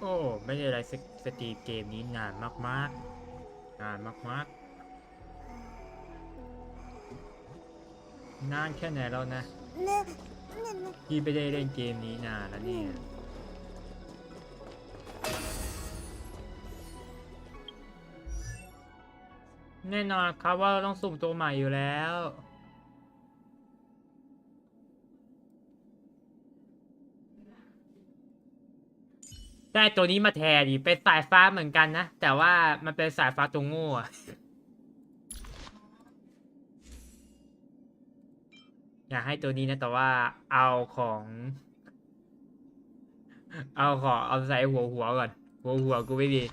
โอ้ไม่ได้อะไรสตรีมเกมนี้นานมากๆนานมากๆนานแค่ไหนแล้วนะพี่ไม่ได้เล่นเกมนี้นานแล้วเนี่ยแน่นอนครับว่าเราต้องสุ่มตัวใหม่อยู่แล้วได้ตัวนี้มาแทนดิเป็นสายฟ้าเหมือนกันนะแต่ว่ามันเป็นสายฟ้าตัวโง่อยากให้ตัวนี้นะแต่ว่าเอาของเอาใส่หัวก่อนหัวกูไม่มี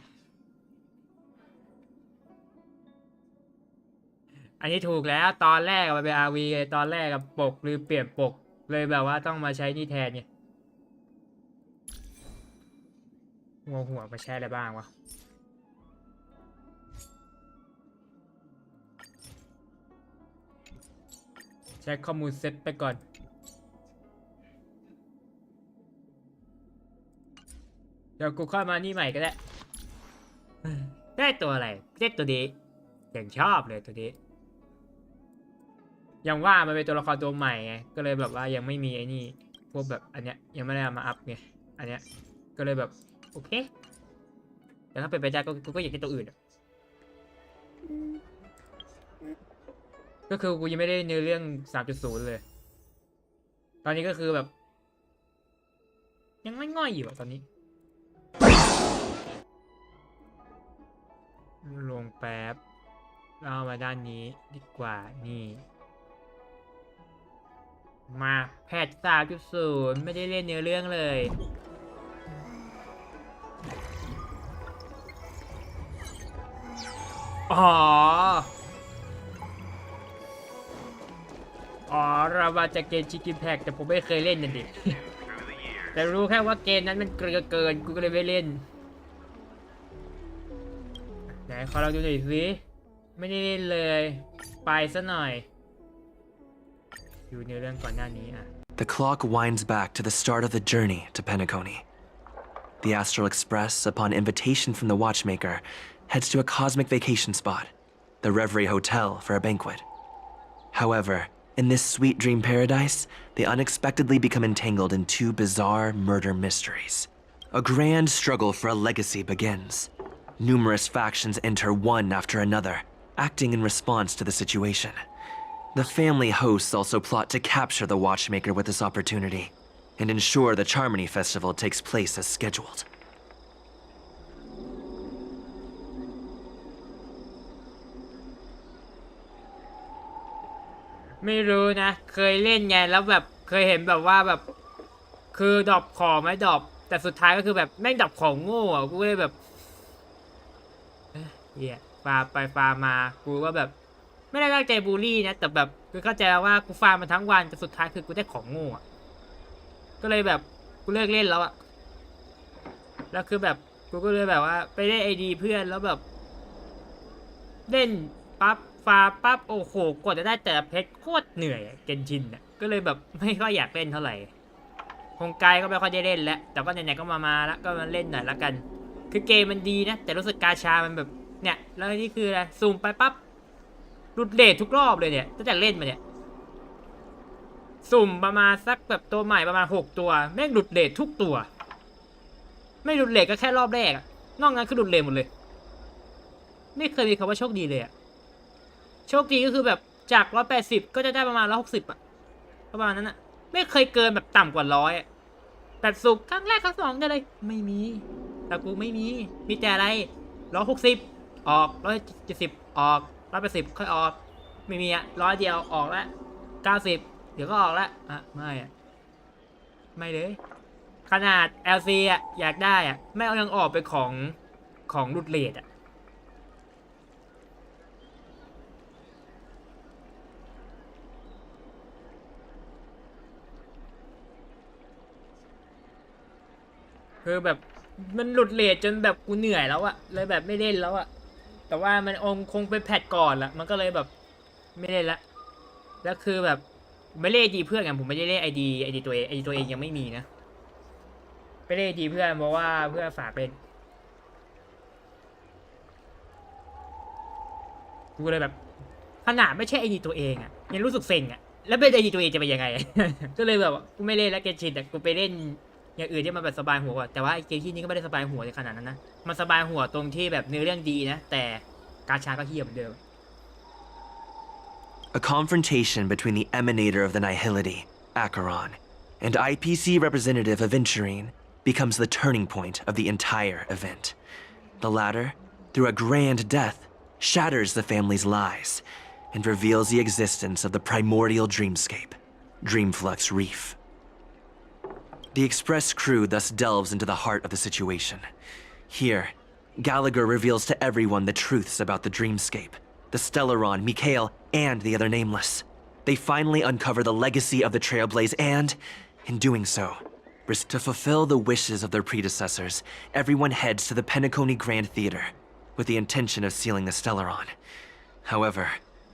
อันนี้ถูกแล้วตอนแรกมันเป็น RV ตอนแรกกับปกหรือเปลี่ยนปกเลยแบบว่าต้องมาใช้นี่แทนไงหัวมาใช้อะไรบ้างวะใช้ข้อมูลเซตไปก่อนเดี๋ยวกูเข้ามานี่ใหม่ก็ได้ได้ตัวอะไรได้ตัวนี้อย่างชอบเลยตัวนี้ยังว่ามันเป็นตัวละครตัวใหม่ไงก็เลยแบบว่ายังไม่มีไอ้นี่พวกแบบอันเนี้ยยังไม่ได้มาอัพไงอันเนี้ยก็เลยแบบโอเคแต่ถ้าเป็นไปได้กูก็อยากได้ตัวอื่นก็คือกูยังไม่ได้เนื้อเรื่อง 3.0 เลยตอนนี้ก็คือแบบยังไม่ง่อยอยู่ตอนนี้ลงแป๊บเอามาด้านนี้ดีกว่านี่มาแพท 3.0 ไม่ได้เล่นเนื้อเรื่องเลยอ๋อเรามาจากเกมชิคกินแพกแต่ผมไม่เคยเล่นนั่นดิ แต่รู้แค่ว่าเกมนั้นมันเกินกูก็เลยไม่เล่นไหนขอเราดูหน่อยสิไม่ได้เล่นเลยไปซะหน่อยอยู่ในเรื่องก่อนหน้านี้อ่ะ The clock winds back to the start of the journey to Penacony. The Astral Express, upon invitation from the watchmaker, heads to a cosmic vacation spot, the Reverie Hotel, for a banquet. However, in this sweet dream paradise, they unexpectedly become entangled in two bizarre murder mysteries. A grand struggle for a legacy begins. Numerous factions enter one after another, acting in response to the situation. The family hosts also plot to capture the watchmaker with this opportunity and ensure the Charmony Festival takes place as scheduled. ไม่รู้นะเคยเล่นไงแล้วแบบเคยเห็นแบบว่าแบบคือดรอปของไม่ดรอปแต่สุดท้ายก็คือแบบแม่งดรอปของโง่อะกูเลยแบบเหี้ยฟาร์มไปฟาร์มมากูก็แบบไม่ได้ตั้งใจบูลลี่นะแต่แบบคือเข้าใจว่ากูฟาร์มมาทั้งวันแต่สุดท้ายคือกูได้ของโง่อะก็เลยแบบกูเลิกเล่นแล้วอะแล้วคือแบบกูก็เลยแบบว่าไปได้ไอดีเพื่อนแล้วแบบเล่นปั๊บฟาปั๊บโอ้โหกว่าจะได้แต่เพชรโคตรเหนื่อยเกนชินอ่ะก็เลยแบบไม่ค่อยอยากเล่นเท่าไหร่ฮงไกก็ไม่ค่อยได้เล่นแล้วแต่ก็ไหนๆก็มาแล้วก็มาเล่นหน่อยละกันคือเกมมันดีนะแต่รู้สึกกาชามันแบบเนี่ยแล้วนี่คืออะไรซูมไปปั๊บหลุดเรททุกรอบเลยเนี่ยตั้งแต่เล่นมาเนี่ยสุ่มประมาณสักแบบตัวใหม่ประมาณ6ตัวแม่งหลุดเรททุกตัวไม่หลุดเรทก็แค่รอบแรกอะนอกนั้นคือหลุดเรทหมดเลยไม่เคยมีคำว่าโชคดีเลยอะโชคดีก็คือแบบจาก180ก็จะได้ประมาณ160อะประมาณนั้นอะไม่เคยเกินแบบต่ำกว่า100อะแบบสุกครั้งแรกครั้งสองได้เลยไม่มีแต่กูไม่มีแต่อะไร160ออก170ออก180ค่อยออกไม่มีอะ100เดียวออกแล้ว90เดี๋ยวก็ออกแล้วอ่ะไม่อะไม่เลยขนาด LC อะอยากได้อะไม่เอายังออกไปของหลุดเรทอะคือแบบมันหลุดเรทจนแบบกูเหนื่อยแล้วอะเลยแบบไม่เล่นแล้วอะแต่ว่ามันคงไปแพทก่อนละมันก็เลยแบบไม่เล่นละแล้วคือแบบไม่เล่นดีเพื่อนกันผมไม่ได้เล่นไอดีตัวเองยังไม่มีนะไป เล่นดีเพื่อนบอกว่าเพื่อนฝากเล่นกูเลยแบบขนาดไม่ใช่ไอดีตัวเองอ่ะยังรู้สึกเซ็งอ่ะแล้วเป็นไอดีตัวเองจะเป็นยังไง ก็เลยแบบกูไม่เล่นแล้วเกมชินแต่กูไปเล่นอย่างอื่นที่มันแบบสบายหัวกว่าแต่ว่าไอเกมที่นี้ก็ไม่ได้สบายหัวในขนาดนั้นนะมันสบายหัวตรงที่แบบเนื้อเรื่องดีนะแต่การชาก็เหี้ยเหมือนเดิม A confrontation between the emanator of the nihility, Acheron, and IPC representative Aventurine becomes the turning point of the entire event. The latter, through a grand death, shatters the family's lies and reveals the existence of the primordial dreamscape, Dreamflux Reef. The Express crew thus delves into the heart of the situation. Here, Gallagher reveals to everyone the truths about the dreamscape, the Stellaron, Mikhail, and the other nameless. They finally uncover the legacy of the Trailblaze and, in doing so, to fulfill the wishes of their predecessors, everyone heads to the Penacony Grand Theater with the intention of sealing the Stellaron. However,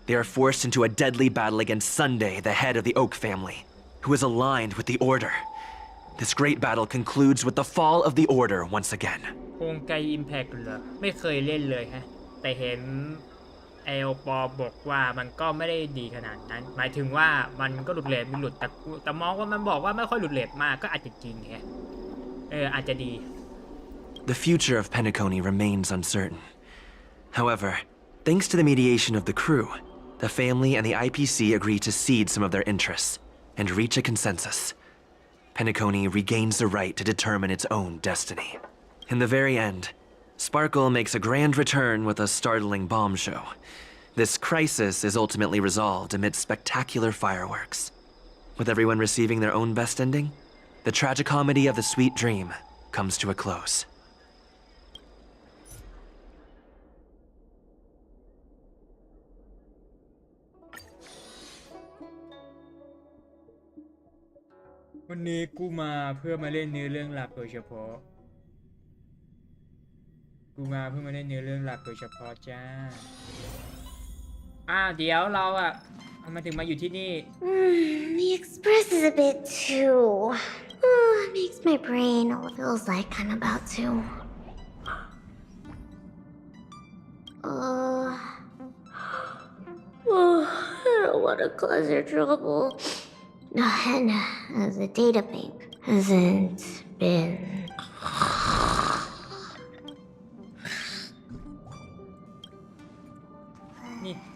they are forced into a deadly battle against Sunday, the head of the Oak family, who is aligned with the Order. This great battle concludes with the fall of the Order once again. โฮงไกอิมแพคเหรอไม่เคยเล่นเลยฮะแต่เห็นเอลปอบอกว่ามันก็ไม่ได้ดีขนาดนั้นหมายถึงว่ามันก็หลุดเลทมันหลุดแต่มองว่ามันบอกว่าไม่ค่อยหลุดเลทมากก็อาจจะจริงแฮะอาจจะดี The future of Penacony remains uncertain. However, thanks to the mediation of the crew, the family and the IPC agree to cede some of their interests and reach a consensus. Penacony regains the right to determine its own destiny. In the very end, Sparkle makes a grand return with a startling bomb show. This crisis is ultimately resolved amid spectacular fireworks. With everyone receiving their own best ending, the tragicomedy of the sweet dream comes to a close. วันนี้กูมาเพื่อมาเล่นเนื้อเรื่องหลักโดยเฉพาะจ้าเดี๋ยวเรามาถึงมาอยู่ที่นี่ The Express is a bit too. Makes my brain all feels like I'm about to. I don't want to cause her trouble. And the data bank hasn't been.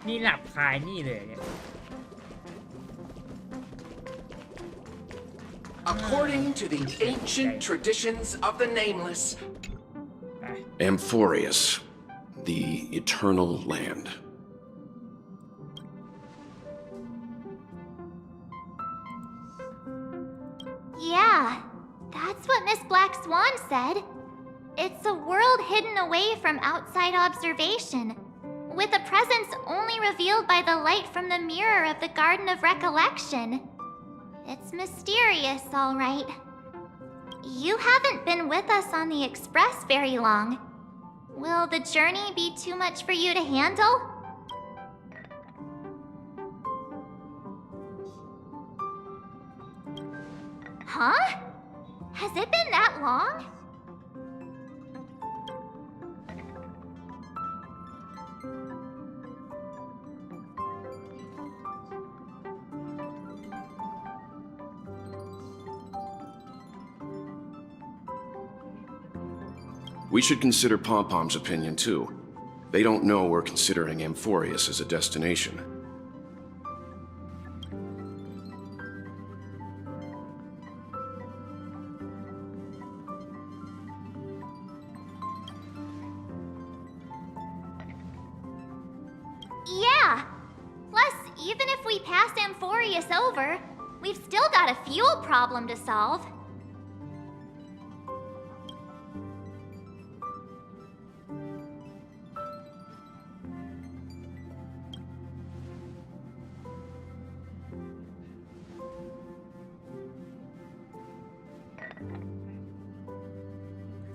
นี่หลับคายนี่เลยเนี่ย According to the ancient traditions of the Nameless, ไป Amphorius, the eternal land. Yeah, that's what Miss Black Swan said. It's a world hidden away from outside observation, with a presence only revealed by the light from the mirror of the Garden of Recollection. It's mysterious, all right. You haven't been with us on the Express very long. Will the journey be too much for you to handle? Huh? Has it been that long? We should consider Pom-Pom's opinion too. They don't know we're considering Amphorius as a destination. Yeah. Plus, even if we pass Amphorius over, we've still got a fuel problem to solve.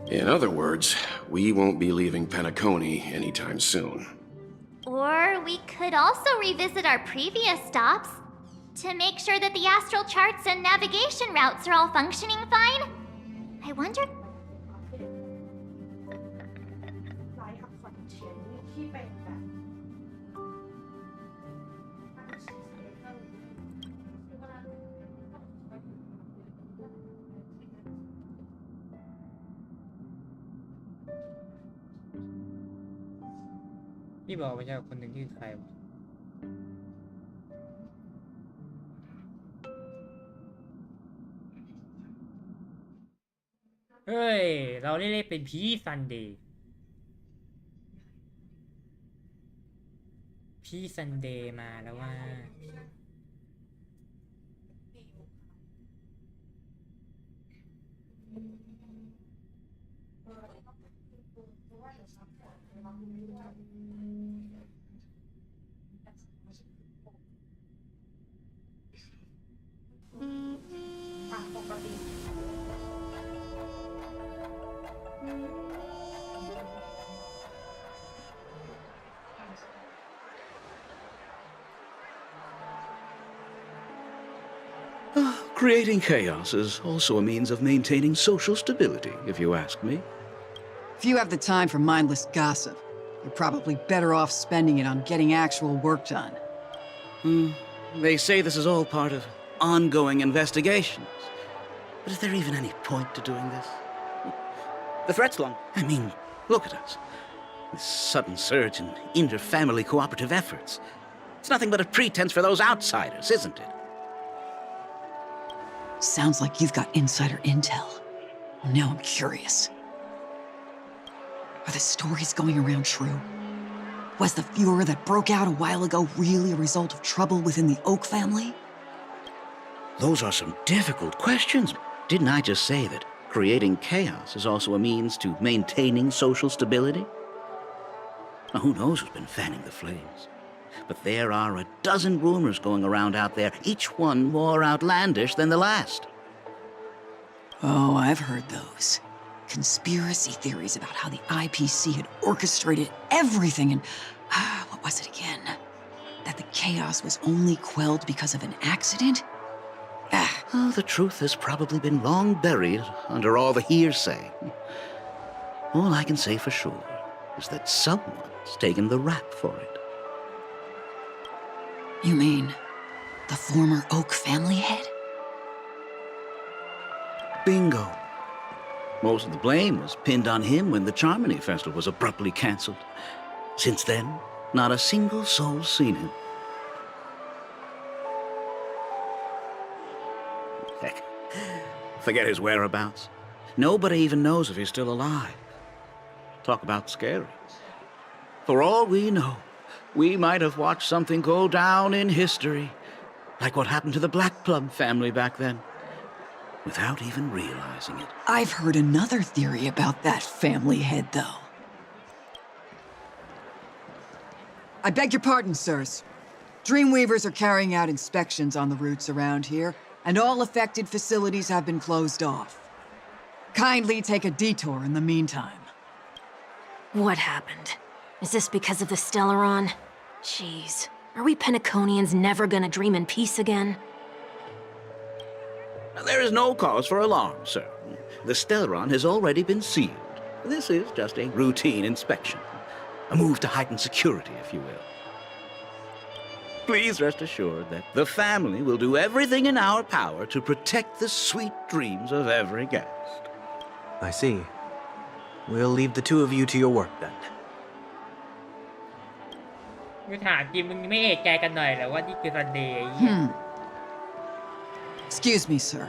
In other words, we won't be leaving Penacony anytime soon. Or we could also revisit our previous stops to make sure that the astral charts and navigation routes are all functioning fine. I wonder. ไลฟ์กับคอนเทนต์ที่เป็นแบบ พี่บอกไม่ใช่คนหนึ่งที่ใครวะเฮ้ย เราเล่นเป็นพีซันเดย์พี่ซันเดย์มาแล้วว่าปกติ Creating chaos is also a means of maintaining social stability, if you ask me. If you have the time for mindless gossip, you're probably better off spending it on getting actual work done. They say this is all part of ongoing investigations. But is there even any point to doing this? The threat's long. I mean, look at us. This sudden surge in inter-family cooperative efforts. It's nothing but a pretense for those outsiders, isn't it? Sounds like you've got insider intel. Well, now I'm curious. Are the stories going around true? Was the furor that broke out a while ago really a result of trouble within the Oak family? Those are some difficult questions. Didn't I just say that creating chaos is also a means to maintaining social stability? Now, who knows who's been fanning the flames? But there are a dozen rumors going around out there, each one more outlandish than the last. Oh, I've heard those. Conspiracy theories about how the IPC had orchestrated everything and... what was it again? That the chaos was only quelled because of an accident? Oh, the truth has probably been long buried under all the hearsay. All I can say for sure is that someone's taken the rap for it. You mean the former Oak family head? Bingo. Most of the blame was pinned on him when the Charmony Festival was abruptly cancelled. Since then, not a single soul's seen him. Heck, forget his whereabouts. Nobody even knows if he's still alive. Talk about scary. For all we know, we might have watched something go down in history, like what happened to the Black Plum family back then, without even realizing it. I've heard another theory about that family head, though. I beg your pardon, sirs. Dreamweavers are carrying out inspections on the routes around here, and all affected facilities have been closed off. Kindly take a detour in the meantime. What happened? Is this because of the Stellaron? Jeez, are we Penaconians never gonna dream in peace again? There is no cause for alarm, sir. The Stellaron has already been sealed. This is just a routine inspection. A move to heighten security, if you will. Please rest assured that the family will do everything in our power to protect the sweet dreams of every guest. I see. We'll leave the two of you to your work then. กูถามจริงมึงไม่เอะใจกันหน่อยเหรอว่านี่คือซันเดย์ไอ้เหี้ย Excuse me, sir.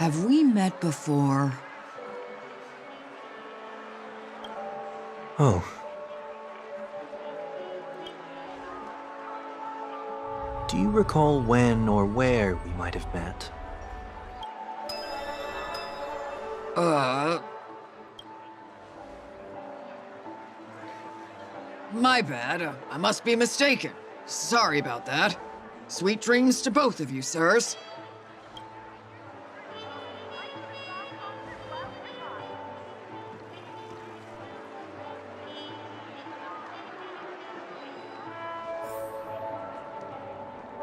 Have we met before? Oh. Do you recall when or where we might have met? My bad. I must be mistaken. Sorry about that. Sweet dreams to both of you, sirs.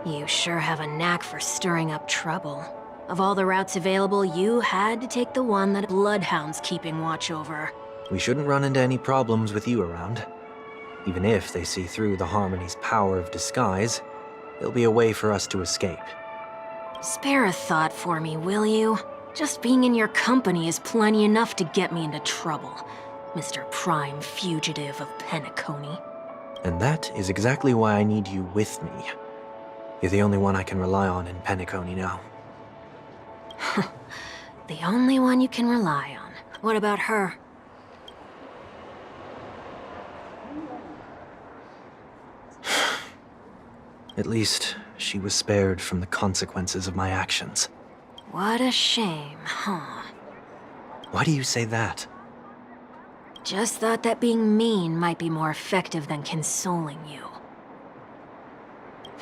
You sure have a knack for stirring up trouble. Of all the routes available, you had to take the one that Bloodhound's keeping watch over. We shouldn't run into any problems with you around. Even if they see through the Harmony's power of disguise, there'll be a way for us to escape. Spare a thought for me, will you? Just being in your company is plenty enough to get me into trouble, Mr. Prime Fugitive of Penacony. And that is exactly why I need you with me. You're the only one I can rely on in Penacony now. The only one you can rely on. What about her? At least, she was spared from the consequences of my actions. What a shame, huh? Why do you say that? Just thought that being mean might be more effective than consoling you.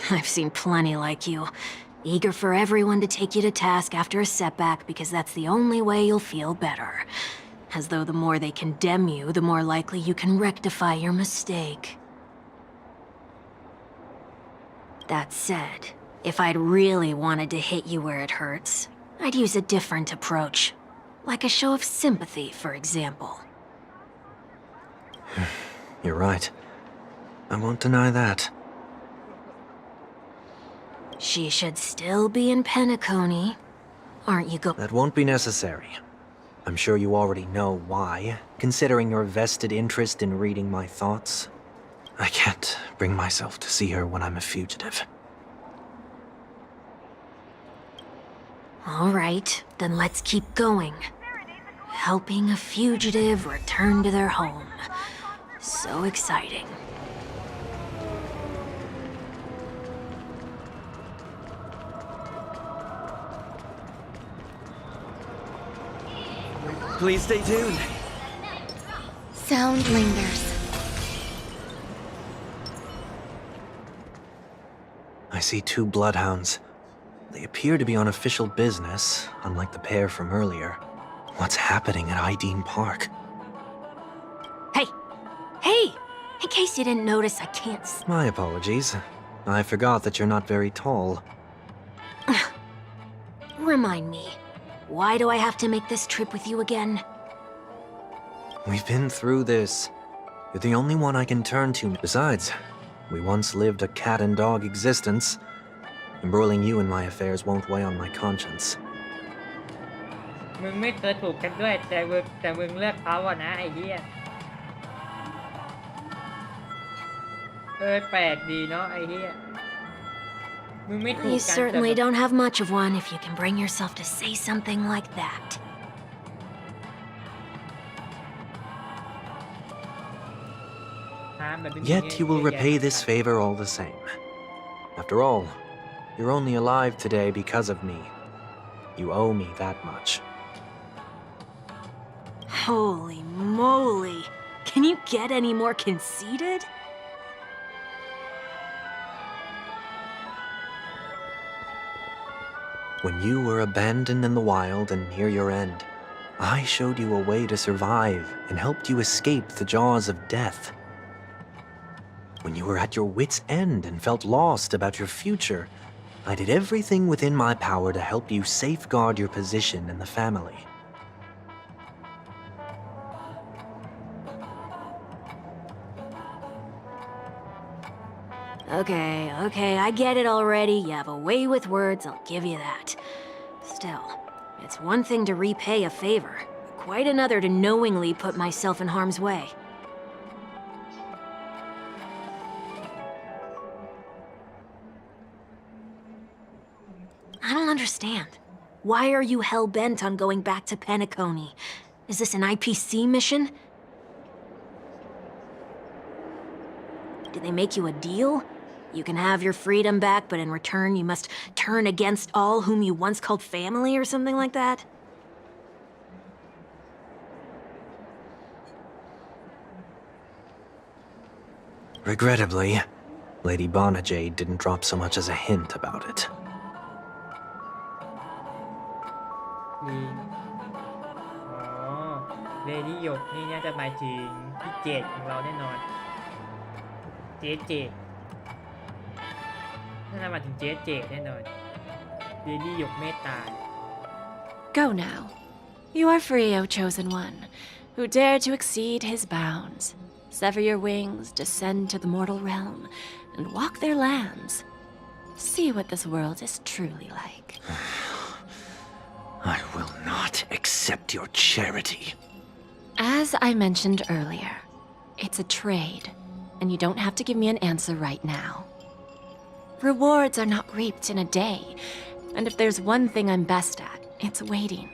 I've seen plenty like you, eager for everyone to take you to task after a setback because that's the only way you'll feel better. As though the more they condemn you, the more likely you can rectify your mistake. That said, if I'd really wanted to hit you where it hurts, I'd use a different approach. Like a show of sympathy, for example. You're right. I won't deny that. She should still be in Penacony. Aren't you That won't be necessary. I'm sure you already know why, considering your vested interest in reading my thoughts. I can't bring myself to see her when I'm a fugitive. All right, then let's keep going. Helping a fugitive return to their home. So exciting. Please stay tuned. Sound lingers. I see 2 bloodhounds. They appear to be on official business, unlike the pair from earlier. What's happening at Ideen Park? Hey! Hey! In case you didn't notice, I can't My apologies. I forgot that you're not very tall. Remind me, why do I have to make this trip with you again? We've been through this. You're the only one I can turn to. Besides, we once lived a cat-and-dog existence. Embroiling you in my affairs won't weigh on my conscience. มึงไม่เคยถูกกันด้วยแต่มึงเลือกเขาอะนะไอ้เหี้ยแปลกดีเนาะไอ้เหี้ยมึงไม่ถูก You กัน certainly don't have much of one if you can bring yourself to say something like that. Yet you will repay this favor all the same. After all, you're only alive today because of me. You owe me that much. Holy moly! Can you get any more conceited? When you were abandoned in the wild and near your end, I showed you a way to survive and helped you escape the jaws of death. When you were at your wit's end and felt lost about your future, I did everything within my power to help you safeguard your position in the family. Okay, I get it already. You have a way with words, I'll give you that. Still, it's one thing to repay a favor, quite another to knowingly put myself in harm's way. I don't understand. Why are you hell-bent on going back to Penacony? Is this an IPC mission? Did they make you a deal? You can have your freedom back, but in return you must turn against all whom you once called family or something like that? Regrettably, Lady Bonajade didn't drop so much as a hint about it. เลดี้หยกนี่น่าจะหมายถึงพี่เจดของเราแน่นอนเจ๊เจดน่าจะหมายถึงเจ๊เจดแน่นอนเลดี้หยกเมตตา Go now. You are free, O Chosen One, who dare to exceed his bounds. Sever your wings, descend to the mortal realm, and walk their lands. See what this world is truly like. I will not accept your charity. As I mentioned earlier, it's a trade, and you don't have to give me an answer right now. Rewards are not reaped in a day, and if there's one thing I'm best at, it's waiting.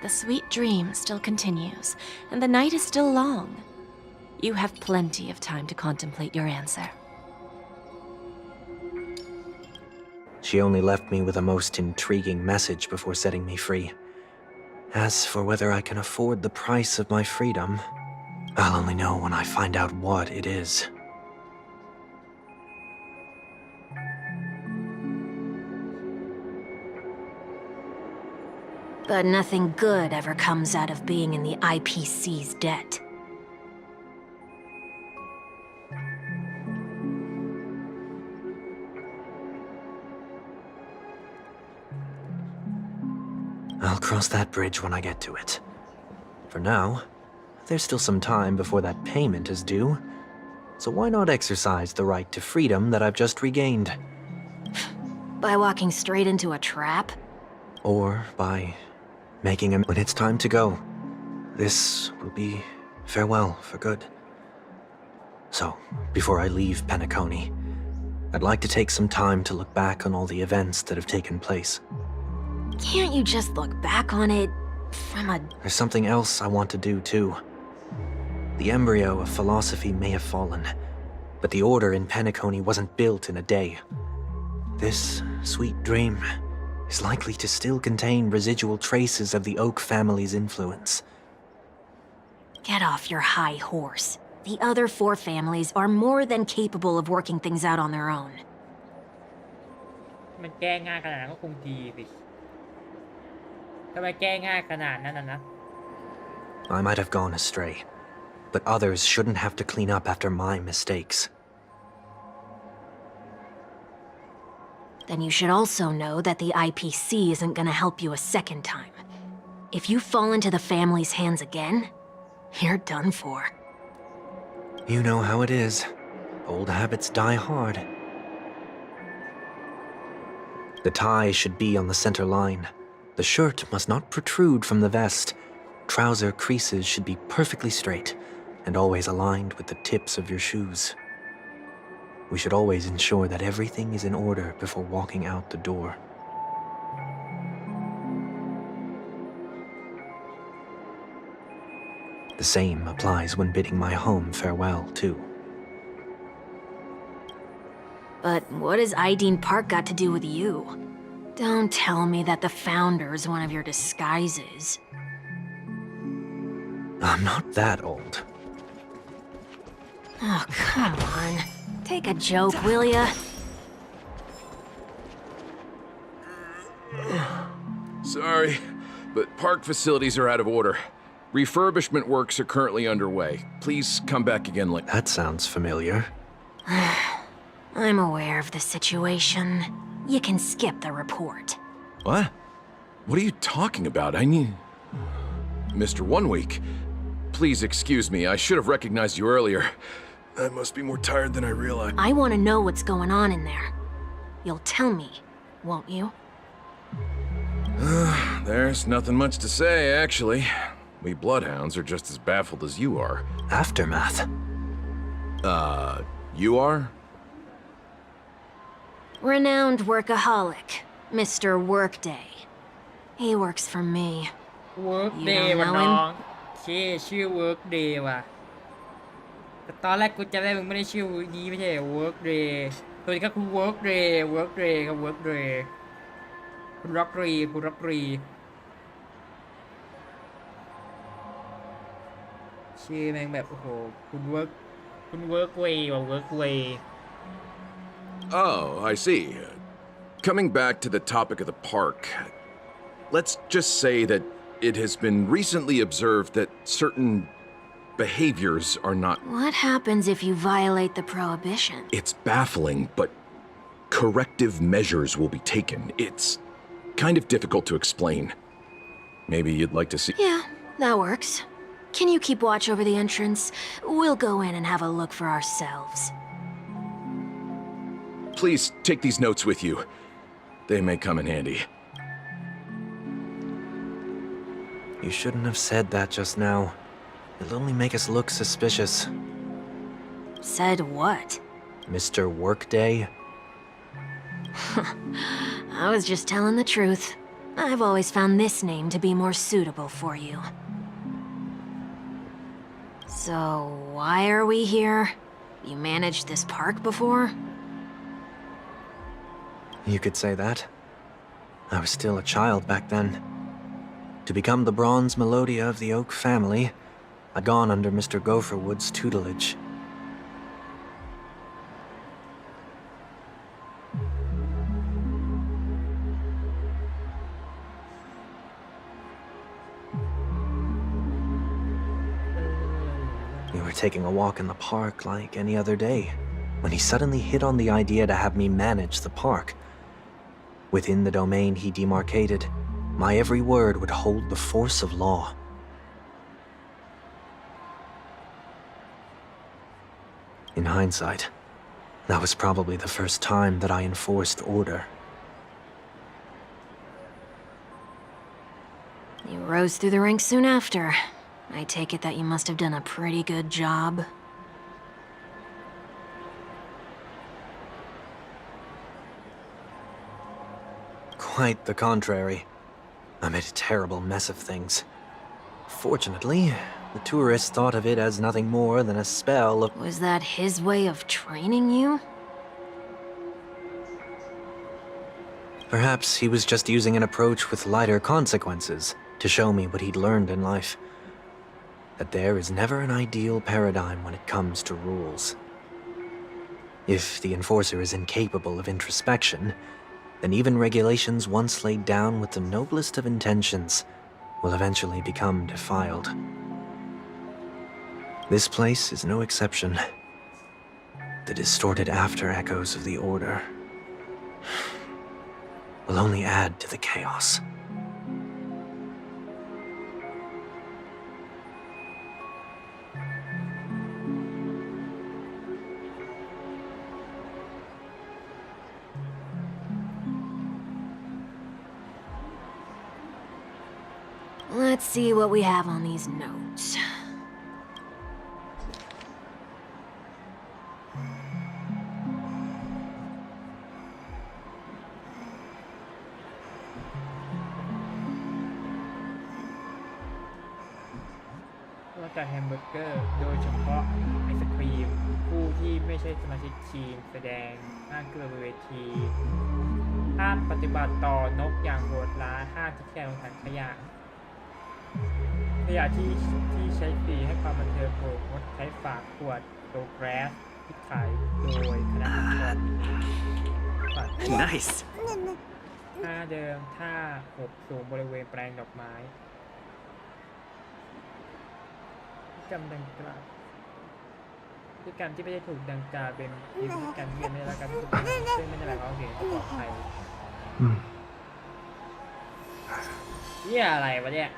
The sweet dream still continues, and the night is still long. You have plenty of time to contemplate your answer. She only left me with a most intriguing message before setting me free. As for whether I can afford the price of my freedom, I'll only know when I find out what it is. But nothing good ever comes out of being in the IPC's debt. I'll cross that bridge when I get to it. For now, there's still some time before that payment is due, so why not exercise the right to freedom that I've just regained? By walking straight into a trap? Or by making him when it's time to go. This will be farewell for good. So, before I leave Penacony, I'd like to take some time to look back on all the events that have taken place. Can't you just look back on it from a... There's something else I want to do, too. The embryo of philosophy may have fallen, but the order in Penacony wasn't built in a day. This sweet dream is likely to still contain residual traces of the Oak family's influence. Get off your high horse. The other 4 families are more than capable of working things out on their own. มันแก้ง่ายขนาดนั้นก็คงดีสิทำไมแก้ง่ายขนาดนั้นนะ I might have gone astray, but others shouldn't have to clean up after my mistakes. Then you should also know that the IPC isn't gonna help you a second time. If you fall into the family's hands again, you're done for. You know how it is. Old habits die hard. The tie should be on the center line. The shirt must not protrude from the vest. Trouser creases should be perfectly straight and always aligned with the tips of your shoes. We should always ensure that everything is in order before walking out the door. The same applies when bidding my home farewell, too. But what has Ideen Park got to do with you? Don't tell me that the Founder's one of your disguises. I'm not that old. Oh, come on. Take a joke, will ya? Sorry, but park facilities are out of order. Refurbishment works are currently underway. Please come back again later. That sounds familiar. I'm aware of the situation. You can skip the report. What? What are you talking about? I mean... Mr. One Week, please excuse me. I should have recognized you earlier. I must be more tired than I realized. I want to know what's going on in there. You'll tell me, won't you? There's nothing much to say, actually. We bloodhounds are just as baffled as you are. Aftermath. You are? Renowned workaholic, Mr. Workday. He works for me. Workday ว่ะน้องชื่อ Workday ว่ะแต่ตอนแรกกูจำได้มึงไม่ได้ชื่อนี้ไม่ใช่ Workday ตัวนี้ก็คือ Workday ครับ Workday คุณรักรีชื่อแม่งแบบโอ้โหคุณ Workway ว่ะ Workway. Oh, I see. Coming back to the topic of the park, let's just say that it has been recently observed that certain behaviors are not... What happens if you violate the prohibition? It's baffling, but corrective measures will be taken. It's kind of difficult to explain. Maybe you'd like to see. Yeah, that works. Can you keep watch over the entrance? We'll go in and have a look for ourselves. Please take these notes with you. They may come in handy. You shouldn't have said that just now. It'll only make us look suspicious. Said what? Mr. Workday? I was just telling the truth. I've always found this name to be more suitable for you. So, why are we here? You managed this park before? You could say that. I was still a child back then. To become the bronze Melodia of the Oak family, I'd gone under Mr. Gopherwood's tutelage. We were taking a walk in the park like any other day, when he suddenly hit on the idea to have me manage the park. Within the domain he demarcated, my every word would hold the force of law. In hindsight, that was probably the first time that I enforced order. You rose through the ranks soon after. I take it that you must have done a pretty good job. Quite the contrary. I made a terrible mess of things. Fortunately, the tourists thought of it as nothing more than a spell of... Was that his way of training you? Perhaps he was just using an approach with lighter consequences to show me what he'd learned in life. That there is never an ideal paradigm when it comes to rules. If the enforcer is incapable of introspection, then even regulations once laid down with the noblest of intentions will eventually become defiled. This place is no exception. The distorted after echoes of the Order will only add to the chaos. Let's see what we have on these notes.นอกจากแฮมเบอร์เกอร์โดยเฉพาะไอศครีมผู้ที่ไม่ใช่สมาชิกทีมแสดงห้ามเกลือบนเวทีห้ามปฏิบัติต่อนกอย่างโหดร้ายห้ามทิ้งแก้ลงถังขยะที่ใช้ฟรีให้ความบันเทิงโปรดงดใช้ฝาขวดโลแกรสที่ขายโดยคณะกรรมการฝากขวด Nice! ท่าเดิมท่าหกสูงบริเวณแปลงดอกไม้พฤติกรรมดังกล่าวพฤติกรรมที่ไม่ได้ถูกดังกล่าวเป็นพฤติกรรมที่ไม่ได้รับการฝึกฝนซึ่งไม่ได้หมายความว่าสิ่งที่ปลอดภัยอะไรวะเนี่ย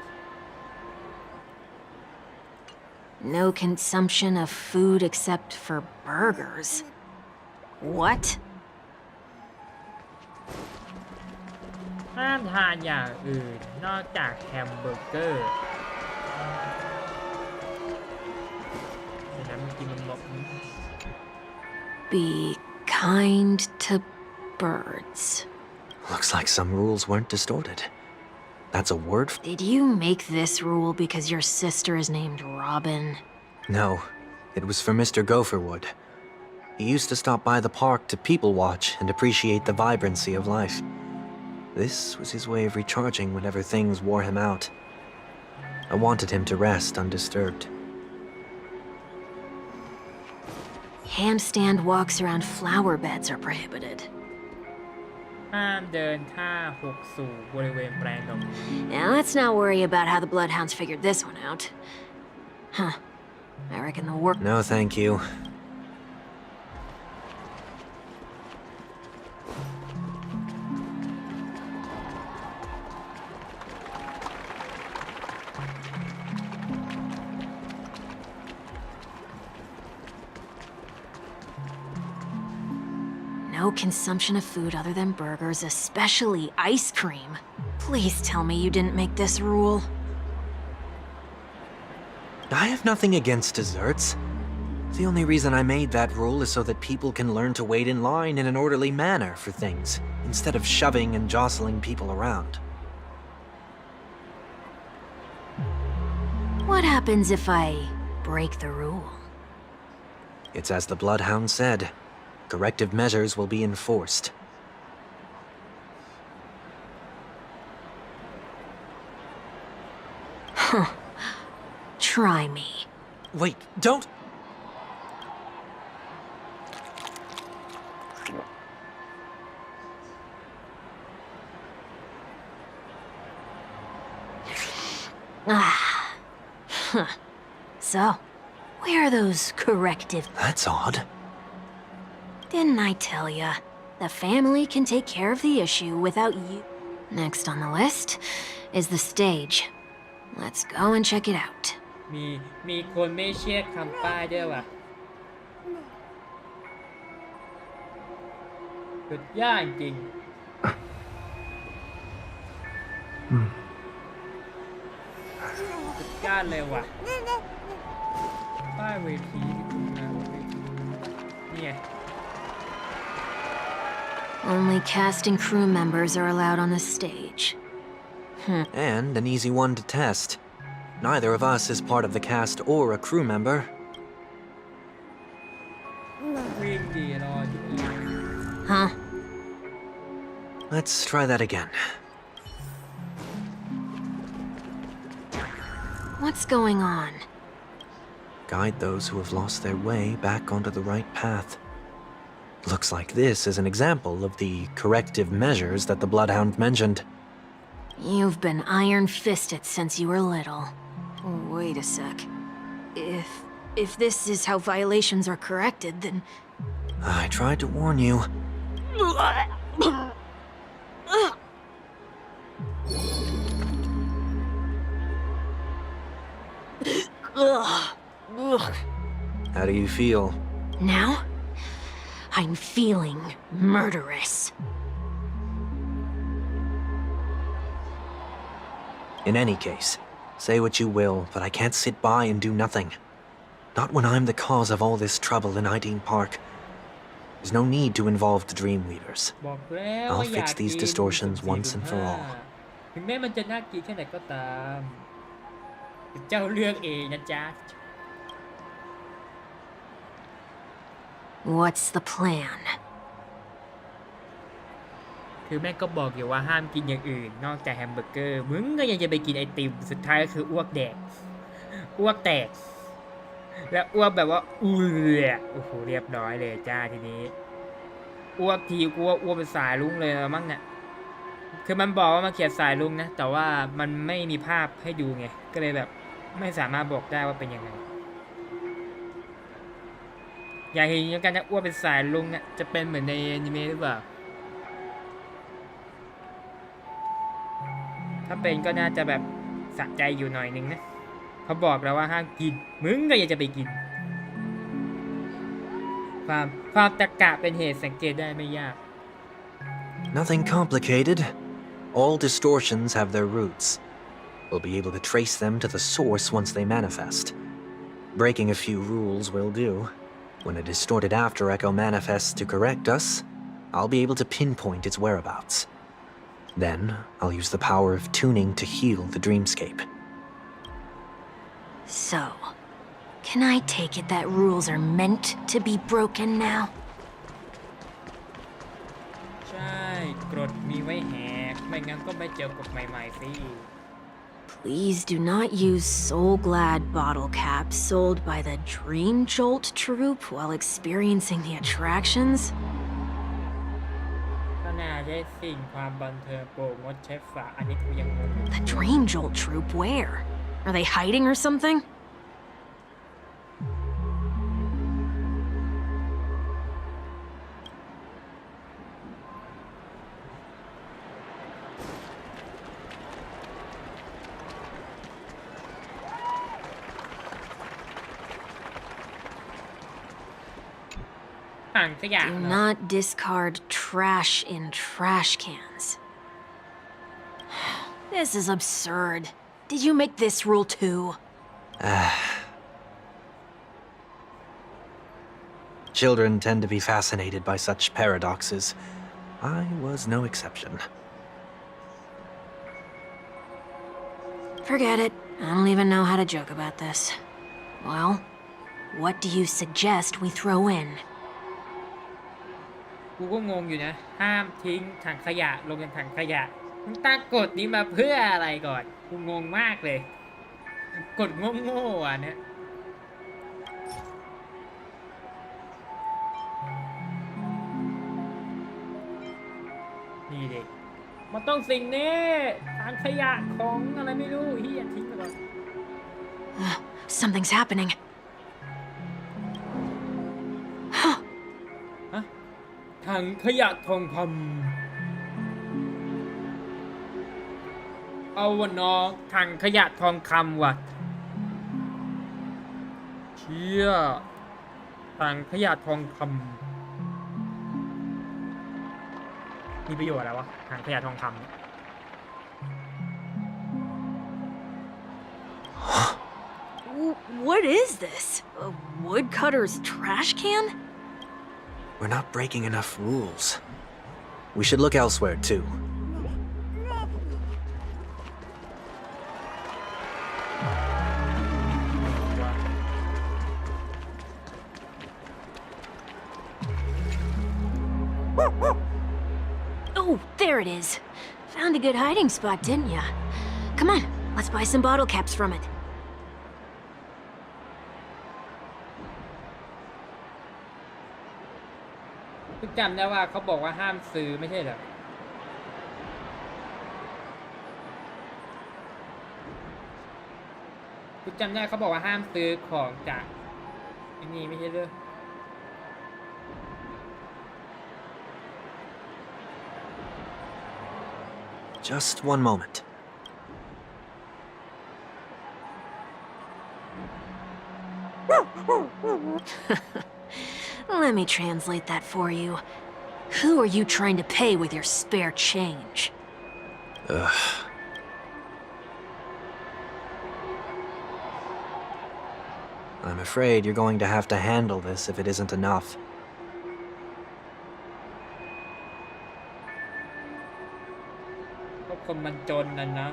No consumption of food except for burgers. What? ห้ามทานอย่างอื่นนอกจากแฮมเบอร์เกอร์เดี๋ยวนะมันกินมันหมด Be kind to birds. Looks like some rules weren't distorted. That's a word f- Did you make this rule because your sister is named Robin? No, it was for Mr. Gopherwood. He used to stop by the park to people watch and appreciate the vibrancy of life. This was his way of recharging whenever things wore him out. I wanted him to rest undisturbed. Handstand walks around flower beds are prohibited. ห้ามเดินท่าหกสู่บริเวณแปลงดอกไม้ Now let's not worry about how the Bloodhounds figured this one out. Huh. I reckon the work. No, thank you. no consumption of food other than burgers, especially ice cream. Please tell me you didn't make this rule. I have nothing against desserts. The only reason I made that rule is so that people can learn to wait in line in an orderly manner for things, instead of shoving and jostling people around. What happens if I break the rule? It's as the Bloodhound said. Corrective measures will be enforced. Huh. Try me. Wait, don't... Ah. Huh. So, where are those corrective... That's odd. Didn't I tell ya? The family can take care of the issue without you. Next on the list is the stage. Let's go and check it out. มีคนไม่เชื่อคำป้ายด้วยว่ะสุดยอดจริงสุดยอดเลยว่ะป้ายเวทีนี่ไง Only cast and crew members are allowed on the stage. And an easy one to test. Neither of us is part of the cast or a crew member. วิ่งดีรอที่นี่ Huh? Let's try that again. What's going on? Guide those who have lost their way back onto the right path. Looks like this is an example of the corrective measures that the Bloodhound mentioned. You've been iron-fisted since you were little. Wait a sec. If this is how violations are corrected, then... I tried to warn you. How do you feel? Now, I'm feeling murderous. In any case, say what you will, but I can't sit by and do nothing. Not when I'm the cause of all this trouble in Ideen Park. There's no need to involve the Dreamweavers. บอกแล้ว I'll ว่าอยาก fix these กิน distortions สุ่ม once สี่ and สุ่ for ม all. ห้าถึงแม้มันจะน่ากินแค่ไหนก็ตาม เจ้าเลือกเองนะจ๊ะ What's the plan? คือแม่งก็บอกอยู่ว่าห้ามกินอย่างอื่นนอกจากแฮมเบอร์เกอร์มึงก็ยังจะไปกินไอติมสุดท้ายก็คืออ้วกแดกอ้วกแตกแล้วอ้วกแบบว่าโอ้โหเรียบร้อยเลยจ้าทีนี้อ้วกทีกูว่าอ้วกเป็นสายลุงเลยมั้งเนี่ยคือมันบอกว่ามาเขียนสายลุงนะแต่ว่ามันไม่มีภาพให้ดูไงก็เลยแบบไม่สามารถบอกได้ว่าเป็นยังไงอยากเห็นกันนะอ้วกเป็นสายลุงเนี่ยจะเป็นเหมือนในอนิเมะหรือเปล่าถ้าเป็นก็น่าจะแบบสะใจอยู่หน่อยนึงนะเขาบอกแล้วว่าห้ามกินมึงก็ยังจะไปกินความตะกะเป็นเหตุสังเกตได้ไม่ยาก Nothing complicated. All distortions have their roots. We'll be able to trace them to the source once they manifest. Breaking a few rules will do. When a distorted after echo manifests to correct us, I'll be able to pinpoint its whereabouts. Then, I'll use the power of tuning to heal the dreamscape. So, can I take it that rules are meant to be broken now? ใช่กรดมีไว้แหกไม่งั้นก็ไม่เจอกฎใหม่ๆสิ Please do not use Soul Glad bottle caps sold by the Dream Jolt troupe while experiencing the attractions. ขณะได้สิ่งความบันเทิงโปรดงดใช้ฝาอันนี้กูยังงงอยู่ The Dream Jolt troupe where? Are they hiding or something? ถังขยะ Do not discard trash in trash cans. This is absurd. Did you make this rule too? Children tend to be fascinated by such paradoxes. I was no exception. Forget it. I don't even know how to joke about this. Well, what do you suggest we throw in? กูก็งงอยู่นะ ห้ามทิ้งถังขยะลงในถังขยะมึงตั้งกฎนี้มาเพื่ออะไรก่อน กูงงมากเลย กฎโง่ๆอ่ะเนี่ยนี่เด็กมันต้องสิ่งนี้ถังขยะของอะไรไม่รู้เฮียทิ้งไปก่อน Something's happening. ถังขยะทองคำเอาวะน้องถังขยะทองคำว่ะเชี่ยถังขยะทองคำมีประโยชน์อะไรวะถังขยะทองคำ What is this? A woodcutter's trash can? We're not breaking enough rules. We should look elsewhere, too. Oh, there it is. Found a good hiding spot, didn't ya? Come on, let's buy some bottle caps from it. กูจำได้ว่าเขาบอกว่าห้ามซื้อไม่ใช่เหรอกูจำได้เขาบอกว่าห้ามซื้อของจากไอ้นี่ไม่ใช่เหรอ Just one moment. Let me translate that for you. Who are you trying to pay with your spare change? Ugh. I'm afraid you're going to have to handle this if it isn't enough. เพราะคนมันจนน่ะนะ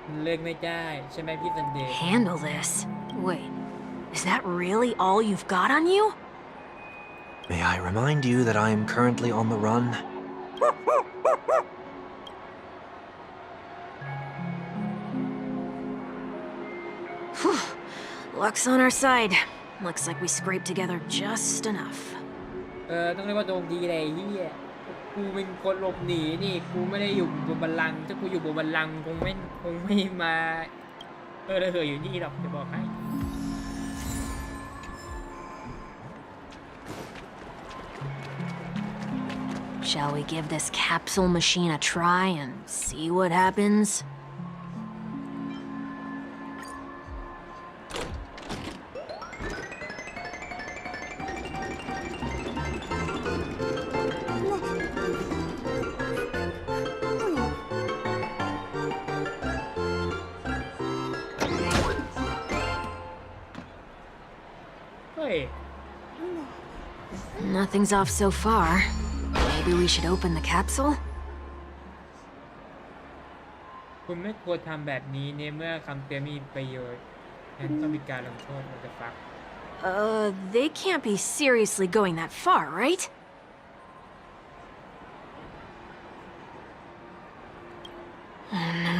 มันเลือกไม่ได้ใช่ไหมพี่ซันเดย์ Handle this? Wait, is that really all you've got on you? May I remind you that I am currently on the run? Luck's on our side. Looks like we scraped together just enough. ต้องเรียกว่าดวงดีเลยเฮียกูเป็นคนหลบหนีนี่กูไม่ได้อยู่บนบัลลังก์ถ้ากูอยู่บนบัลลังก์คงไม่มาระเหยอยู่นี่หรอกจะบอกให้ Shall we give this capsule machine a try and see what happens? Hey. Nothing's off so far. Maybe we should open the capsule? คุณไม่ควรทำแบบนี้ในเมื่อคำเตือนมีประโยชน์งั้นต้องมีการลงโทษมันจะฟัก They can't be seriously going that far, right?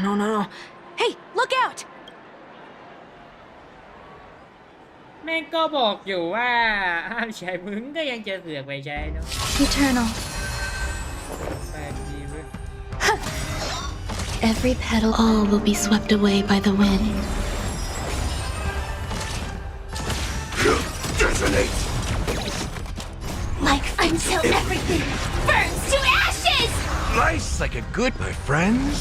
Oh, no. Hey, look out! แม่งก็บอกอยู่ว่าห้ามใช้มึงก็ยังจะเสือกไปใช้เนาะ Eternal. แปลกดีเว้ย Every petal, all will be swept away by the wind. Detonate! Like until everything burns to ashes! Nice like a good, my friends.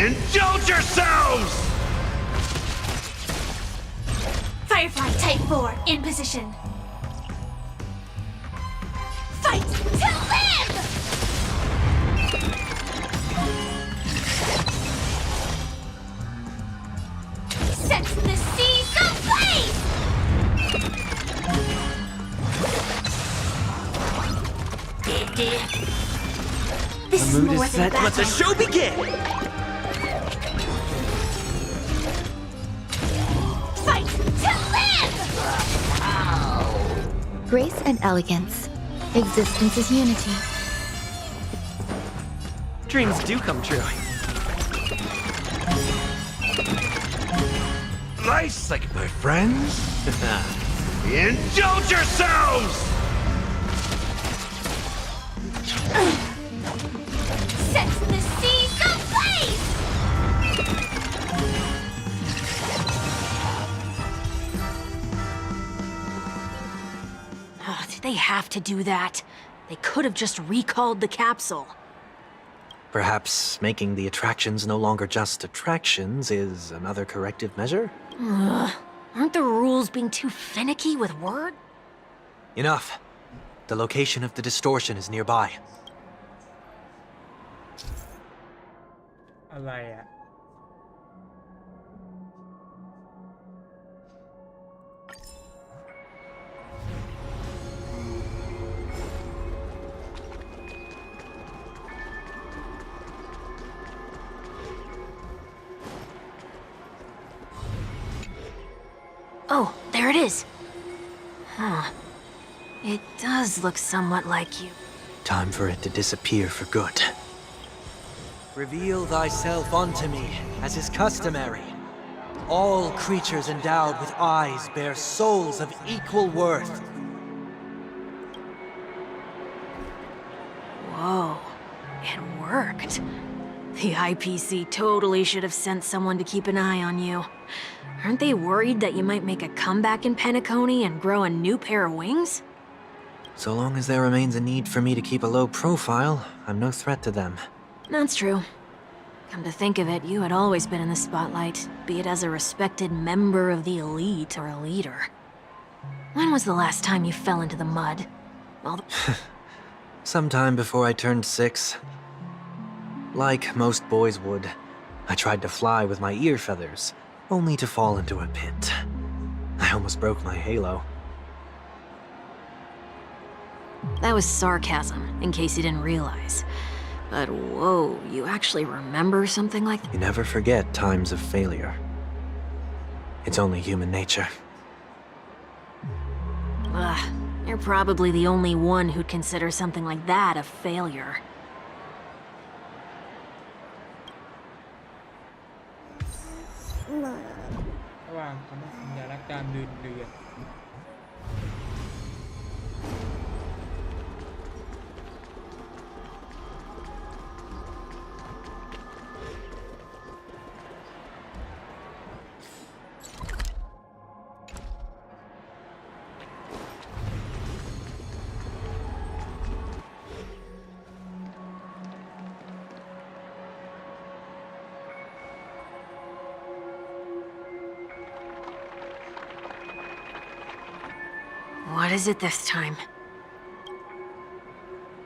Indulge yourselves! Firefly Type 4 in position. Set the seas ablaze! This is mood is more than set. Let the show begin! Fight to live! Grace and elegance. Existence is unity. Dreams do come true. Nice, like my friends. Indulge yourselves! Set the seas ablaze! Oh, did they have to do that? They could have just recalled the capsule. Perhaps making the attractions no longer just attractions is another corrective measure? Aren't the rules being too finicky with word? Enough. The location of the distortion is nearby. อะไรอ่ะ Oh, there it is. Huh. It does look somewhat like you. Time for it to disappear for good. Reveal thyself unto me, as is customary. All creatures endowed with eyes bear souls of equal worth. Whoa. It worked. The IPC totally should have sent someone to keep an eye on you. Aren't they worried that you might make a comeback in Penacony and grow a new pair of wings? So long as there remains a need for me to keep a low profile, I'm no threat to them. That's true. Come to think of it, you had always been in the spotlight, be it as a respected member of the elite or a leader. When was the last time you fell into the mud? Sometime before I turned 6. Like most boys would, I tried to fly with my ear feathers, only to fall into a pit. I almost broke my halo. That was sarcasm, in case you didn't realize. But whoa, you actually remember something like that? You never forget times of failure. It's only human nature. Ugh, you're probably the only one who'd consider something like that a failure. What is it this time?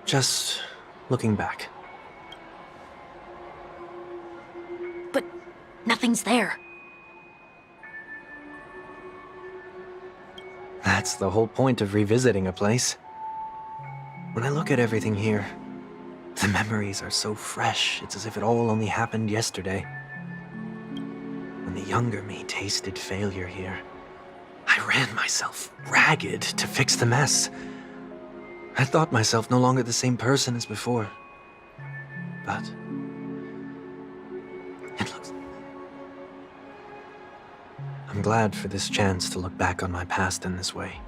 Just looking back. But nothing's there. That's the whole point of revisiting a place. When I look at everything here, the memories are so fresh, it's as if it all only happened yesterday. When the younger me tasted failure here, I ran myself ragged to fix the mess. I thought myself no longer the same person as before. But it looks... I'm glad for this chance to look back on my past in this way.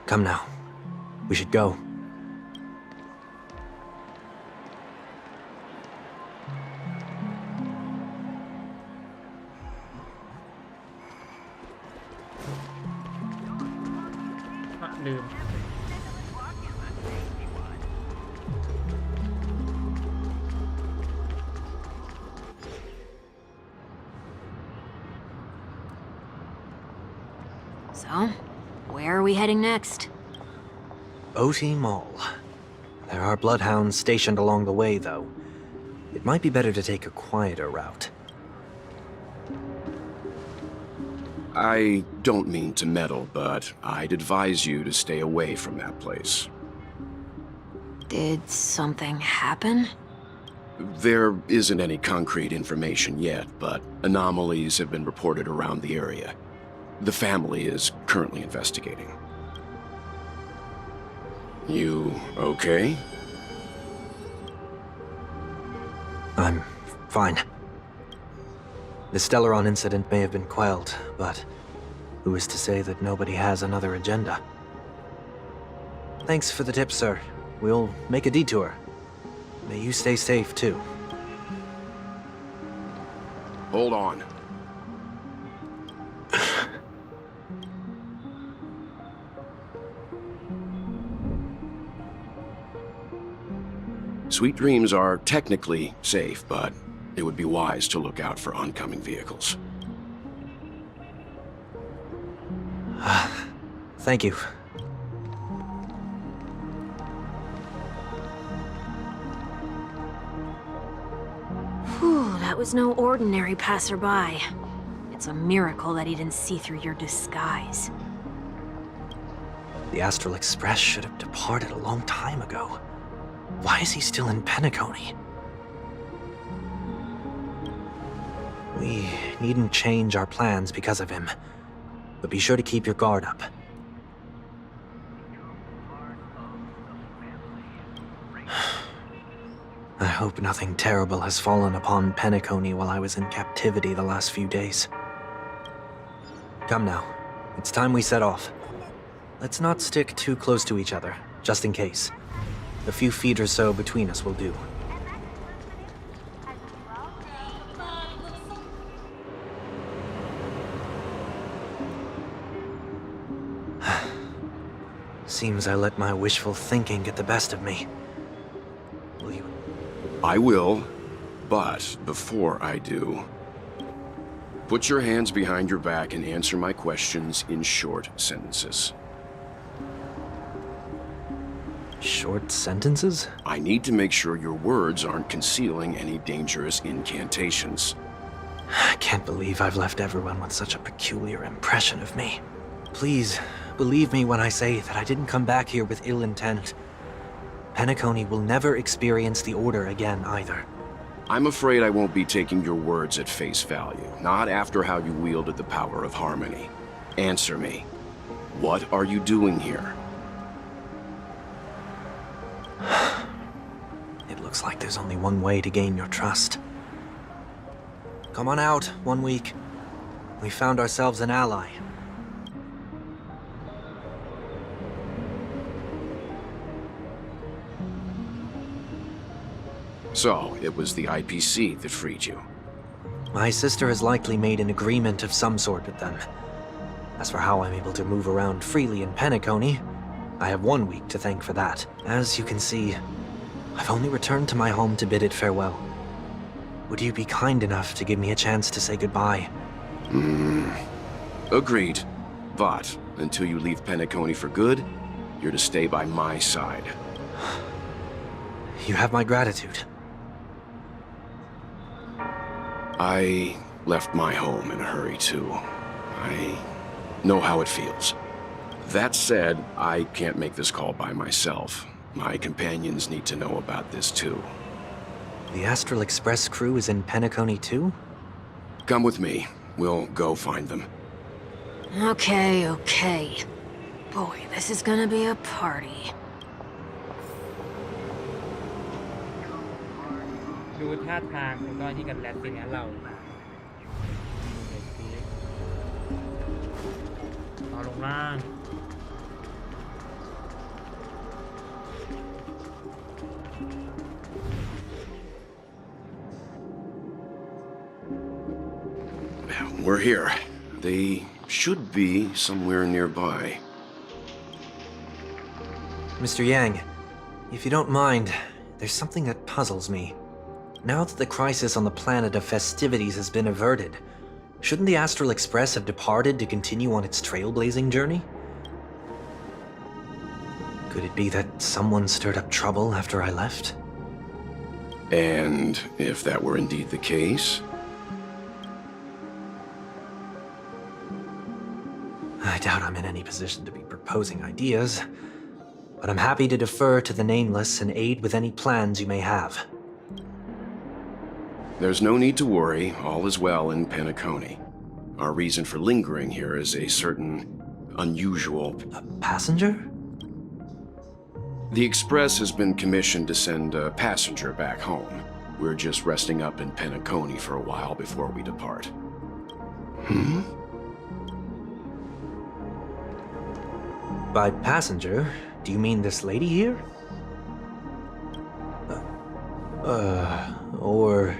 Come now. We should go. So, where are we heading next? OT Mall. There are bloodhounds stationed along the way, though. It might be better to take a quieter route. I don't mean to meddle, but I'd advise you to stay away from that place. Did something happen? There isn't any concrete information yet, but anomalies have been reported around the area. The family is currently investigating. You okay? I'm fine. The Stellaron incident may have been quelled, but who is to say that nobody has another agenda? Thanks for the tip, sir. We'll make a detour. May you stay safe, too. Hold on. Sweet dreams are technically safe, but it would be wise to look out for oncoming vehicles. Thank you. Whew, that was no ordinary passerby. It's a miracle that he didn't see through your disguise. The Astral Express should have departed a long time ago. Why is he still in Penacony? We needn't change our plans because of him, but be sure to keep your guard up. I hope nothing terrible has fallen upon Penacony while I was in captivity the last few days. Come now, it's time we set off. Let's not stick too close to each other, just in case. A few feet or so between us will do. Seems I let my wishful thinking get the best of me. Will you? I will, but before I do, put your hands behind your back and answer my questions in short sentences. Short sentences? I need to make sure your words aren't concealing any dangerous incantations. I can't believe I've left everyone with such a peculiar impression of me. Please, believe me when I say that I didn't come back here with ill intent. Penacony will never experience the Order again, either. I'm afraid I won't be taking your words at face value, not after how you wielded the power of harmony. Answer me. What are you doing here? It looks like there's only one way to gain your trust. Come on out, 1 week. We found ourselves an ally. So, it was the IPC that freed you. My sister has likely made an agreement of some sort with them. As for how I'm able to move around freely in Penacony, I have 1 week to thank for that. As you can see, I've only returned to my home to bid it farewell. Would you be kind enough to give me a chance to say goodbye? Agreed. But, until you leave Penacony for good, you're to stay by my side. You have my gratitude. I left my home in a hurry, too. I know how it feels. That said, I can't make this call by myself. My companions need to know about this, too. The Astral Express crew is in Penacony, too? Come with me. We'll go find them. Okay, okay. Boy, this is gonna be a party. ดูท่าทางแล้วก็ที่กันแลนด์เป็นงั้นเราเอาลงล่าง We're here. They should be somewhere nearby. Mr. Yang, if you don't mind, there's something that puzzles me. Now that the crisis on the planet of festivities has been averted, shouldn't the Astral Express have departed to continue on its trailblazing journey? Could it be that someone stirred up trouble after I left? And if that were indeed the case? I doubt I'm in any position to be proposing ideas, but I'm happy to defer to the Nameless and aid with any plans you may have. There's no need to worry. All is well in Penacony. Our reason for lingering here is a certain unusual... A passenger? The Express has been commissioned to send a passenger back home. We're just resting up in Penacony for a while before we depart. Hmm? By passenger, do you mean this lady here? Or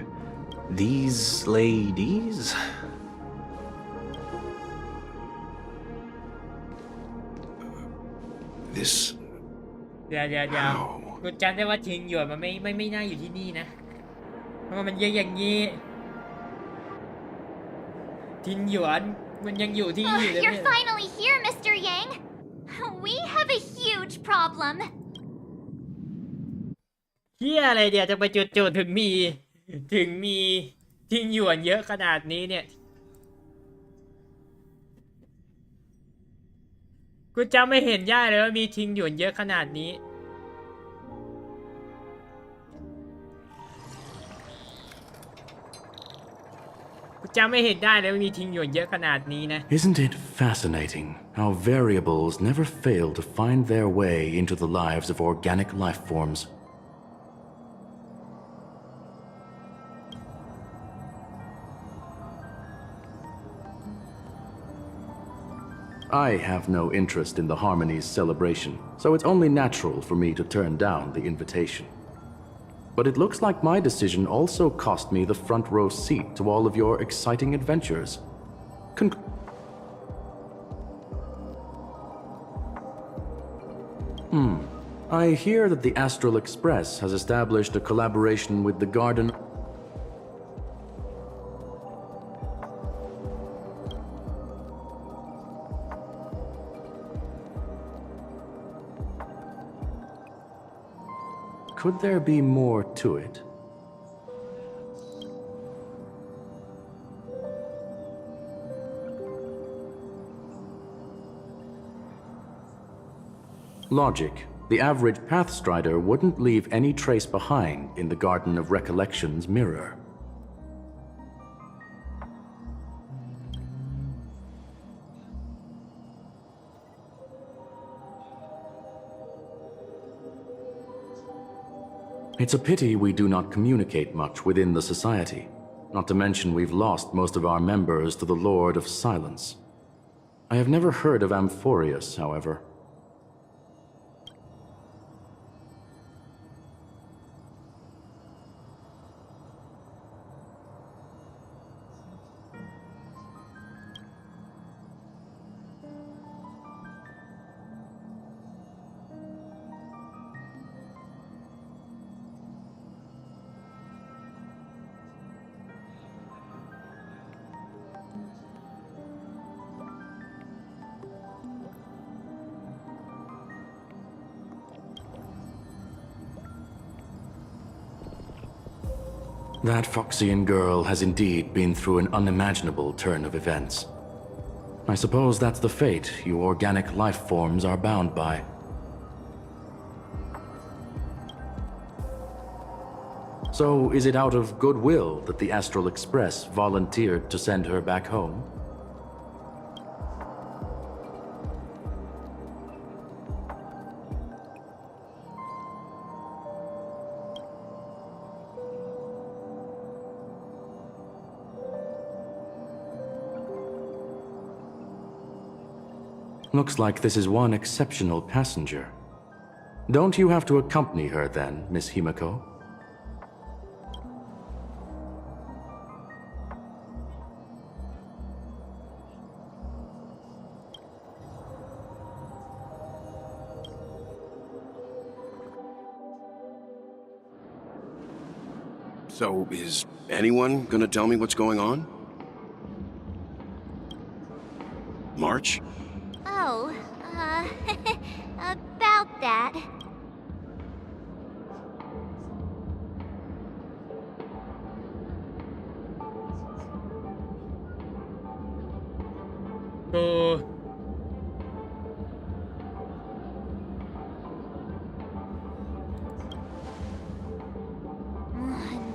these ladies? This... เดี๋ยวกูจำได้ว่าทิ้งหยวนมันไม่น่าอยู่ที่นี่นะเพราะมันเยอะอย่างนี้ทิ้งหยวนมันยังอยู่ที่นี่เลย You're finally here, Mr. Yang. We have a huge problem. เฮียอะไรเดี๋ยวจะไปจุดถึงมีทิ้งหยวนเยอะขนาดนี้เนี่ยกูจำไม่เห็นย่าเลยว่ามีทิ้งหยวนเยอะขนาดนี้กูจำไม่เห็นได้เลยว่ามีทิ้งหยวนเยอะขนาดนี้นะ Isn't it fascinating how variables never fail to find their way into the lives of organic life forms? I have no interest in the Harmony's celebration, so it's only natural for me to turn down the invitation. But it looks like my decision also cost me the front row seat to all of your exciting adventures. I hear that the Astral Express has established a collaboration with the Garden... Could there be more to it? Logic. The average Pathstrider wouldn't leave any trace behind in the Garden of Recollection's mirror. It's a pity we do not communicate much within the society. Not to mention we've lost most of our members to the Lord of Silence. I have never heard of Amphorius, however. That Foxian girl has indeed been through an unimaginable turn of events. I suppose that's the fate you organic life forms are bound by. So, is it out of goodwill that the Astral Express volunteered to send her back home? Looks like this is one exceptional passenger. Don't you have to accompany her then, Miss Himiko? So, is anyone gonna tell me what's going on? March? Oh, about that.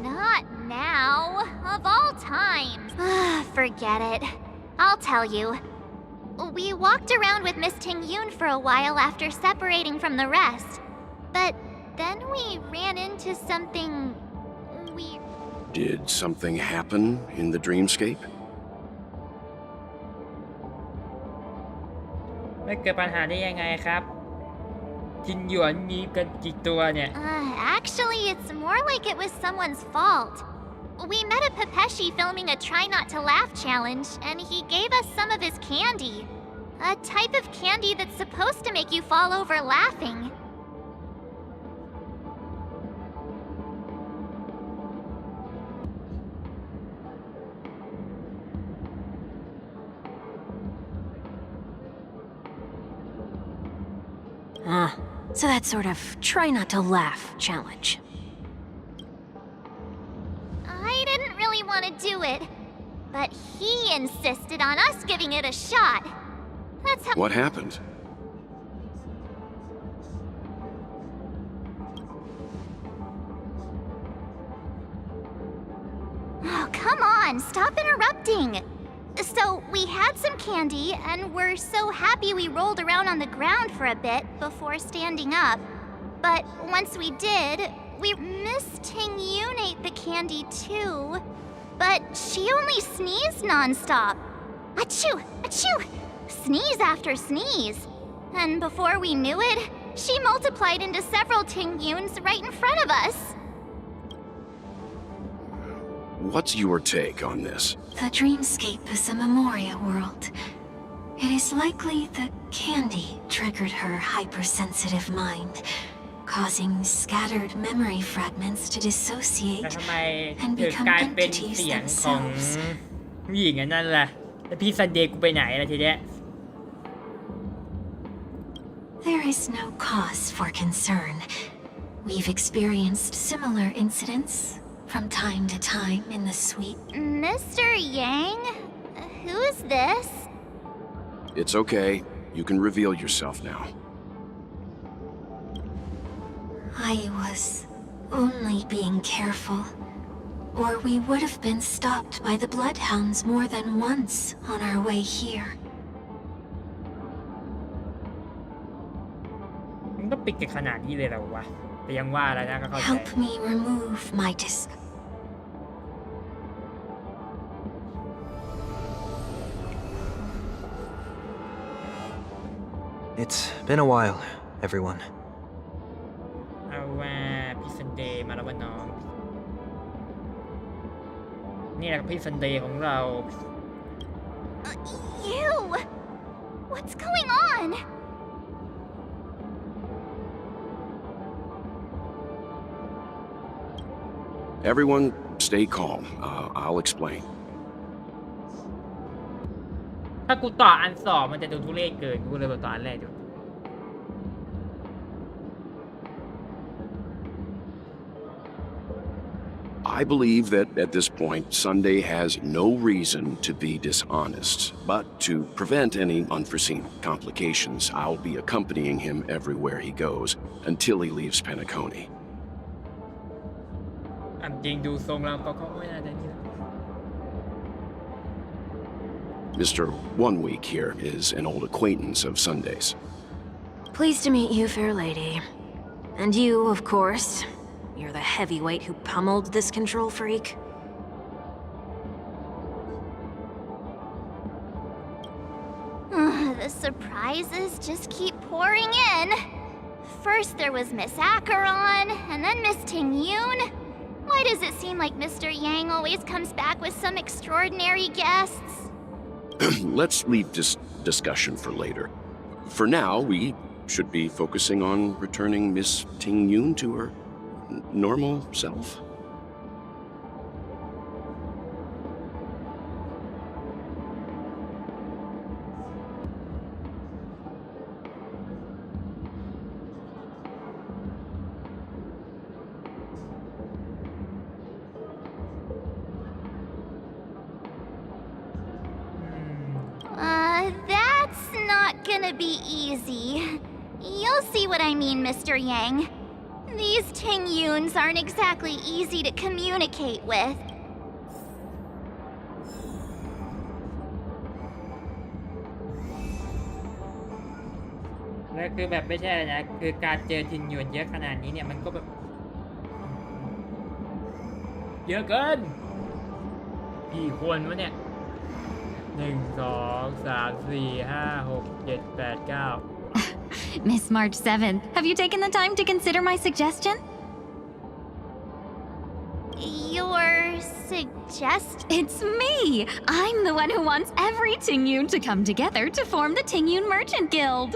Not now. Of all times. Forget it. I'll tell you. We walked around with Miss Ting Yun for a while after separating from the rest. But then we ran into something weird. Did something happen in the dreamscape? ไม่เกิดปัญหาได้ยังไงครับจินหยวนมีกันกี่ตัวเนี่ย Actually, it's more like it was someone's fault. We met a Pepeshi filming a Try Not to Laugh challenge, and he gave us some of his candy. A type of candy that's supposed to make you fall over laughing. So that sort of try not to laugh challenge. I didn't really want to do it, but he insisted on us giving it a shot. That's how— What happened? Oh, come on, stop interrupting. So, we had some candy, and we're so happy we rolled around on the ground for a bit before standing up. But once we did, Miss Ting Yun ate the candy too. But she only sneezed nonstop. Achoo! Achoo! Sneeze after sneeze. And before we knew it, she multiplied into several Ting Yuns right in front of us. What's your take on this? The dreamscape is a Memoria world. It is likely the candy triggered her hypersensitive mind, causing scattered memory fragments to แต่ dissociate ทำไม and ถึง become กลายเป็น entities เสียงของ themselves. ผู้หญิงอันนั้นล่ะแล้วพี่ซันเดย์กูไปไหนล่ะทีเนี้ย There is no cause for concern. We've experienced similar incidents from time to time in the suite. Mr. Yang? Who's this? It's okay. You can reveal yourself now. I was only being careful, or we would have been stopped by the bloodhounds more than once on our way here. มันก็ปิดกันขนาดนี้เลยเหรอวะแต่ยังว่าแล้วนะก็เข้าใจ Help me remove my It's been a while, everyone. เอาว่าพี่ซันเดย์มาแล้ววะน้องนี่แหละพี่ซันเดย์ของเรา You! What's going on? Everyone, stay calm. I'll explain. ถ้ากูต่ออันสองมันจะดูทุเรศเกินกูเลยบอกต่ออันแรกดู I believe that at this point, Sunday has no reason to be dishonest. But to prevent any unforeseen complications, I'll be accompanying him everywhere he goes until he leaves Penacony. อันจริงดูทรงแล้วเขาไม่น่าจะนี่นะ Mr. 1 Week here is an old acquaintance of Sunday's. Pleased to meet you, fair lady. And you, of course. You're the heavyweight who pummeled this control freak. The surprises just keep pouring in. First there was Miss Acheron, and then Miss Ting Yun. Why does it seem like Mr. Yang always comes back with some extraordinary guests? Let's leave this discussion for later. For now, we should be focusing on returning Miss Ting Yun to her normal self. gonna be easy. You'll see what I mean, Mr. Yang. These Tingyuns aren't exactly easy to communicate with. แล้วคือแบบไม่ใช่อะไรนะคือการเจอทินหยวนเยอะขนาดนี้เนี่ยมันก็แบบเยอะเกินกี่คนวะเนี่ย1 2 3 4 5 6 7 8 9 Miss March 7th, have you taken the time to consider my suggestion? Your suggest? It's me! I'm the one who wants every Tingyun to come together to form the Tingyun Merchant Guild.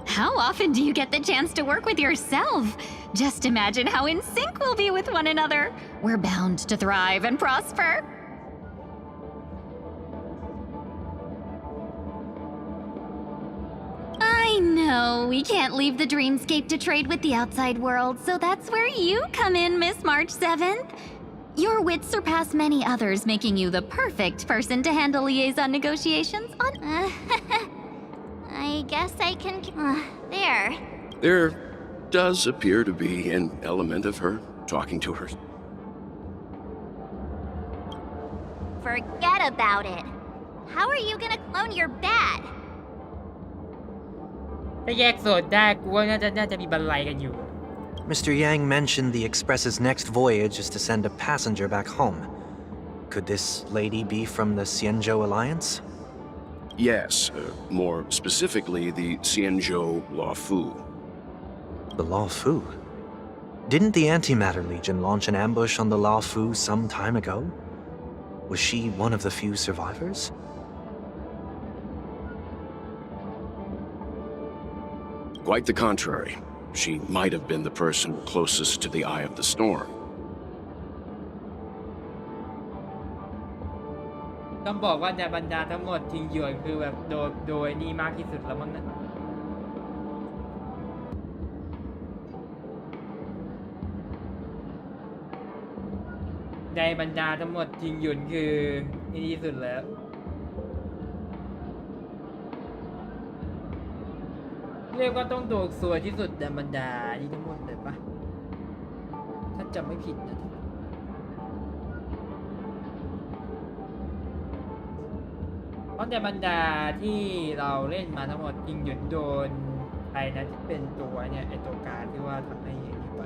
How often do you get the chance to work with yourself? Just imagine how in sync we'll be with one another. We're bound to thrive and prosper. I know we can't leave the dreamscape to trade with the outside world, so that's where you come in, Miss March 7th. Your wits surpass many others, making you the perfect person to handle liaison negotiations on... I guess I can... there. There does appear to be an element of her talking to her. Forget about it. How are you gonna clone your bat? ถ้าแยกโซนได้กูว่าน่าจะมีบรรลัยกันอยู่ Mr. Yang mentioned the Express's next voyage is to send a passenger back home. Could this lady be from the Xianzhou Alliance? Yes, more specifically the Xianzhou Luofu. The Luofu? Didn't the Antimatter Legion launch an ambush on the Luofu some time ago? Was she one of the few survivors? Quite the contrary. She might have been the person closest to the eye of the storm. ต้องบอกว่าในบรรดาทั้งหมดทิงหยวนคือแบบโดยนี่มากที่สุดแล้วมั้งนะในบรรดาทั้งหมดทิงหยวนคือนี่ที่สุดแล้วเรียกว่าต้องโดนสวยที่สุดในบรรดาที่ทั้งหมดเลยปะถ้าจำไม่ผิดนะเพราะในบรรดาที่เราเล่นมาทั้งหมดทิงหยวนโดนใครนะที่เป็นตัวเนี่ยไอตัวการที่ว่าทำให้อย่างนี้ไป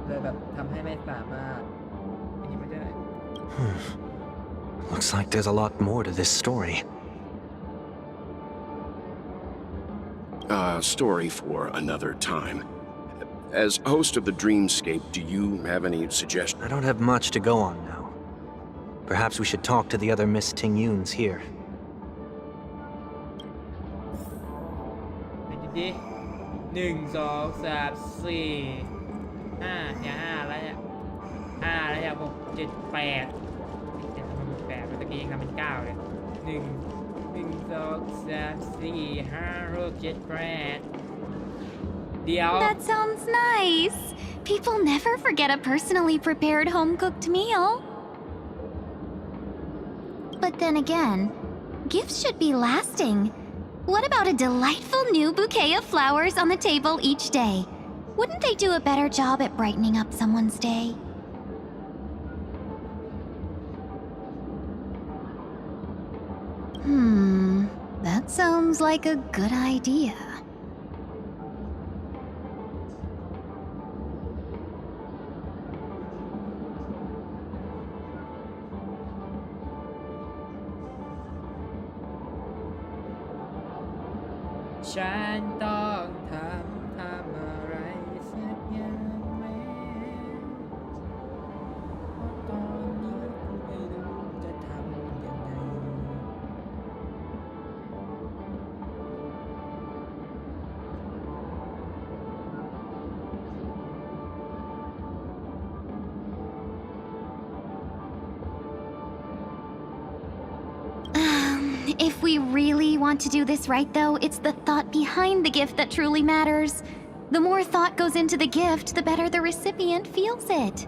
เลยแบบทำให้ไม่สามารถอันนี้ไม่ได้ Looks like there's a lot more to this story. Story for another time. As host of the Dreamscape, do you have any suggestions? I don't have much to go on now. Perhaps we should talk to the other Miss Tingyuns here. ไปดิ1 2 3 4 5เนี่ย5แล้วเนี่ย5แล้วเนี่ย6 7 88เมื่อกี้ยังทำเป็น9เลย1 2 3 4 5 6 7 8เดี๋ยว That sounds nice. People never forget a personally prepared home-cooked meal. But then again, gifts should be lasting. What about a delightful new bouquet of flowers on the table each day? Wouldn't they do a better job at brightening up someone's day? That sounds like a good idea. Shine dog timeอะไรสักอย่างแม้ตอนนี้กูไม่รู้จะทำยังไง If we really want to do this right, though, it's the thought behind the gift that truly matters. The more thought goes into the gift, the better the recipient feels it.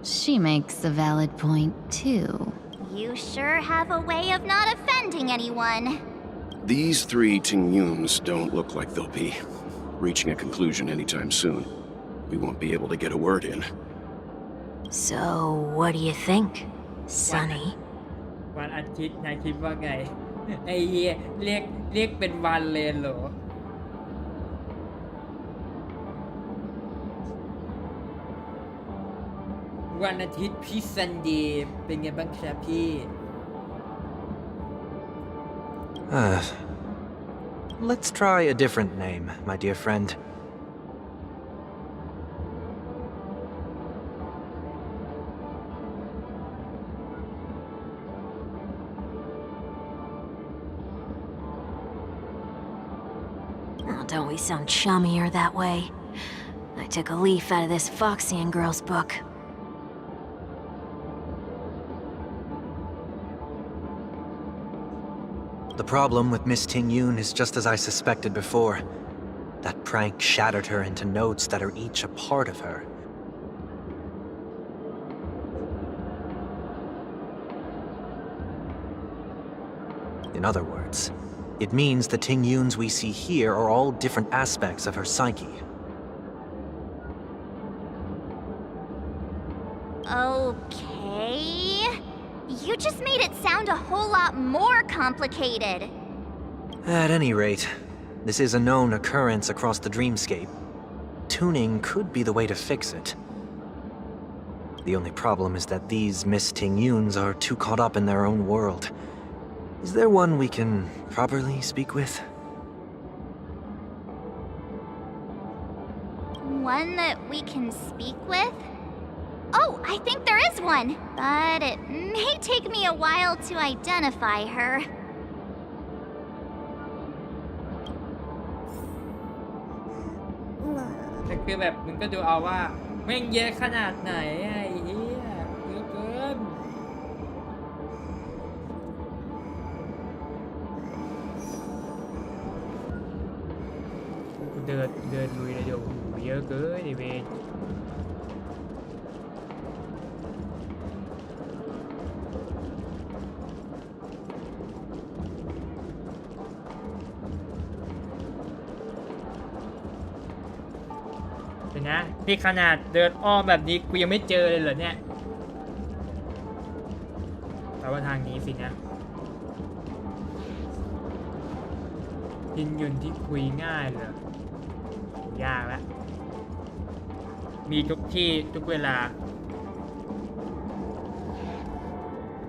She makes a valid point, too. You sure have a way of not offending anyone. These three Tingyuns don't look like they'll be reaching a conclusion anytime soon. We won't be able to get a word in. So, what do you think, Sonny? วันอาทิตย์นายคิดว่าไง ไอ้เหี้ยเรียกเป็นวันเลยเหรอ วันอาทิตย์พี่ซันเดย์เป็นไงบ้างครับพี่ Let's try a different name, my dear friend. Oh, don't we sound chummier that way? I took a leaf out of this Foxian girl's book. The problem with Miss Tingyun is just as I suspected before. That prank shattered her into notes that are each a part of her. In other words, it means the Tingyuns we see here are all different aspects of her psyche. Okay. You just made it sound a whole lot more complicated. At any rate, this is a known occurrence across the dreamscape. Tuning could be the way to fix it. The only problem is that these Miss Tingyuns are too caught up in their own world. Is there one we can properly speak with? One that we can speak with? Oh, I think there is one, but it may take me a while to identify her. แต่คือแบบมึงก็ดูเอาว่าแม่งเยอะขนาดไหนไอ้เหี้ยเยอะเกินกูเดินลุยเลยเดี๋ยวเยอะเกินไอ้เวร นะนี่ขนาดเดินอ้อมแบบนี้กูยังไม่เจอเลยเหรอเนี่ยแต่ว่าทางนี้สินะยินยุนที่คุยง่ายเหรอยากแล้วมีทุกที่ทุกเวลา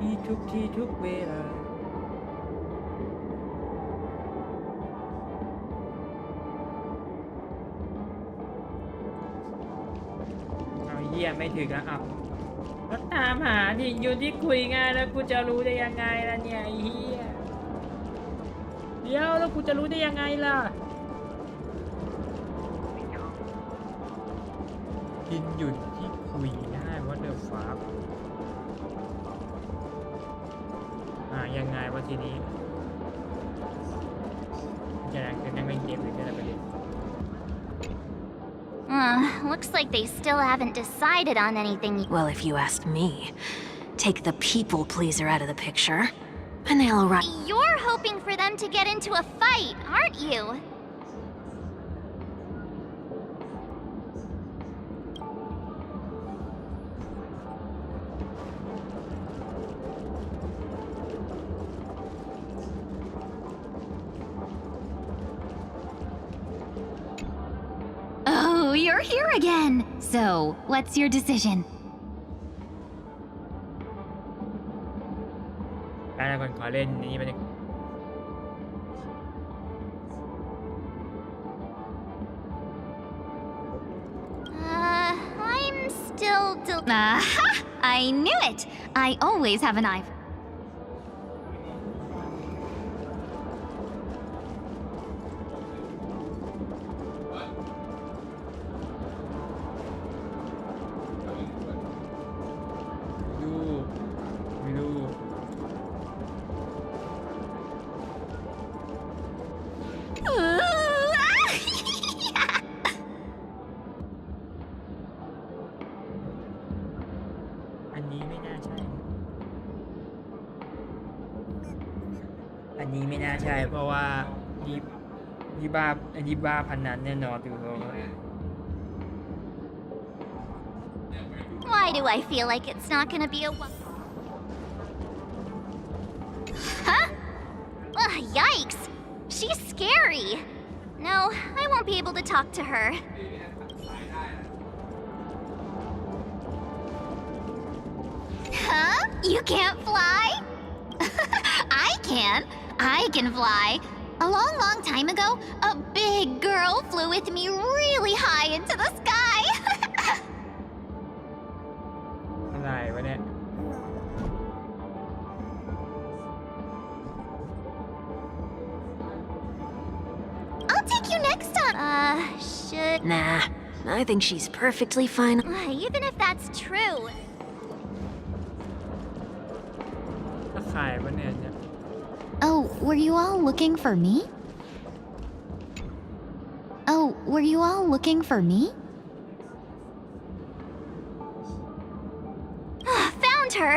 มีทุกที่ทุกเวลาเยี่ยมไม่ถึงอ่ะแล้วตามหาดิอยู่ที่คุยง่ายแล้วกูจะรู้ได้ยังไงล่ะเนี่ยไอ้เหี้ยเดี๋ยวแล้วกูจะรู้ได้ยังไงล่ะดินหยุดที่คุยง่ายว่าเดอะฟ้ายังไงวะทีนี้จะนั่งเล่นเกมหรือจะอะไรไปเล่นLooks like they still haven't decided on anything. Well, if you ask me, take the people pleaser out of the picture, and they'll arrive. You're hoping for them to get into a fight, aren't you? Oh, you're here again. So, what's your decision? ได้แล้วคนขอเล่นนี้มันI'm still Aha! I knew it! I always have an eye. ใช่เพราะว่ายี่บ้าพันนั้นแน่นอนดูเขา Why do I feel like it's not gonna be a Huh? Yikes! She's scary! No, I won't be able to talk to her. Huh? You can't fly? I can. I can fly. A long, long time ago, a big girl flew with me really high into the sky. อะไรวะเนี่ย I'll take you next time. Should... Nah, I think she's perfectly fine. Even if that's true. ถ้าขายวะเนี่ย Oh, were you all looking for me? Oh, were you all looking for me? Found her!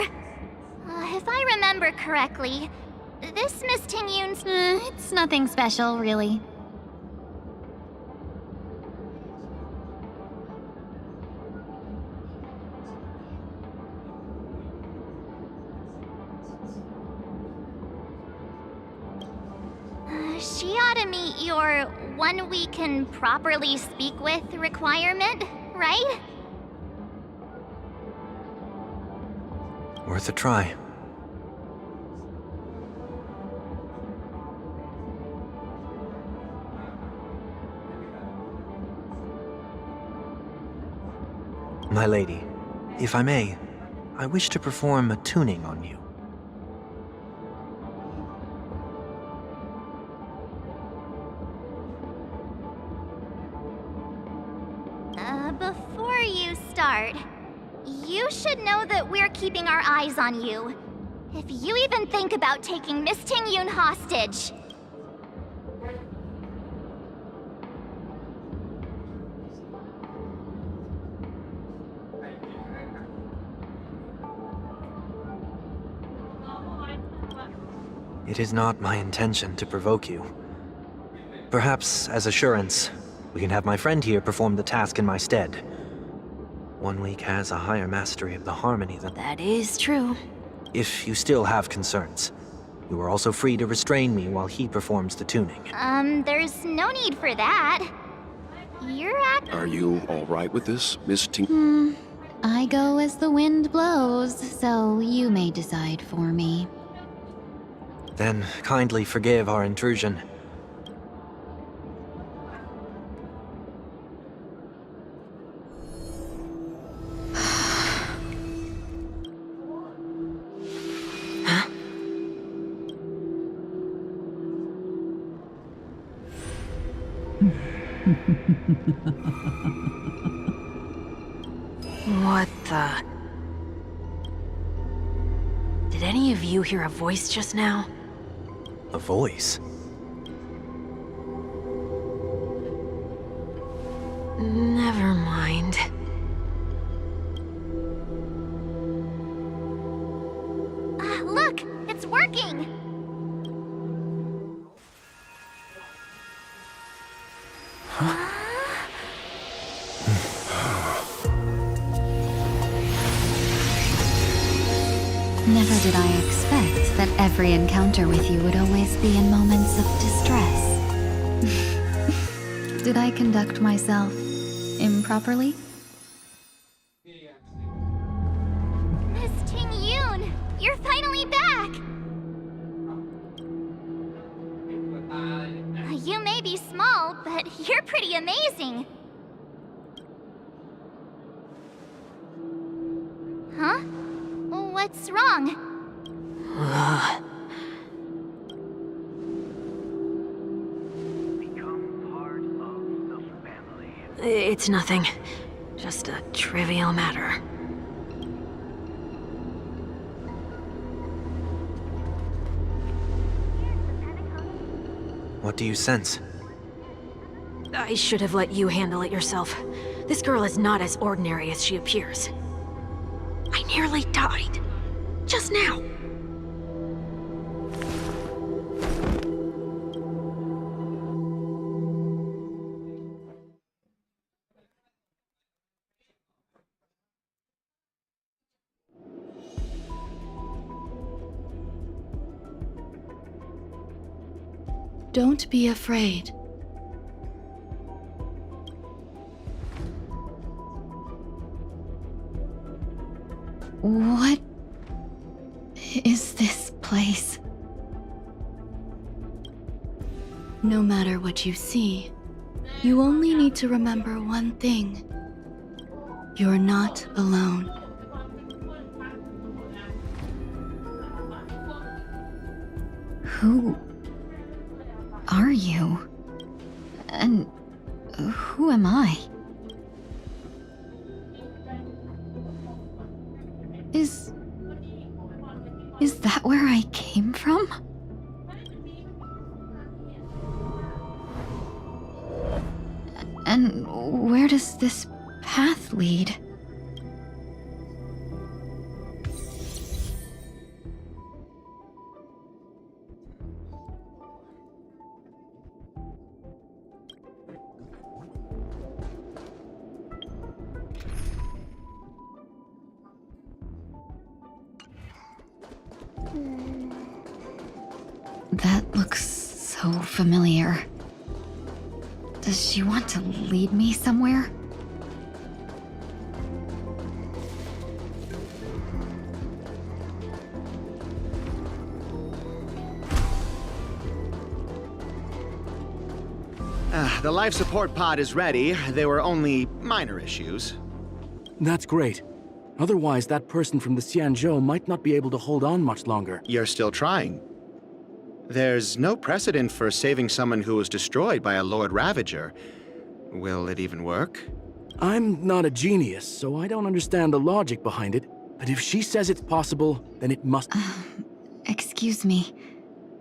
If I remember correctly, this Miss Tingyun's... It's nothing special, really. She ought to meet your one we can properly speak with requirement, right? Worth a try. My lady, if I may, I wish to perform a tuning on you. Before you start, you should know that we're keeping our eyes on you. If you even think about taking Miss Tingyun hostage... It is not my intention to provoke you. Perhaps, as assurance, we can have my friend here perform the task in my stead. One week has a higher mastery of the harmony than... That is true. If you still have concerns, you are also free to restrain me while he performs the tuning. There's no need for that. You're Are you all right with this, Miss Ting? I go as the wind blows, so you may decide for me. Then kindly forgive our intrusion. What the... Did any of you hear a voice just now? A voice? Never mind. Look! It's working! Never did I expect that every encounter with you would always be in moments of distress. Did I conduct myself improperly? Miss Tingyun! You're finally back! You may be small, but you're pretty amazing. Huh? What's wrong? It's nothing. Just a trivial matter. What do you sense? I should have let you handle it yourself. This girl is not as ordinary as she appears. I nearly died. Just now. Don't be afraid. What is this place? No matter what you see, you only need to remember one thing. You're not alone. Who are you? And who am I? Is that where I came from? And where does this path lead? That looks so familiar. Does she want to lead me somewhere? The life support pod is ready. There were only minor issues. That's great. Otherwise, that person from the Xianzhou might not be able to hold on much longer. You're still trying. There's no precedent for saving someone who was destroyed by a Lord Ravager. Will it even work? I'm not a genius, so I don't understand the logic behind it. But if she says it's possible, then it must... Excuse me.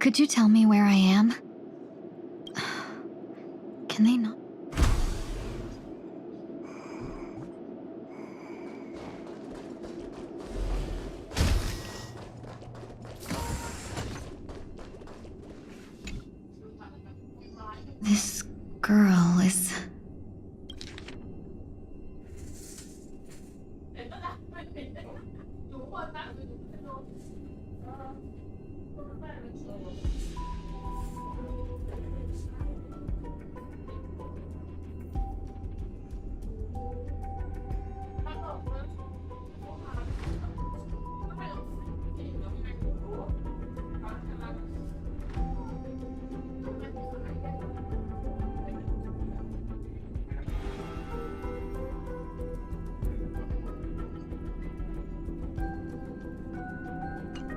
Could you tell me where I am? Can they not? This girl is...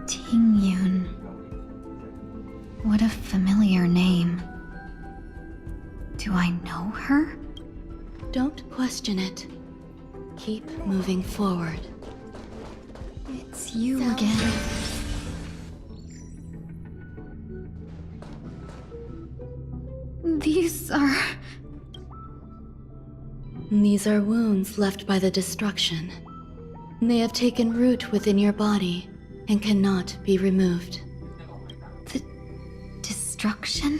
Tingyun. What a familiar name. Do I know her? Don't question it. Keep moving forward. It's you again. These are wounds left by the destruction. They have taken root within your body and cannot be removed. The destruction?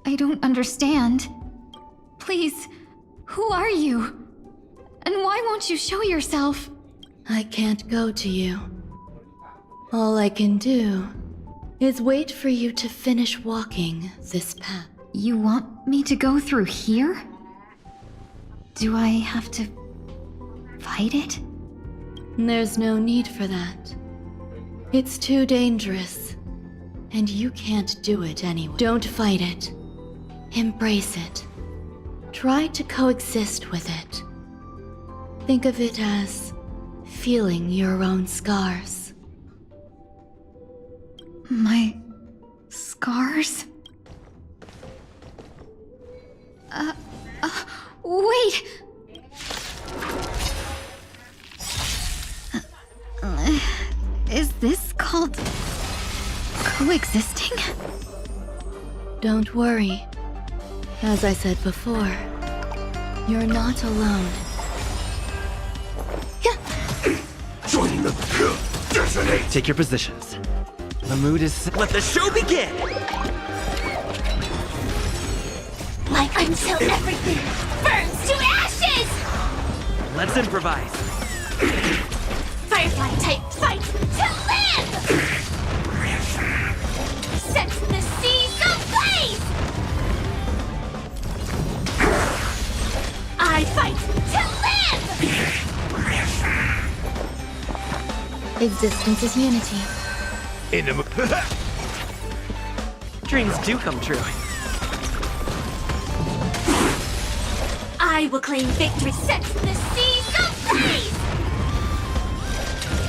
I don't understand. Please, who are you? And why won't you show yourself? I can't go to you. All I can do is wait for you to finish walking this path. You want me to go through here? Do I have to fight it? There's no need for that. It's too dangerous, and you can't do it anyway. Don't fight it. Embrace it. Try to coexist with it. Think of it as feeling your own scars. My scars? Wait! Is this called coexisting? Don't worry. As I said before, you're not alone. Joining the destiny. Take your positions. The mood is... Let the show begin! Like until everything burns to ashes! Let's improvise. Firefly type fight to live! Set the seas of Existence is unity. Dreams do come true. I will claim victory set in the seas of freeze!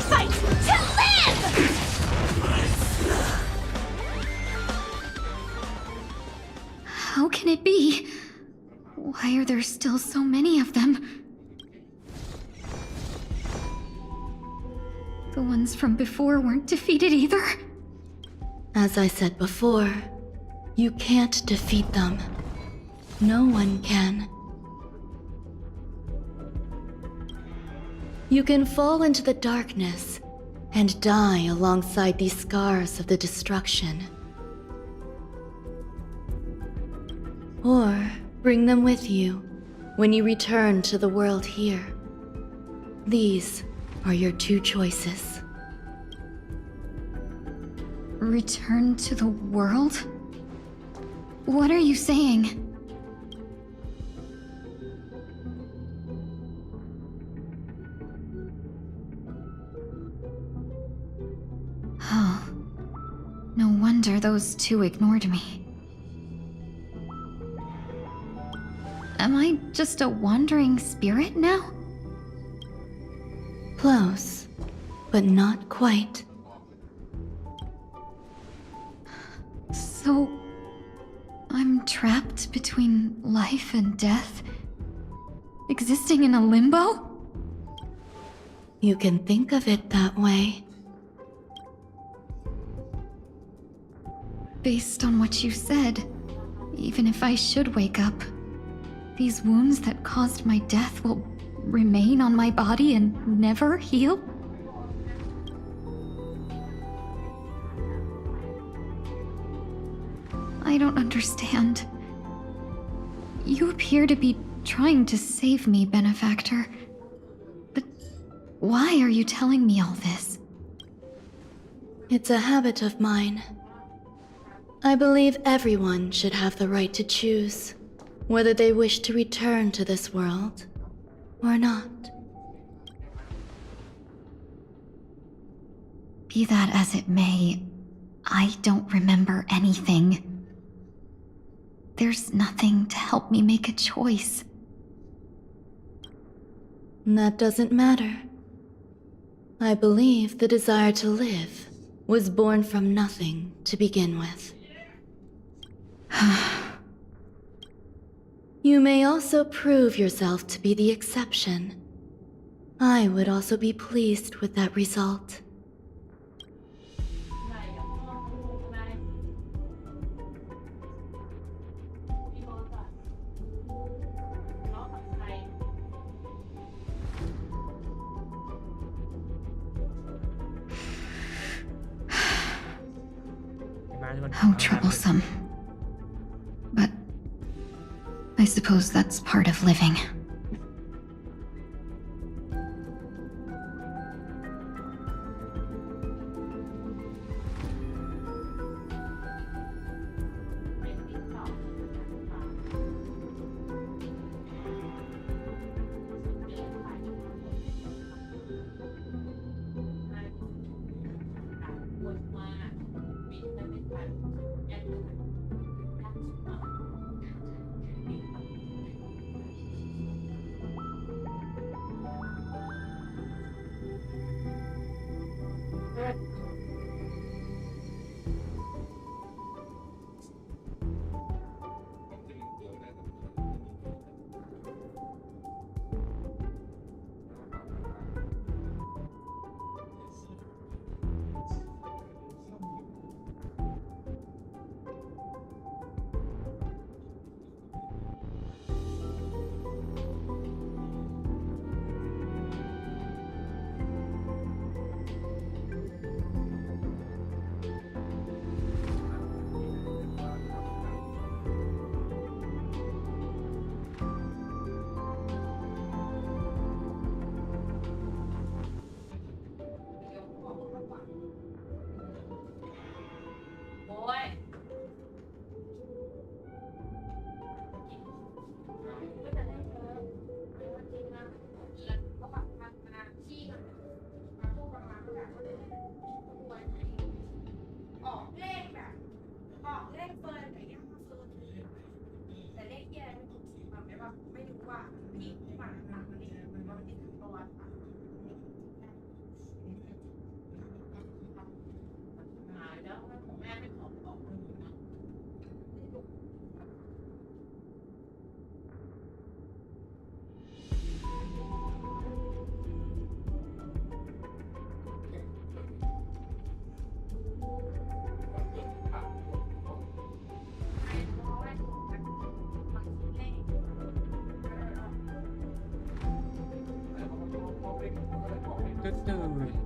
Fight to live! How can it be? Why are there still so many of them? The ones from before weren't defeated either. As I said before, you can't defeat them. No one can. You can fall into the darkness and die alongside these scars of the destruction. Or bring them with you when you return to the world here. These are your two choices. Return to the world? What are you saying? Oh. No wonder those two ignored me. Am I just a wandering spirit now? Close, but not quite. So, I'm trapped between life and death? Existing in a limbo? You can think of it that way. Based on what you said, even if I should wake up, these wounds that caused my death will remain on my body and never heal? I don't understand. You appear to be trying to save me, Benefactor. But why are you telling me all this? It's a habit of mine. I believe everyone should have the right to choose whether they wish to return to this world or not. Be that as it may, I don't remember anything. There's nothing to help me make a choice. That doesn't matter. I believe the desire to live was born from nothing to begin with. You may also prove yourself to be the exception. I would also be pleased with that result. How troublesome. But I suppose that's part of living.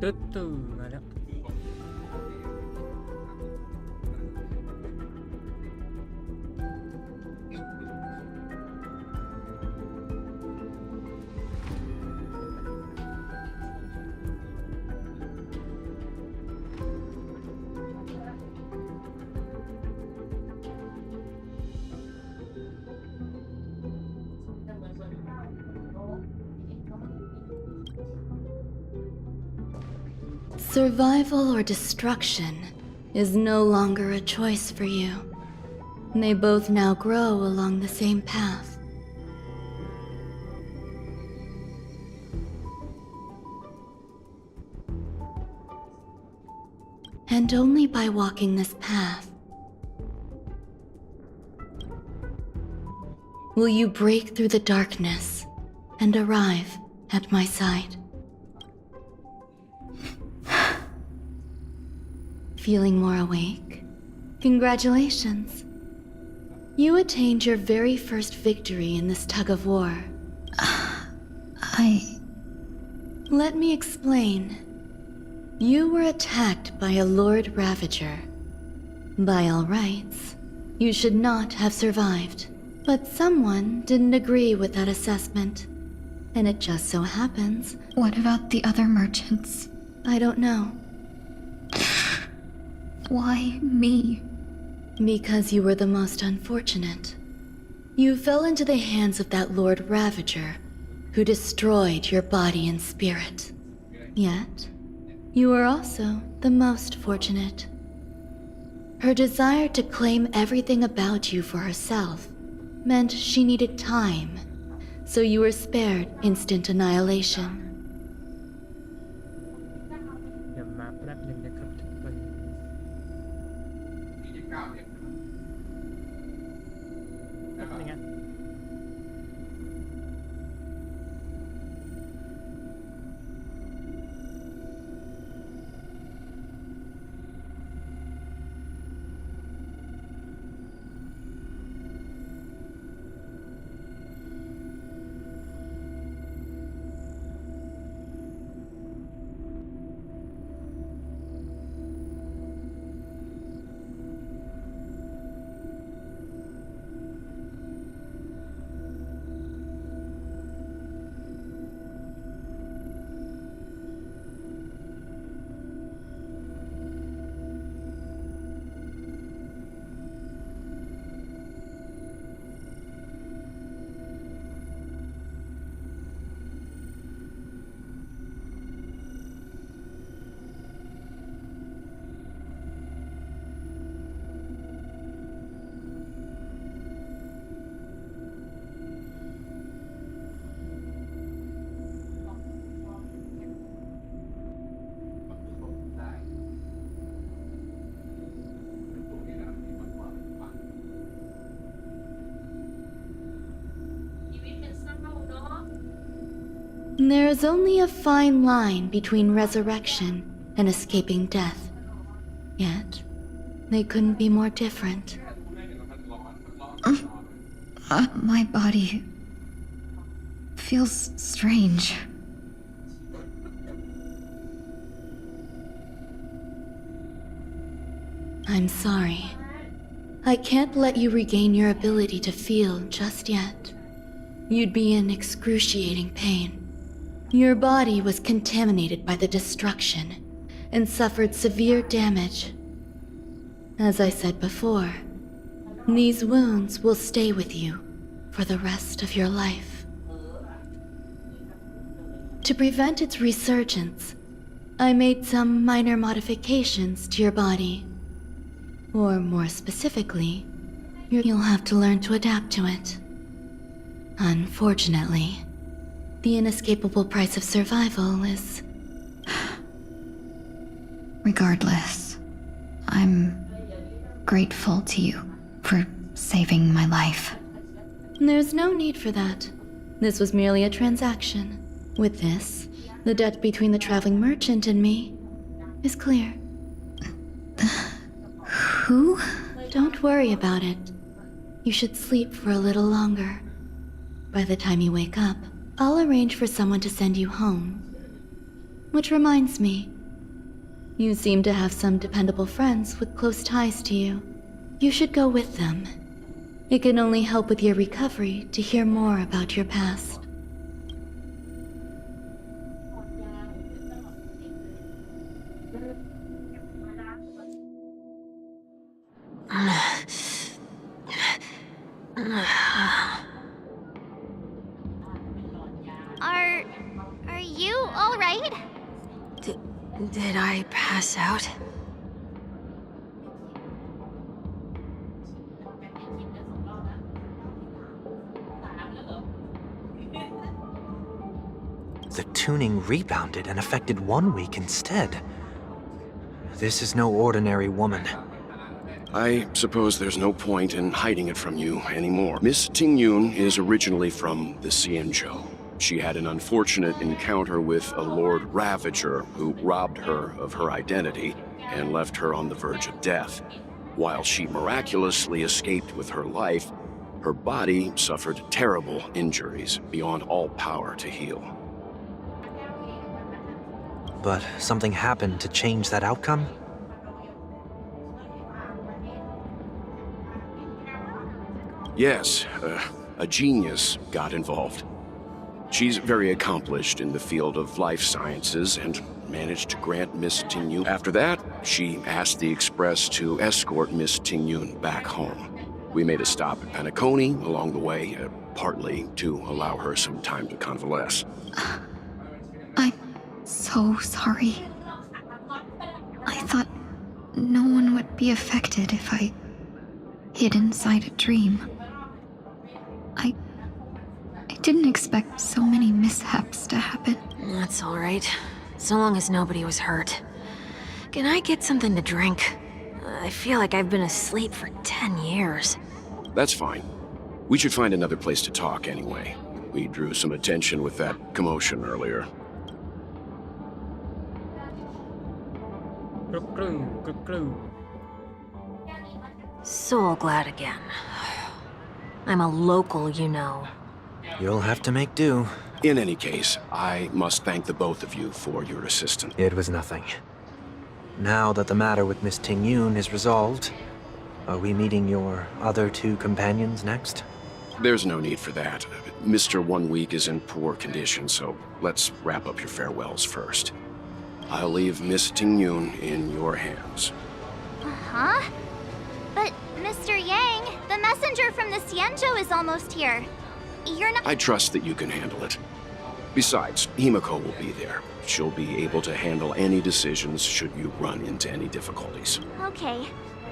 ตึ๊ดมาแล้ว Survival or destruction is no longer a choice for you. They both now grow along the same path. And only by walking this path will you break through the darkness and arrive at my side. Feeling more awake? Congratulations. You attained your very first victory in this tug of war. Let me explain. You were attacked by a Lord Ravager. By all rights, you should not have survived. But someone didn't agree with that assessment. And it just so happens... What about the other merchants? I don't know. Why me? Because you were the most unfortunate. You fell into the hands of that Lord Ravager, who destroyed your body and spirit. Yet, you were also the most fortunate. Her desire to claim everything about you for herself meant she needed time, so you were spared instant annihilation. เดี๋ยวมาแป๊บนึงนะครับทุกคนแป๊บนึงนะ There is only a fine line between resurrection and escaping death. Yet, they couldn't be more different. My body feels strange. I'm sorry. I can't let you regain your ability to feel just yet. You'd be in excruciating pain. Your body was contaminated by the destruction and suffered severe damage. As I said before, these wounds will stay with you for the rest of your life. To prevent its resurgence, I made some minor modifications to your body. Or more specifically, you'll have to learn to adapt to it. Unfortunately, the inescapable price of survival is... Regardless, I'm grateful to you for saving my life. There's no need for that. This was merely a transaction. With this, the debt between the traveling merchant and me is clear. Who? Don't worry about it. You should sleep for a little longer. By the time you wake up, I'll arrange for someone to send you home. Which reminds me, you seem to have some dependable friends with close ties to you. You should go with them. It can only help with your recovery to hear more about your past. Are you all right? Did I pass out? The tuning rebounded and affected 1 week instead. This is no ordinary woman. I suppose there's no point in hiding it from you anymore. Miss Tingyun is originally from the Xianzhou. She had an unfortunate encounter with a Lord Ravager who robbed her of her identity and left her on the verge of death. While she miraculously escaped with her life, her body suffered terrible injuries beyond all power to heal. But something happened to change that outcome? Yes, a genius got involved. She's very accomplished in the field of life sciences and managed to grant Miss Tingyun. After that, she asked the Express to escort Miss Tingyun back home. We made a stop at Penacony along the way, partly to allow her some time to convalesce. I'm so sorry. I thought no one would be affected if I hid inside a dream. I didn't expect so many mishaps to happen. That's all right. So long as nobody was hurt. Can I get something to drink? I feel like I've been asleep for 10 years. That's fine. We should find another place to talk anyway. We drew some attention with that commotion earlier. So glad again. I'm a local, you know. You'll have to make do. In any case, I must thank the both of you for your assistance. It was nothing. Now that the matter with Miss Tingyun is resolved, are we meeting your other two companions next? There's no need for that. Mr. 1 Week is in poor condition, so let's wrap up your farewells first. I'll leave Miss Tingyun in your hands. Huh? But, Mr. Yang, the messenger from the Xianzhou is almost here. You're not— I trust that you can handle it. Besides, Himiko will be there. She'll be able to handle any decisions should you run into any difficulties. Okay.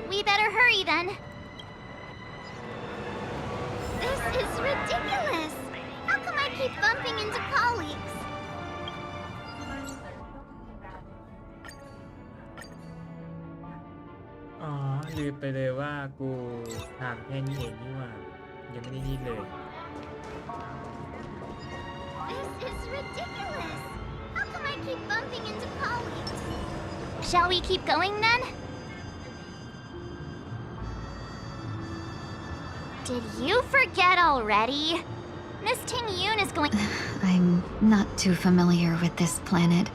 We better hurry then. This is ridiculous! How come I keep bumping into colleagues? อ๋อลืมไปเลยว่ากูถามแค่นี้เองนี่ว่ายังไม่ได้นี่เลย This is ridiculous! How come I keep bumping into colleagues? Shall we keep going then? Did you forget already? Miss Tingyun is going— I'm not too familiar with this planet.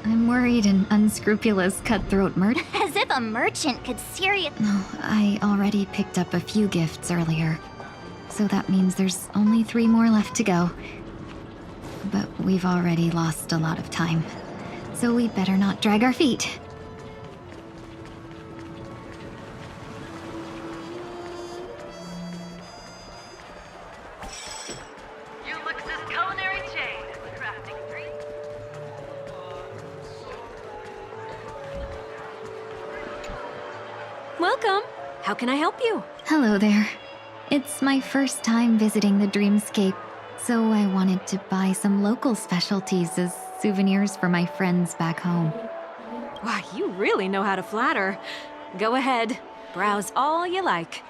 I'm worried an unscrupulous cutthroat merchant— As if a merchant could seriously— No, I already picked up a few gifts earlier. So that means there's only 3 more left to go. But we've already lost a lot of time. So we better not drag our feet. Welcome. How can I help you? Hello there. It's my first time visiting the Dreamscape, so I wanted to buy some local specialties as souvenirs for my friends back home. Wow, you really know how to flatter. Go ahead. Browse all you like.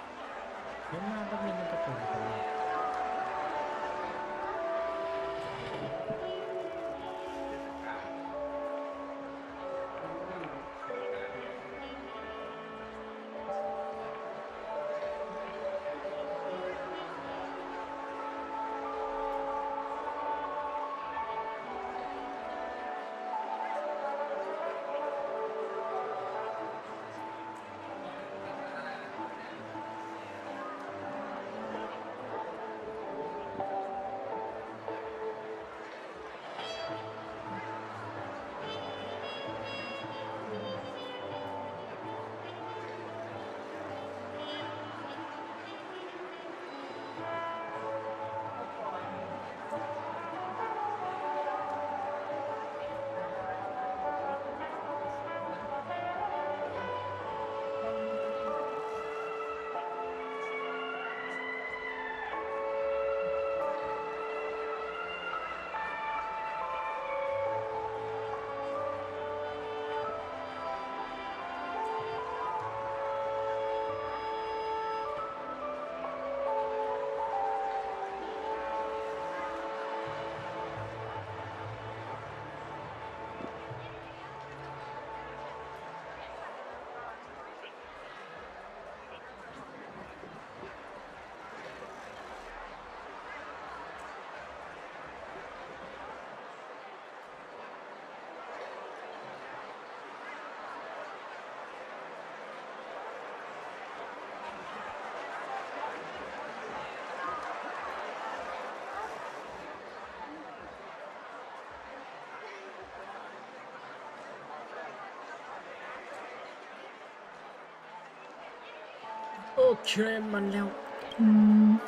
เคมันแล้ว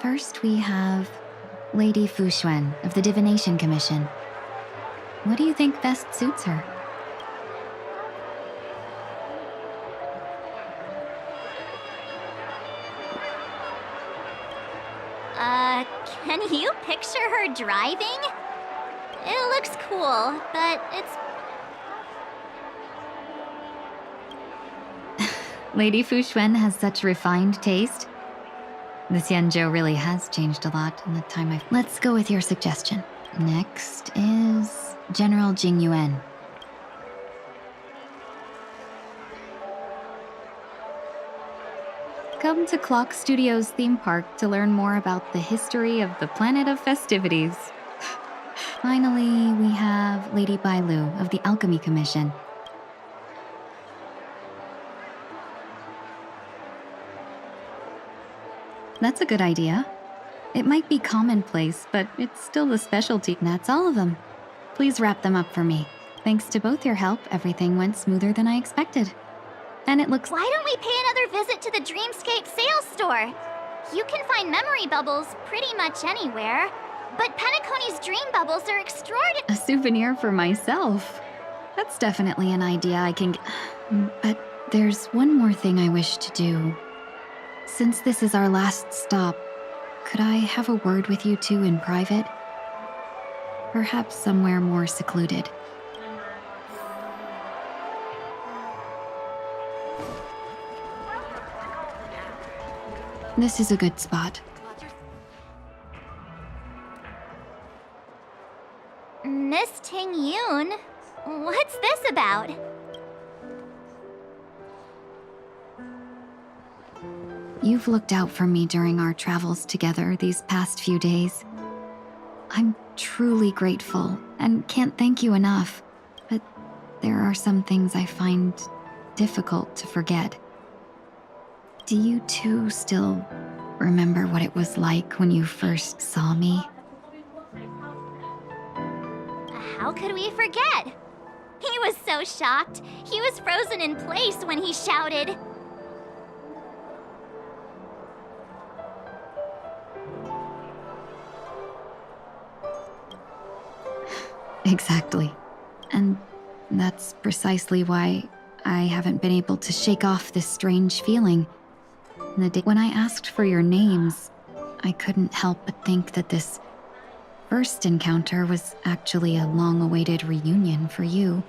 First, we have Lady Fu Xuan of the Divination Commission. What do you think best suits her? Can you picture her driving? It looks cool, but it's... Lady Fu Xuan has such refined taste. The Xianzhou really has changed a lot in the time I've... Let's go with your suggestion. Next is General Jing Yuan. Come to Clock Studios theme park to learn more about the history of the planet of festivities. Finally, we have Lady Bailu of the Alchemy Commission. That's a good idea. It might be commonplace, but it's still a specialty. That's all of them. Please wrap them up for me. Thanks to both your help, everything went smoother than I expected. And it looks... Why don't we pay another visit to the Dreamscape sales store? You can find memory bubbles pretty much anywhere, but Penacony's dream bubbles are extraordinary. A souvenir for myself. That's definitely an idea I can... But there's one more thing I wish to do. Since this is our last stop, could I have a word with you two in private? Perhaps somewhere more secluded. This is a good spot. Miss Ting Yun, what's this about? You've looked out for me during our travels together these past few days. I'm truly grateful and can't thank you enough, but there are some things I find difficult to forget. Do you two still remember what it was like when you first saw me? How could we forget? He was so shocked. He was frozen in place when he shouted. Exactly. And that's precisely why I haven't been able to shake off this strange feeling. The day when I asked for your names, I couldn't help but think that this first encounter was actually a long-awaited reunion for you.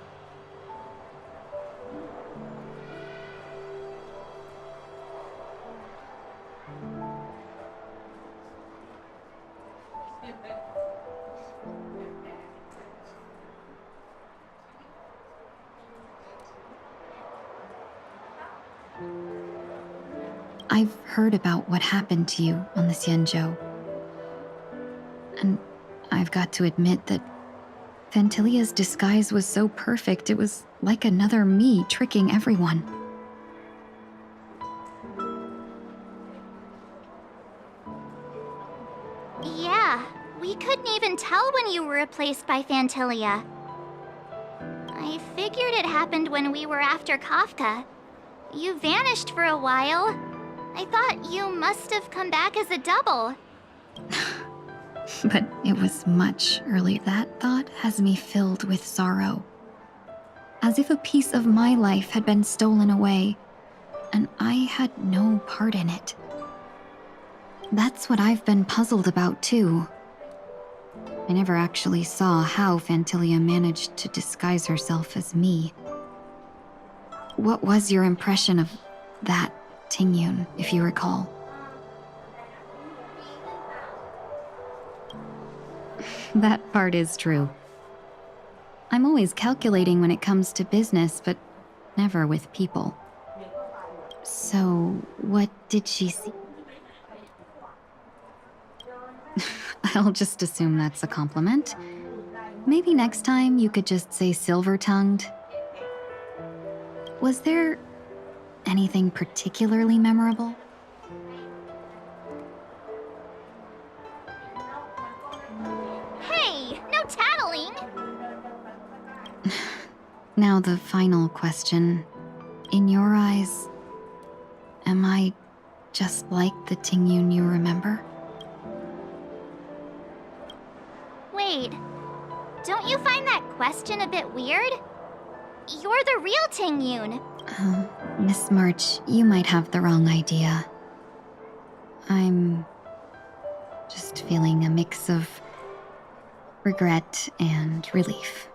I've heard about what happened to you on the Xianzhou. And I've got to admit that Fantilia's disguise was so perfect, it was like another me tricking everyone. Yeah, we couldn't even tell when you were replaced by Fantilia. I figured it happened when we were after Kafka. You vanished for a while. I thought you must have come back as a double. But it was much earlier. That thought has me filled with sorrow. As if a piece of my life had been stolen away, and I had no part in it. That's what I've been puzzled about, too. I never actually saw how Fantilia managed to disguise herself as me. What was your impression of that Tingyun, if you recall? That part is true. I'm always calculating when it comes to business, but never with people. So, what did she see? I'll just assume that's a compliment. Maybe next time you could just say silver-tongued. Was there anything particularly memorable? Hey, no tattling! Now the final question. In your eyes, am I just like the Tingyun you remember? Wait, don't you find that question a bit weird? You're the real Tingyun. Oh, Miss March, you might have the wrong idea. I'm just feeling a mix of regret and relief.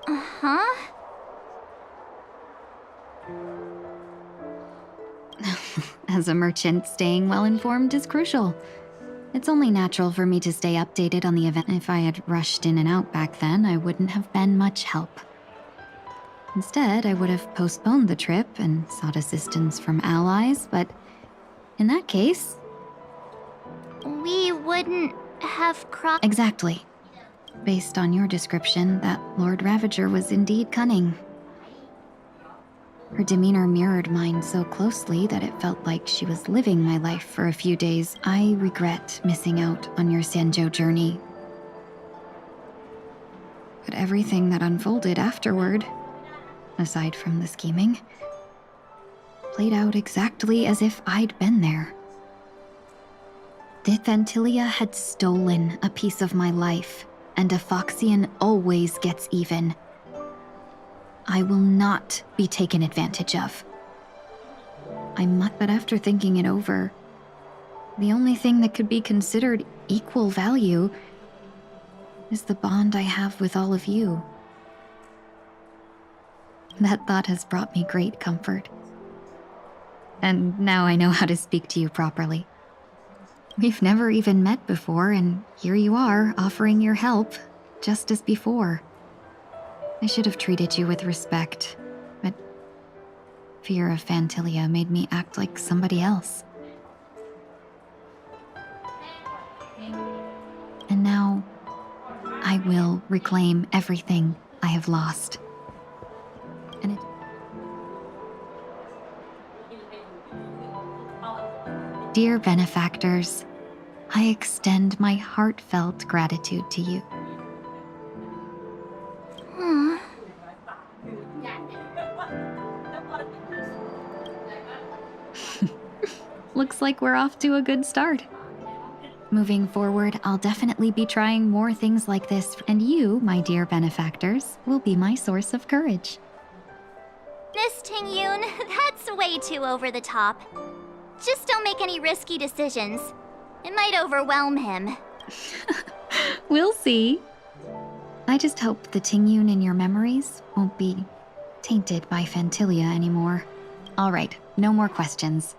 Uh-huh. As a merchant, staying well informed is crucial. It's only natural for me to stay updated on the event. If I had rushed in and out back then, I wouldn't have been much help. Instead, I would have postponed the trip and sought assistance from allies, but in that case... We wouldn't have crossed... Exactly. Based on your description, that Lord Ravager was indeed cunning. Her demeanor mirrored mine so closely that it felt like she was living my life for a few days. I regret missing out on your Xianzhou journey. But everything that unfolded afterward, aside from the scheming, played out exactly as if I'd been there. The Phantilia had stolen a piece of my life, and a Foxian always gets even. I will not be taken advantage of. But after thinking it over, the only thing that could be considered equal value is the bond I have with all of you. That thought has brought me great comfort. And now I know how to speak to you properly. We've never even met before, and here you are, offering your help, just as before. I should have treated you with respect, but fear of Phantilia made me act like somebody else. And now, I will reclaim everything I have lost. And Dear benefactors, I extend my heartfelt gratitude to you. Looks like we're off to a good start. Moving forward, I'll definitely be trying more things like this, and you, my dear benefactors, will be my source of courage. Miss Tingyun, that's way too over the top. Just don't make any risky decisions. It might overwhelm him. We'll see. I just hope the Tingyun in your memories won't be tainted by Phantilia anymore. All right, no more questions.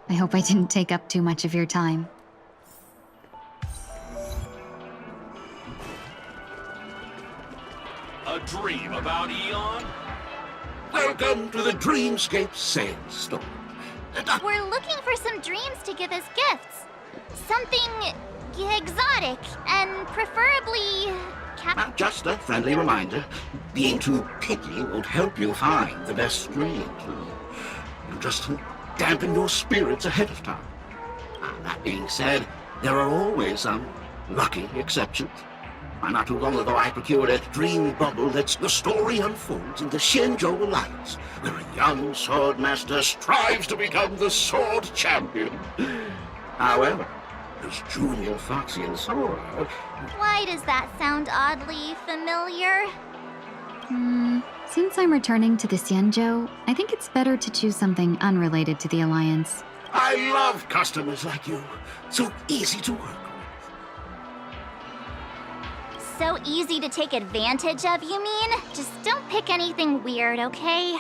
I hope I didn't take up too much of your time. A dream about Eon? Welcome to the Dreamscape Sandstorm. We're looking for some dreams to give as gifts. Something exotic and preferably... Just a friendly reminder, being too picky won't help you find the best dreams. You just dampen your spirits ahead of time. That being said, there are always some lucky exceptions. Not too long ago, I procured a dream bubble that's the story unfolds in the Xianzhou Alliance, where a young swordmaster strives to become the sword champion. However, this junior Foxian sword... Why does that sound oddly familiar? Since I'm returning to the Xianzhou, I think it's better to choose something unrelated to the Alliance. I love customers like you. So easy to work. So easy to take advantage of, you mean? Just don't pick anything weird, okay?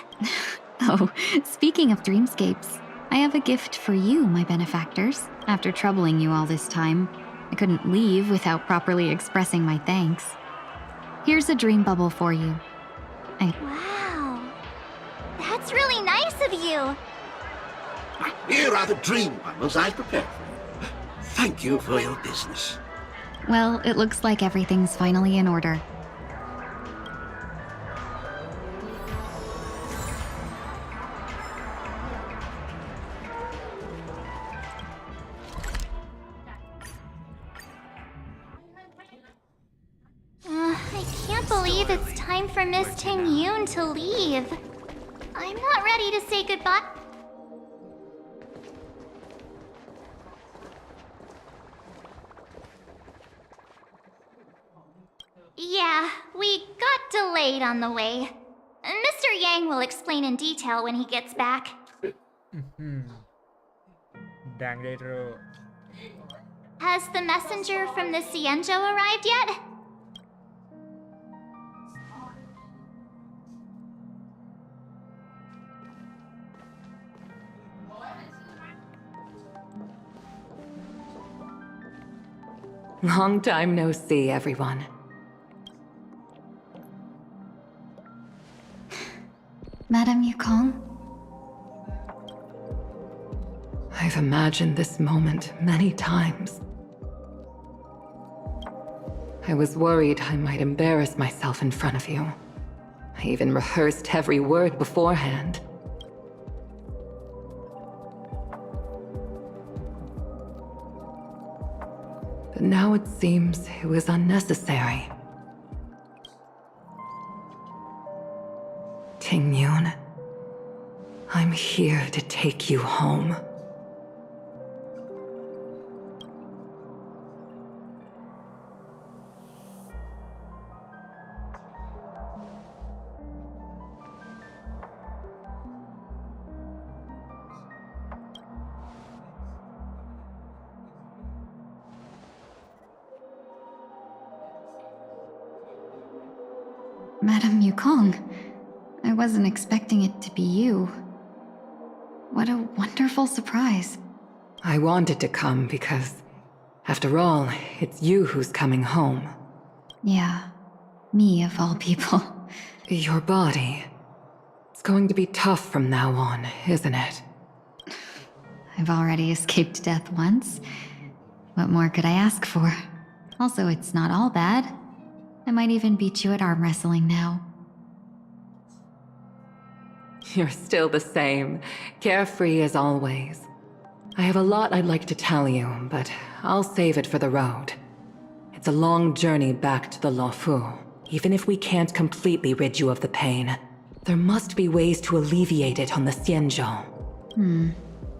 Oh, speaking of dreamscapes, I have a gift for you, my benefactors. After troubling you all this time, I couldn't leave without properly expressing my thanks. Here's a dream bubble for you. Wow. That's really nice of you. Here are the dream bundles I prepared for you. Thank you for your business. Well, it looks like everything's finally in order. I can't believe it's time for Miss Ting Yoon to leave. I'm not ready to say goodbye. Yeah, we got delayed on the way. Mr. Yang will explain in detail when he gets back. ดังเลยรู้ Has the messenger from the Xianzhou arrived yet? Long time no see, everyone. Madame Yukong? I've imagined this moment many times. I was worried I might embarrass myself in front of you. I even rehearsed every word beforehand. But now it seems it was unnecessary. Ting Yoon, I'm here to take you home. Madame Yukong, I wasn't expecting it to be you. What a wonderful surprise. I wanted to come because, after all, it's you who's coming home. Yeah, me of all people. Your body. It's going to be tough from now on, isn't it? I've already escaped death once. What more could I ask for? Also, it's not all bad. I might even beat you at arm wrestling now. You're still the same, carefree as always. I have a lot I'd like to tell you, but I'll save it for the road. It's a long journey back to the Luofu. Even if we can't completely rid you of the pain, there must be ways to alleviate it on the Xianzhou.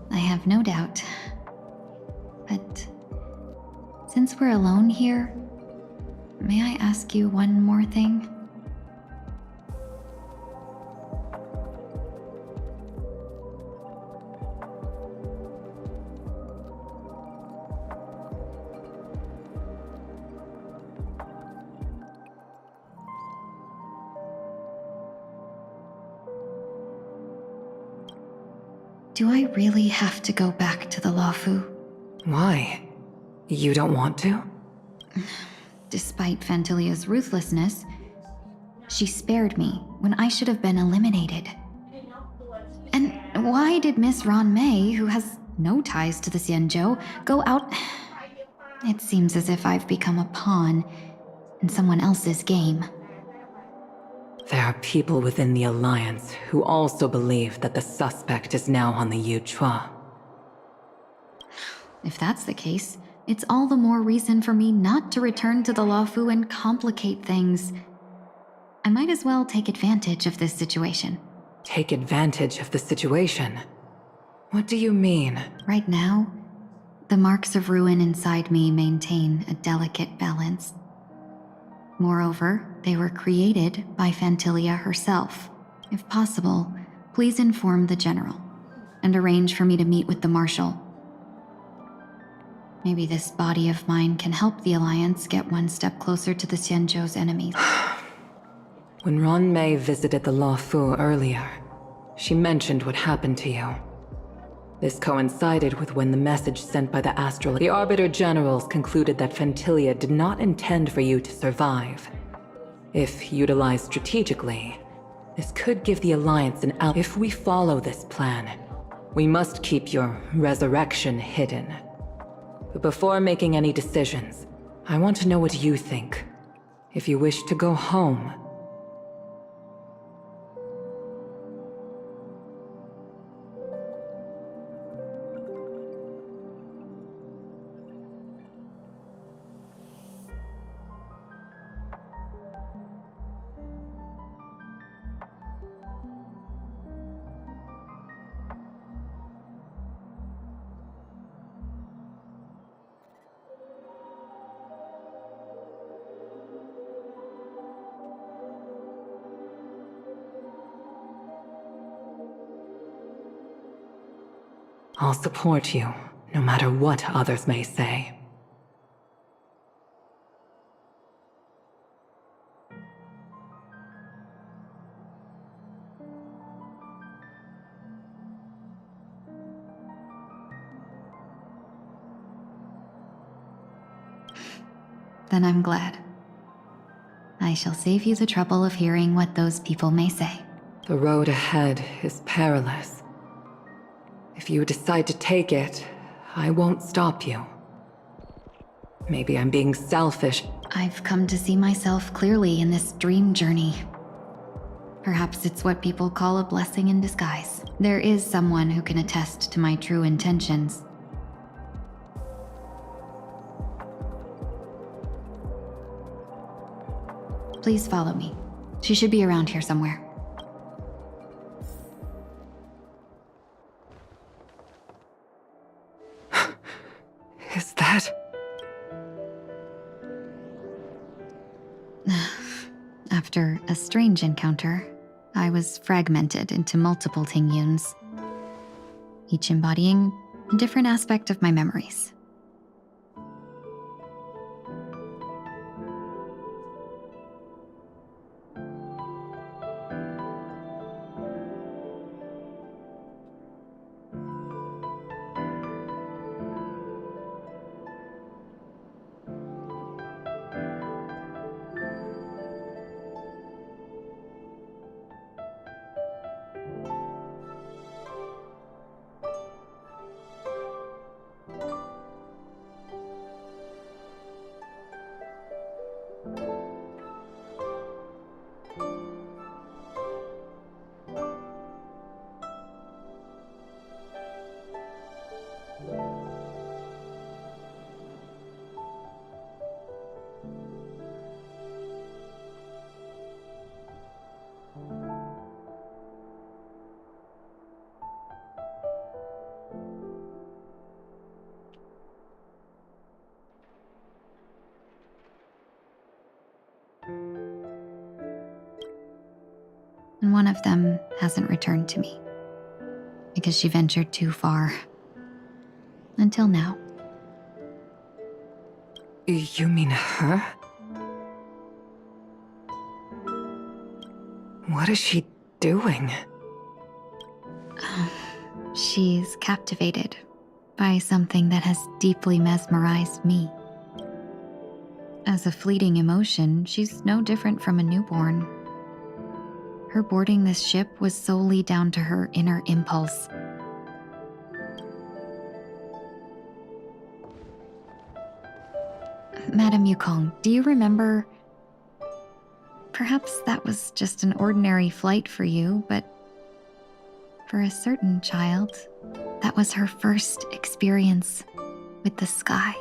I have no doubt. But since we're alone here, may I ask you one more thing? Do I really have to go back to the Luofu? Why? You don't want to? Despite Fantilia's ruthlessness, she spared me when I should have been eliminated. And why did Miss Ron Mei, who has no ties to the Xianzhou, go out? It seems as if I've become a pawn in someone else's game. There are people within the Alliance who also believe that the suspect is now on the Yuchua. If that's the case, it's all the more reason for me not to return to the Luofu and complicate things. I might as well take advantage of this situation. Take advantage of the situation? What do you mean? Right now, the marks of ruin inside me maintain a delicate balance. Moreover, they were created by Fantilia herself. If possible, please inform the General and arrange for me to meet with the Marshal. Maybe this body of mine can help the Alliance get one step closer to the Xianzhou's enemies. When Ron Mei visited the Luofu earlier, she mentioned what happened to you. This coincided with when the message sent by the Astral... The Arbiter Generals concluded that Fantilia did not intend for you to survive. If utilized strategically, this could give the Alliance an out. If we follow this plan, We must keep your resurrection hidden. But before making any decisions, I want to know what you think. If you wish to go home, I'll support you, no matter what others may say. Then I'm glad. I shall save you the trouble of hearing what those people may say. The road ahead is perilous. If you decide to take it, I won't stop you. Maybe I'm being selfish. I've come to see myself clearly in this dream journey. Perhaps it's what people call a blessing in disguise. There is someone who can attest to my true intentions. Please follow me. She should be around here somewhere. Is that... After a strange encounter, I was fragmented into multiple Tingyuns, each embodying a different aspect of my memories. And one of them hasn't returned to me because she ventured too far. Until now. You mean her? What is she doing? She's captivated by something that has deeply mesmerized me. As a fleeting emotion, she's no different from a newborn. Her boarding this ship was solely down to her inner impulse. Madam Yukong, do you remember? Perhaps that was just an ordinary flight for you, but for a certain child, that was her first experience with the sky.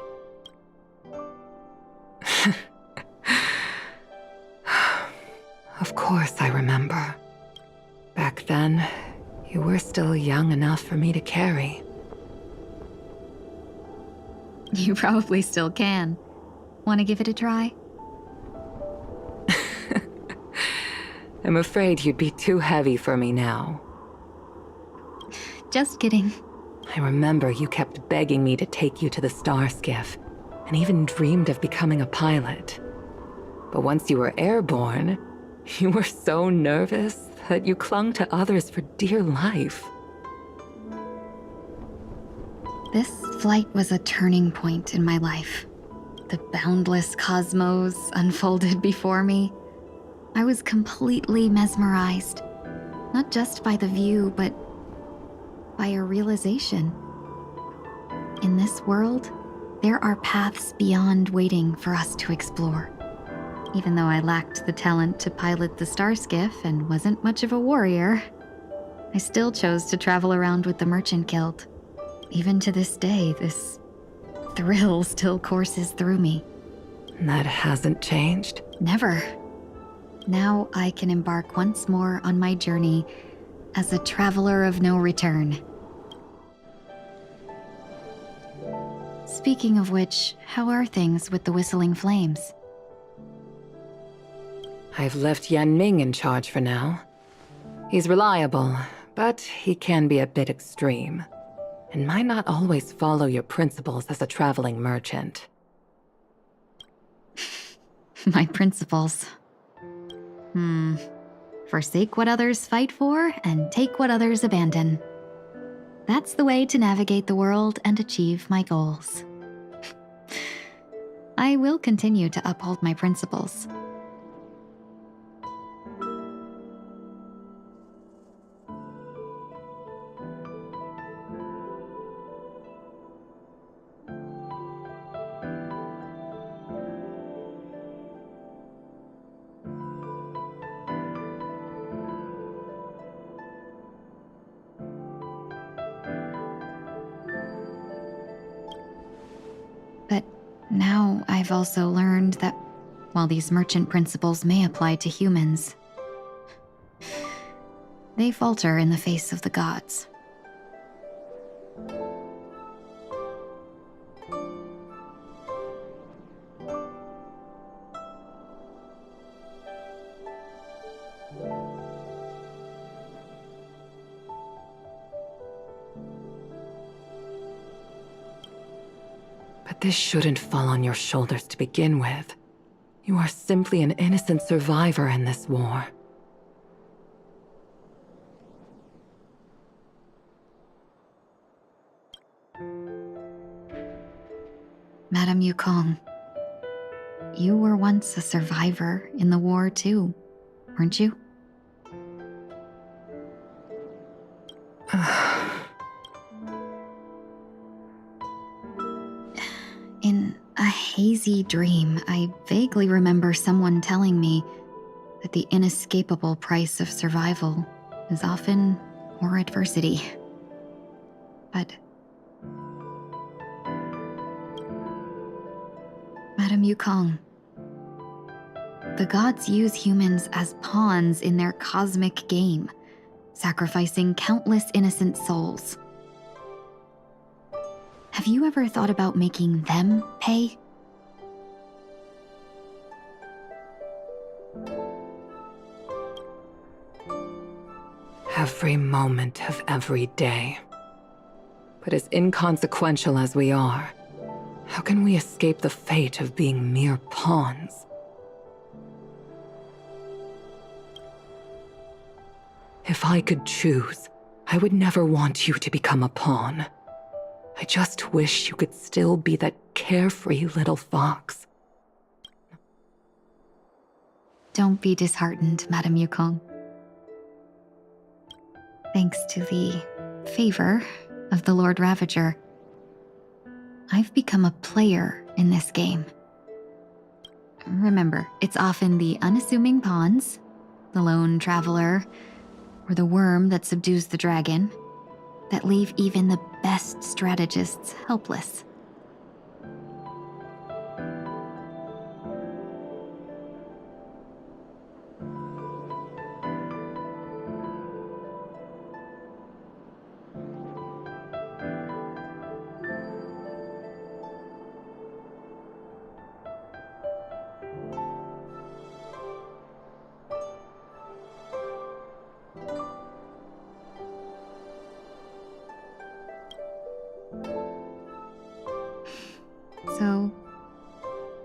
Of course I remember. Back then, you were still young enough for me to carry. You probably still can. Want to give it a try? I'm afraid you'd be too heavy for me now. Just kidding. I remember you kept begging me to take you to the star skiff, and even dreamed of becoming a pilot. But once you were airborne, you were so nervous that you clung to others for dear life. This flight was a turning point in my life. The boundless cosmos unfolded before me. I was completely mesmerized, not just by the view, but by a realization. In this world, there are paths beyond waiting for us to explore. Even though I lacked the talent to pilot the star skiff and wasn't much of a warrior, I still chose to travel around with the Merchant Guild. Even to this day, this thrill still courses through me. That hasn't changed? Never. Now I can embark once more on my journey as a traveler of no return. Speaking of which, how are things with the Whistling Flames? I've left Yan Ming in charge for now. He's reliable, but he can be a bit extreme, and might not always follow your principles as a traveling merchant. My principles. Forsake what others fight for and take what others abandon. That's the way to navigate the world and achieve my goals. I will continue to uphold my principles. But now I've also learned that while these merchant principles may apply to humans, they falter in the face of the gods. But this shouldn't fall on your shoulders to begin with. You are simply an innocent survivor in this war. Madame Yukong, you were once a survivor in the war too, weren't you? In a hazy dream, I vaguely remember someone telling me that the inescapable price of survival is often more adversity. But Madame Yukong, the gods use humans as pawns in their cosmic game, sacrificing countless innocent souls. Have you ever thought about making them pay? Every moment of every day. But as inconsequential as we are, how can we escape the fate of being mere pawns? If I could choose, I would never want you to become a pawn. I just wish you could still be that carefree little fox. Don't be disheartened, Madame Yukong. Thanks to the favor of the Lord Ravager, I've become a player in this game. Remember, it's often the unassuming pawns, the lone traveler, or the worm that subdues the dragon, that leave even the best strategists helpless. So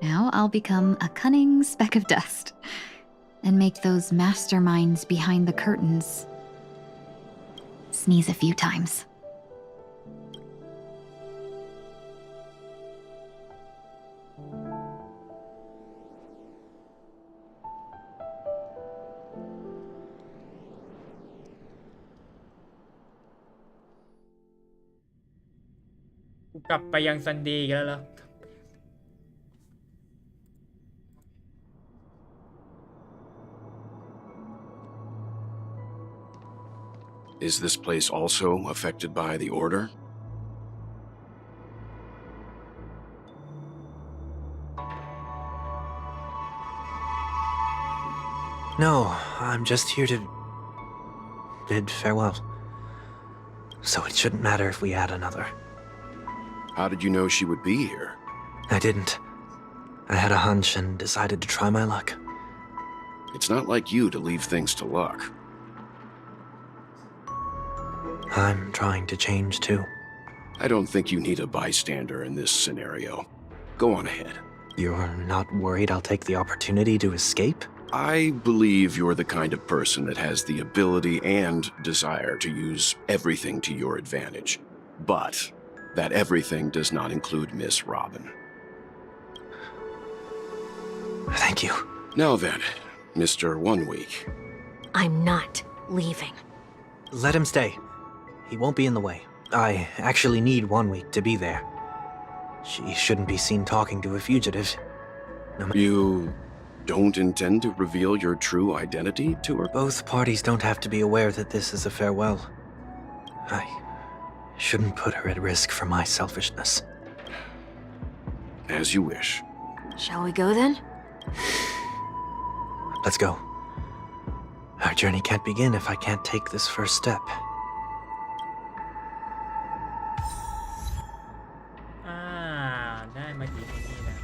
now I'll become a cunning speck of dust and make those masterminds behind the curtains sneeze a few times. กลับไปยังซันดีอีกแล้วเหรอ Is this place also affected by the order? No, I'm just here to bid farewell. So it shouldn't matter if we add another. How did you know she would be here? I didn't. I had a hunch and decided to try my luck. It's not like you to leave things to luck. I'm trying to change too. I don't think you need a bystander in this scenario. Go on ahead. You're not worried I'll take the opportunity to escape? I believe you're the kind of person that has the ability and desire to use everything to your advantage. But that everything does not include Miss Robin. Thank you. Now then, Mr. 1 Week. I'm not leaving. Let him stay. He won't be in the way. I actually need 1 week to be there. She shouldn't be seen talking to a fugitive. You don't intend to reveal your true identity to her? Both parties don't have to be aware that this is a farewell. I shouldn't put her at risk for my selfishness. As you wish. Shall we go then? Let's go. Our journey can't begin if I can't take this first step. ได้มากี่ที่นี่แล้ว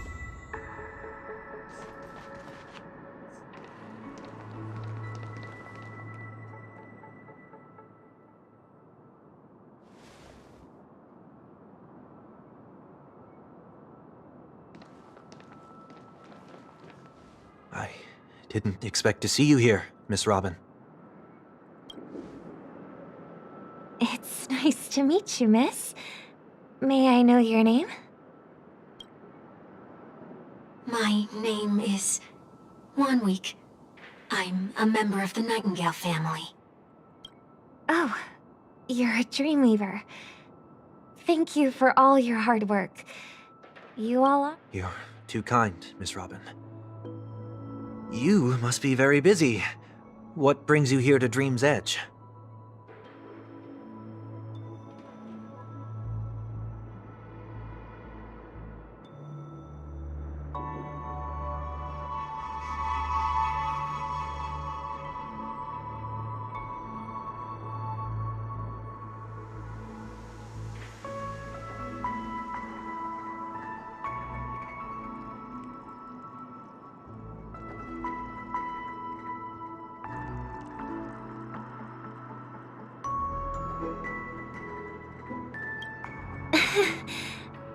I didn't expect to see you here, Miss Robin. It's nice to meet you, miss. May I know your name? My name is 1 Week. I'm a member of the Nightingale family. Oh, you're a Dreamweaver. Thank you for all your hard work. You all are? You're too kind, Miss Robin. You must be very busy. What brings you here to Dream's Edge?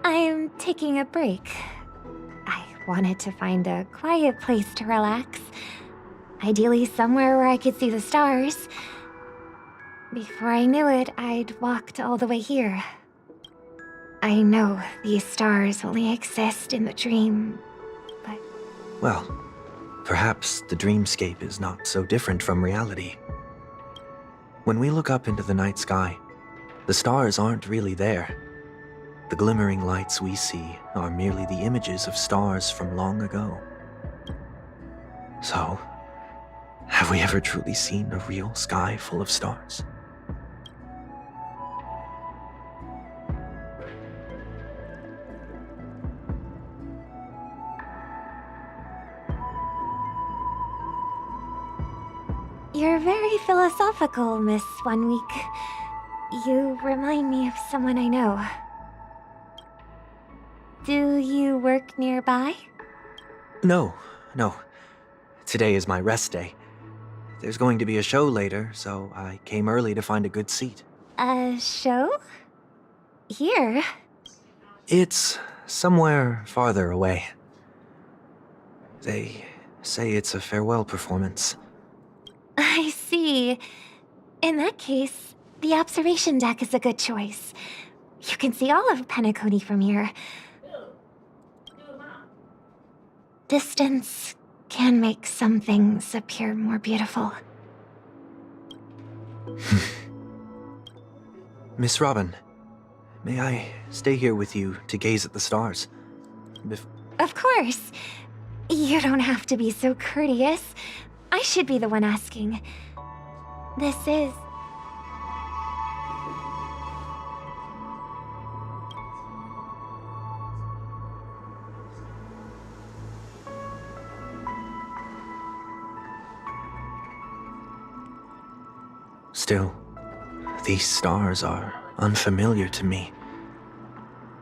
I'm taking a break. I wanted to find a quiet place to relax. Ideally somewhere where I could see the stars. Before I knew it, I'd walked all the way here. I know these stars only exist in the dream, but... Well, perhaps the dreamscape is not so different from reality. When we look up into the night sky, the stars aren't really there. The glimmering lights we see are merely the images of stars from long ago. So, have we ever truly seen a real sky full of stars? You're very philosophical, Miss 1 Week. You remind me of someone I know. Do you work nearby? No. Today is my rest day. There's going to be a show later, so I came early to find a good seat. A show? Here? It's somewhere farther away. They say it's a farewell performance. I see. In that case, the observation deck is a good choice. You can see all of Penacony from here. Distance can make some things appear more beautiful. Miss Robin, May I stay here with you to gaze at the stars? Of course. You don't have to be so courteous. I should be the one asking. This is... Still, these stars are unfamiliar to me.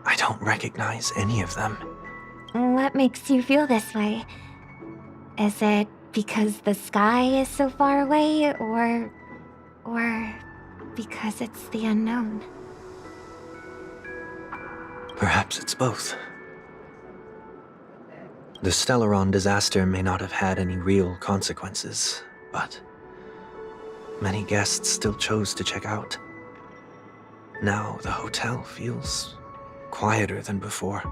I don't recognize any of them. What makes you feel this way? Is it because the sky is so far away, or because it's the unknown? Perhaps it's both. The Stellaron disaster may not have had any real consequences, but many guests still chose to check out. Now the hotel feels quieter than before.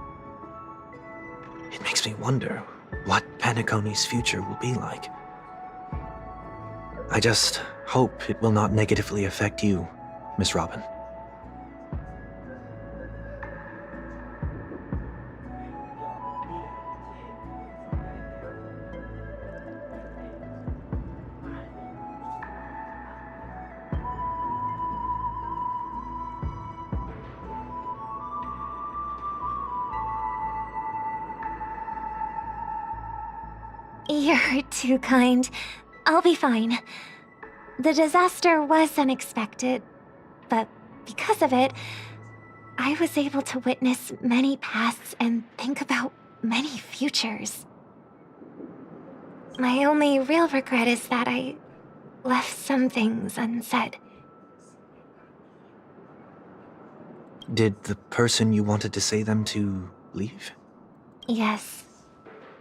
It makes me wonder what Penacony's future will be like. I just hope it will not negatively affect you, Miss Robin. You're too kind. I'll be fine. The disaster was unexpected, but because of it, I was able to witness many pasts and think about many futures. My only real regret is that I left some things unsaid. Did the person you wanted to say them to leave? Yes.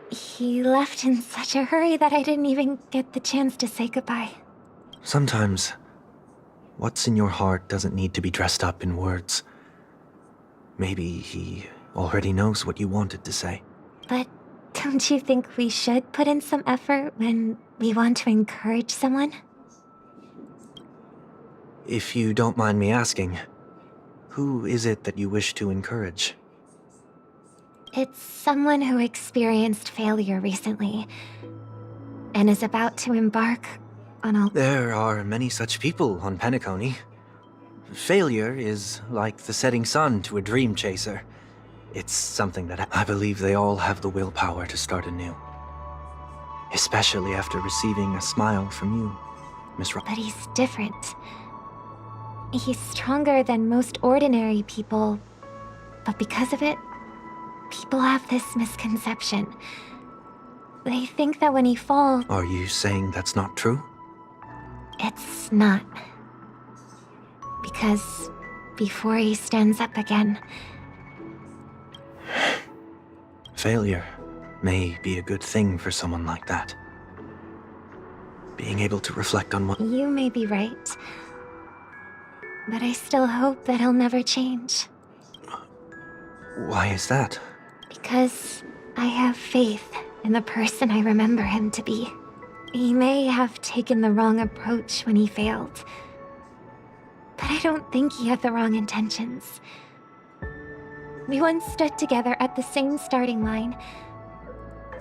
He left in such a hurry that I didn't even get the chance to say goodbye. Sometimes, what's in your heart doesn't need to be dressed up in words. Maybe he already knows what you wanted to say. But don't you think we should put in some effort when we want to encourage someone? If you don't mind me asking, who is it that you wish to encourage? It's someone who experienced failure recently and is about to embark on a... There are many such people on Penacony. Failure is like the setting sun to a dream chaser. It's something that I believe they all have the willpower to start anew. Especially after receiving a smile from you, Miss Robin. But he's different. He's stronger than most ordinary people, but because of it, people have this misconception. They think that when he falls... Are you saying that's not true? It's not. Because before he stands up again... Failure may be a good thing for someone like that. Being able to reflect on what... You may be right. But I still hope that he'll never change. Why is that? Because I have faith in the person I remember him to be. He may have taken the wrong approach when he failed, but I don't think he had the wrong intentions. We once stood together at the same starting line,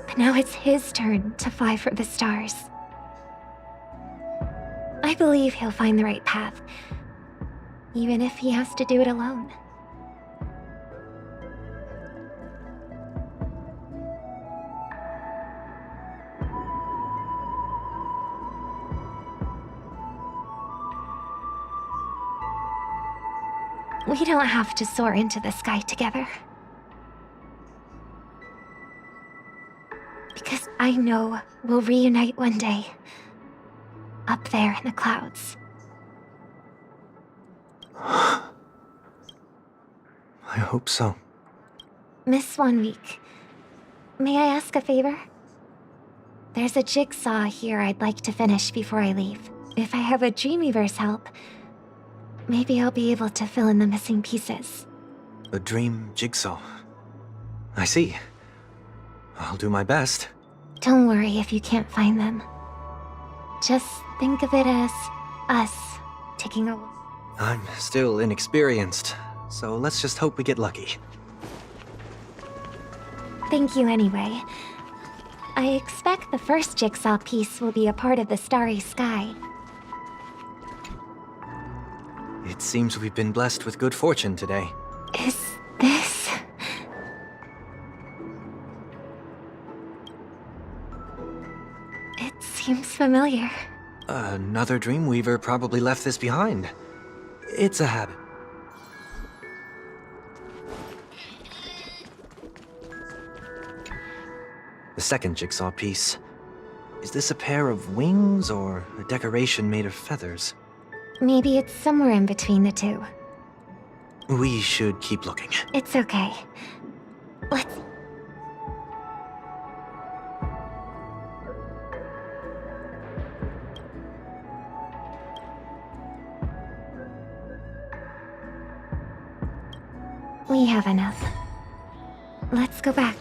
but now it's his turn to fly for the stars. I believe he'll find the right path, even if he has to do it alone. We don't have to soar into the sky together. Because I know we'll reunite one day. Up there in the clouds. I hope so. Miss 1 week, may I ask a favor? There's a jigsaw here I'd like to finish before I leave. If I have a Dreamweaver's help, maybe I'll be able to fill in the missing pieces. A dream jigsaw. I see. I'll do my best. Don't worry if you can't find them. Just think of it as us taking a... I'm still inexperienced. so let's just hope we get lucky. Thank you anyway. I expect the first jigsaw piece will be a part of the starry sky. It seems we've been blessed with good fortune today. Is this... It seems familiar. Another Dreamweaver probably left this behind. It's a habit. The second jigsaw piece. Is this a pair of wings or a decoration made of feathers? Maybe it's somewhere in between the two. We should keep looking. It's okay. Let's... We have enough. Let's go back.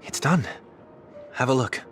It's done. Have a look.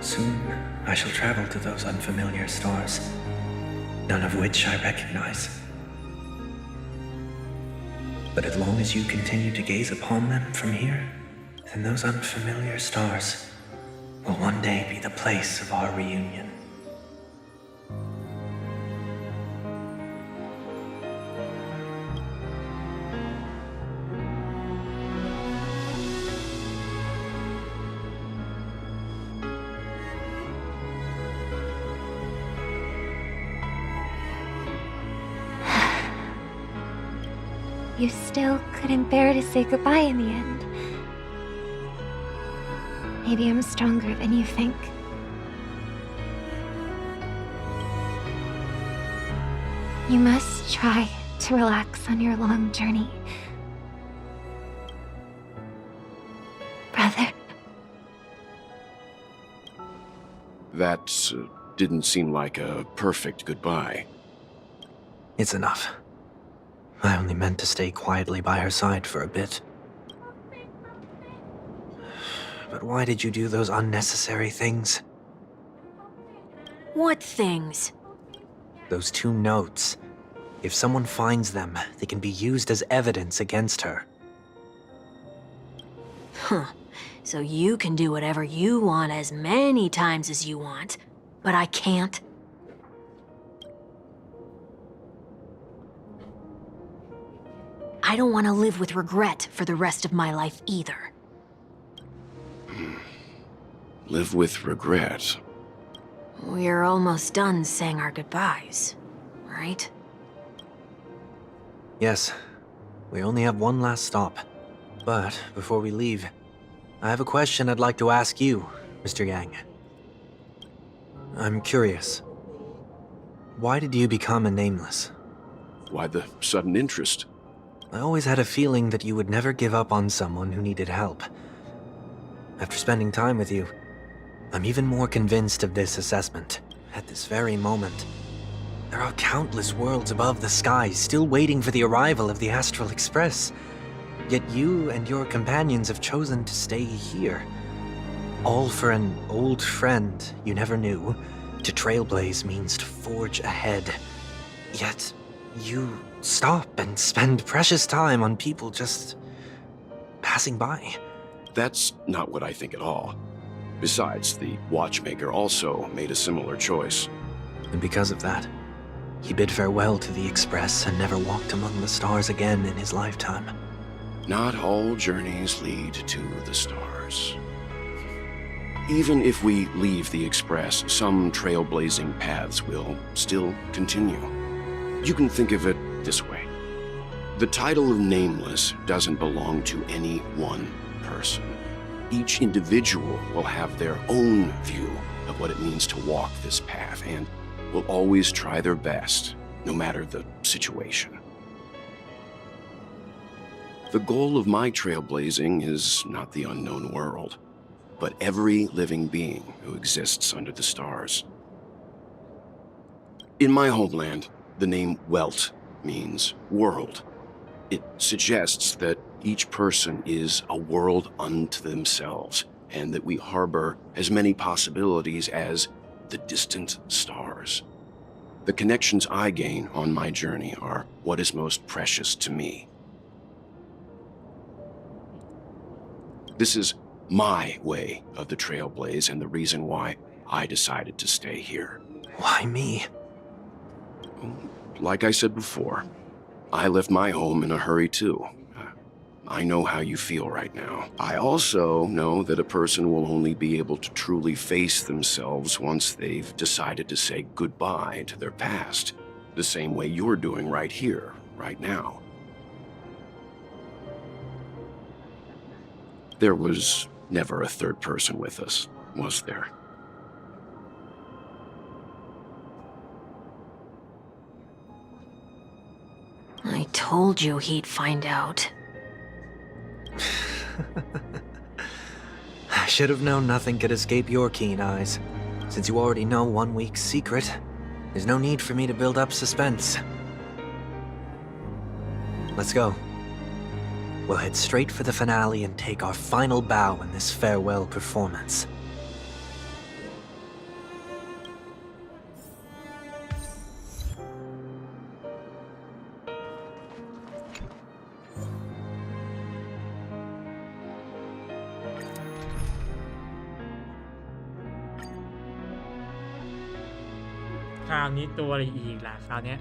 Soon, I shall travel to those unfamiliar stars, none of which I recognize. But as long as you continue to gaze upon them from here, then those unfamiliar stars will one day be the place of our reunion. You still couldn't bear to say goodbye in the end. Maybe I'm stronger than you think. You must try to relax on your long journey. Brother. That didn't seem like a perfect goodbye. It's enough. I only meant to stay quietly by her side for a bit. But why did you do those unnecessary things? What things? Those 2 notes. If someone finds them, they can be used as evidence against her. Huh. So you can do whatever you want as many times as you want, but I can't? I don't want to live with regret for the rest of my life either. Live with regret? We're almost done saying our goodbyes, right? Yes. We only have one last stop. But before we leave, I have a question I'd like to ask you, Mr. Yang. I'm curious. Why did you become a Nameless? Why the sudden interest? I always had a feeling that you would never give up on someone who needed help. After spending time with you, I'm even more convinced of this assessment. At this very moment, there are countless worlds above the skies still waiting for the arrival of the Astral Express. Yet you and your companions have chosen to stay here. All for an old friend you never knew. To trailblaze means to forge ahead. Yet you stop and spend precious time on people just passing by. That's not what I think at all. Besides, the watchmaker also made a similar choice. And because of that, he bid farewell to the Express and never walked among the stars again in his lifetime. Not all journeys lead to the stars. Even if we leave the Express, some trailblazing paths will still continue. You can think of it this way. The title of Nameless doesn't belong to any one person. Each individual will have their own view of what it means to walk this path and will always try their best, no matter the situation. The goal of my trailblazing is not the unknown world, but every living being who exists under the stars. In my homeland, the name Welt means world. It suggests that each person is a world unto themselves, and that we harbor as many possibilities as the distant stars. The connections I gain on my journey are what is most precious to me. This is my way of the trailblaze and the reason why I decided to stay here. Why me? Like I said before, I left my home in a hurry too. I know how you feel right now. I also know that a person will only be able to truly face themselves once they've decided to say goodbye to their past, the same way you're doing right here, right now. There was never a third person with us, was there? I told you he'd find out. I should have known nothing could escape your keen eyes. Since you already know 1 week's secret, there's no need for me to build up suspense. Let's go. We'll head straight for the finale and take our final bow in this farewell performance. Cloud นี้ตัวอะไรอีกล่ะคราวเนี้ย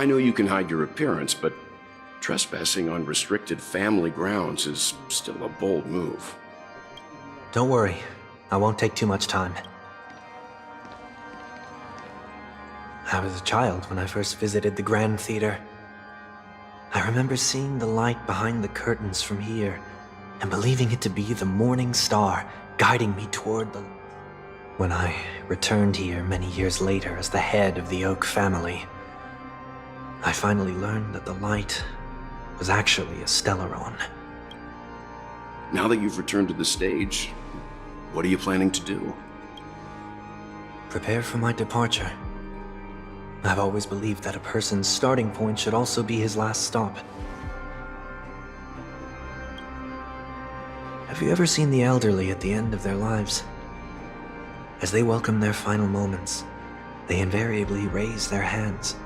I know you can hide your appearance, but trespassing on restricted family grounds is still a bold move. Don't worry, I won't take too much time. I was a child when I first visited the Grand Theater. I remember seeing the light behind the curtains from here and believing it to be the morning star guiding me toward the... When I returned here many years later as the head of the Oak family, I finally learned that the light was actually a stellaron. Now that you've returned to the stage, what are you planning to do? Prepare for my departure. I've always believed that a person's starting point should also be his last stop. Have you ever seen the elderly at the end of their lives? As they welcome their final moments, they invariably raise their hands,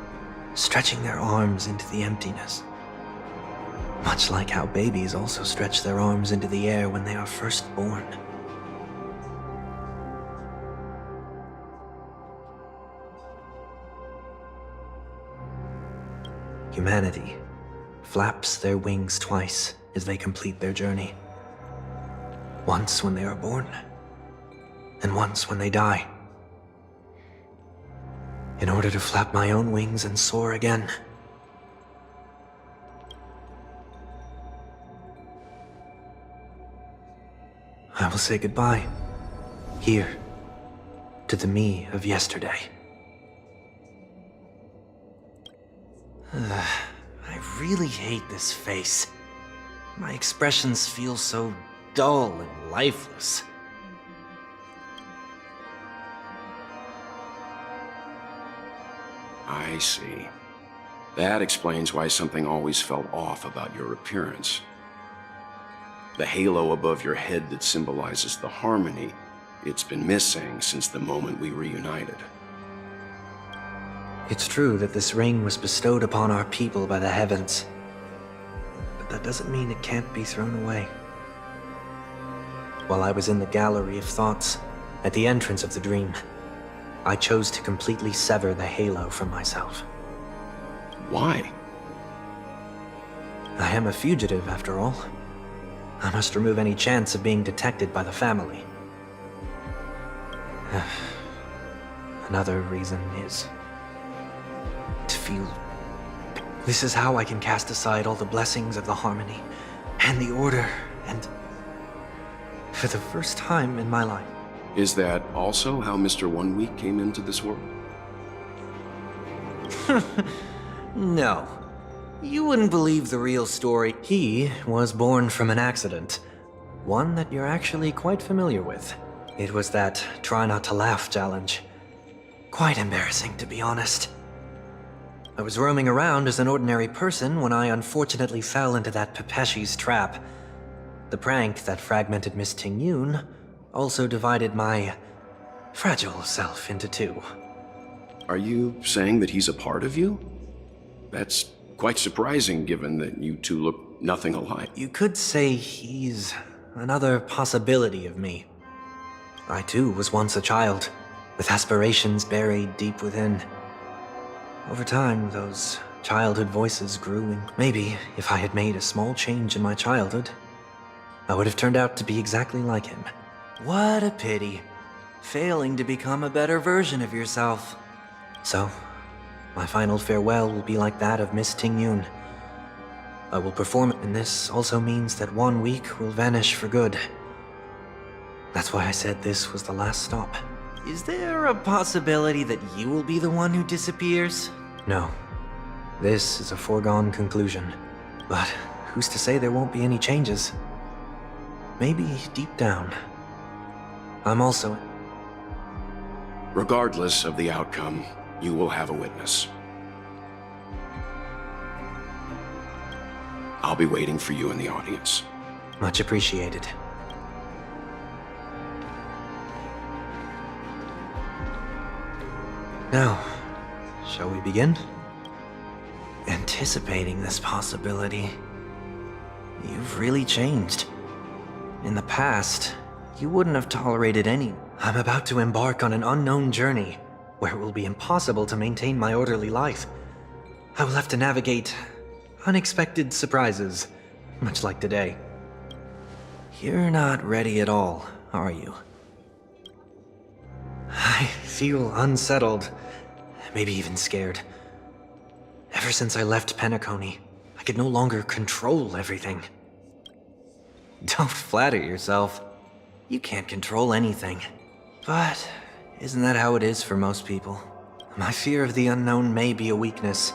stretching their arms into the emptiness. Much like how babies also stretch their arms into the air when they are first born. Humanity flaps their wings twice as they complete their journey. Once when they are born, and once when they die. In order to flap my own wings and soar again. I will say goodbye, here, to the me of yesterday. I really hate this face. My expressions feel so dull and lifeless. I see. That explains why something always felt off about your appearance. The halo above your head that symbolizes the harmony, it's been missing since the moment we reunited. It's true that this ring was bestowed upon our people by the heavens, but that doesn't mean it can't be thrown away. While I was in the gallery of thoughts, at the entrance of the dream, I chose to completely sever the halo from myself. Why? I am a fugitive, after all. I must remove any chance of being detected by the family. Another reason is to feel... This is how I can cast aside all the blessings of the harmony and the order, and for the first time in my life. Is that also how Mr. 1 Week came into this world? No. You wouldn't believe the real story. He was born from an accident. One that you're actually quite familiar with. It was that try not to laugh challenge. Quite embarrassing, to be honest. I was roaming around as an ordinary person when I unfortunately fell into that Pepeshi's trap. The prank that fragmented Miss Ting-Yun also divided my fragile self into two. Are you saying that he's a part of you? That's quite surprising given that you two look nothing alike. You could say he's another possibility of me. I too was once a child, with aspirations buried deep within. Over time, those childhood voices grew, and maybe if I had made a small change in my childhood, I would have turned out to be exactly like him. What a pity. Failing to become a better version of yourself. So, my final farewell will be like that of Miss Ting-Yun. I will perform it, and this also means that 1 week will vanish for good. That's why I said this was the last stop. Is there a possibility that you will be the one who disappears? No. This is a foregone conclusion. But who's to say there won't be any changes? Maybe deep down, I'm also... Regardless of the outcome, you will have a witness. I'll be waiting for you in the audience. Much appreciated. Now, shall we begin? Anticipating this possibility, you've really changed. In the past, you wouldn't have tolerated any. I'm about to embark on an unknown journey, where it will be impossible to maintain my orderly life. I will have to navigate unexpected surprises, much like today. You're not ready at all, are you? I feel unsettled, maybe even scared. Ever since I left Penacony, I could no longer control everything. Don't flatter yourself. You can't control anything. But isn't that how it is for most people? My fear of the unknown may be a weakness,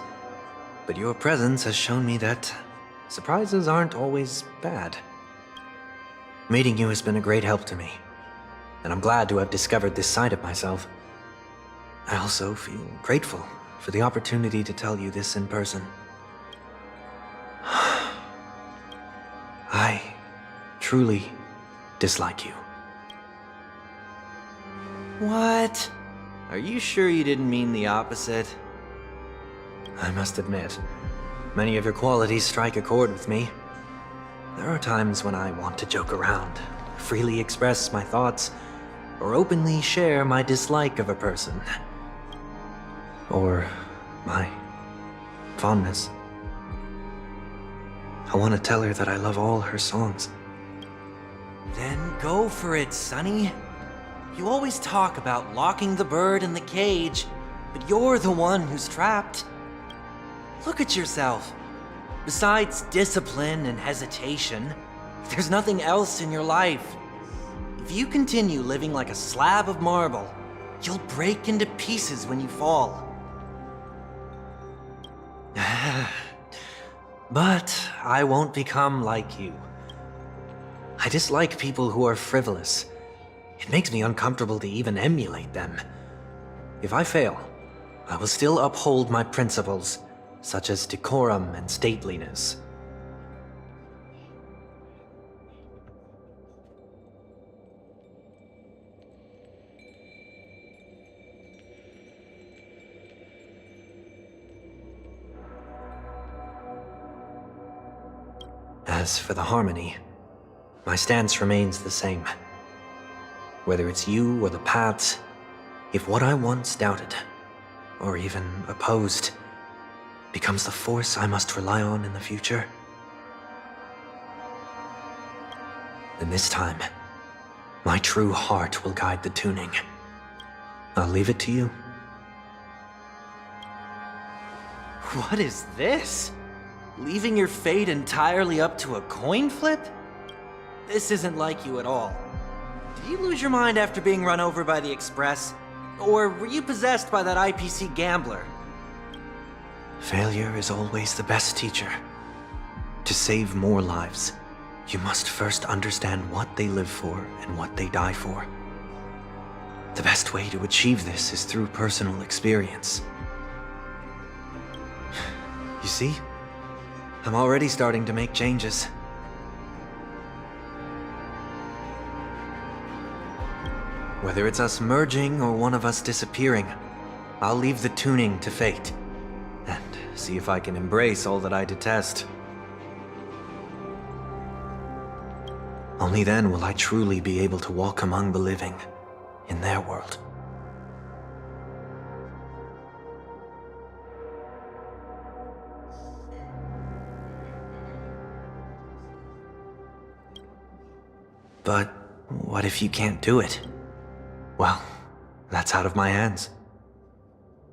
but your presence has shown me that surprises aren't always bad. Meeting you has been a great help to me, and I'm glad to have discovered this side of myself. I also feel grateful for the opportunity to tell you this in person. I truly dislike you. What? Are you sure you didn't mean the opposite? I must admit, many of your qualities strike a chord with me. There are times when I want to joke around, freely express my thoughts, or openly share my dislike of a person. Or my fondness. I want to tell her that I love all her songs. Then go for it, Sonny. You always talk about locking the bird in the cage, but you're the one who's trapped. Look at yourself. Besides discipline and hesitation, there's nothing else in your life. If you continue living like a slab of marble, you'll break into pieces when you fall. But I won't become like you. I dislike people who are frivolous. It makes me uncomfortable to even emulate them. If I fail, I will still uphold my principles, such as decorum and stateliness. As for the harmony, my stance remains the same. Whether it's you or the paths, if what I once doubted, or even opposed, becomes the force I must rely on in the future, then this time, my true heart will guide the tuning. I'll leave it to you. What is this? Leaving your fate entirely up to a coin flip? This isn't like you at all. Did you lose your mind after being run over by the Express? Or were you possessed by that IPC gambler? Failure is always the best teacher. To save more lives, you must first understand what they live for and what they die for. The best way to achieve this is through personal experience. You see? I'm already starting to make changes. Whether it's us merging or one of us disappearing, I'll leave the tuning to fate, and see if I can embrace all that I detest. Only then will I truly be able to walk among the living, in their world. But what if you can't do it? Well, that's out of my hands.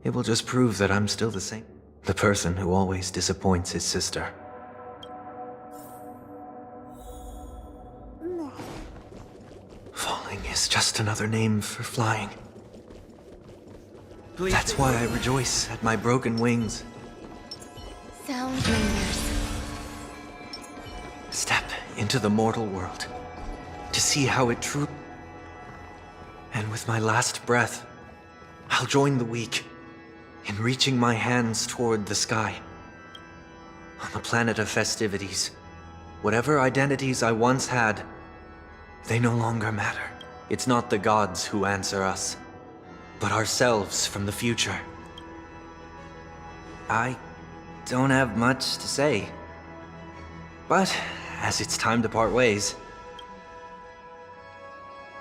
It will just prove that I'm still the same. The person who always disappoints his sister. Falling is just another name for flying. That's why I rejoice at my broken wings. Sound lingers. Step into the mortal world to see how it truly... And with my last breath, I'll join the weak in reaching my hands toward the sky. On the planet of festivities, whatever identities I once had, they no longer matter. It's not the gods who answer us, but ourselves from the future. I don't have much to say, but as it's time to part ways,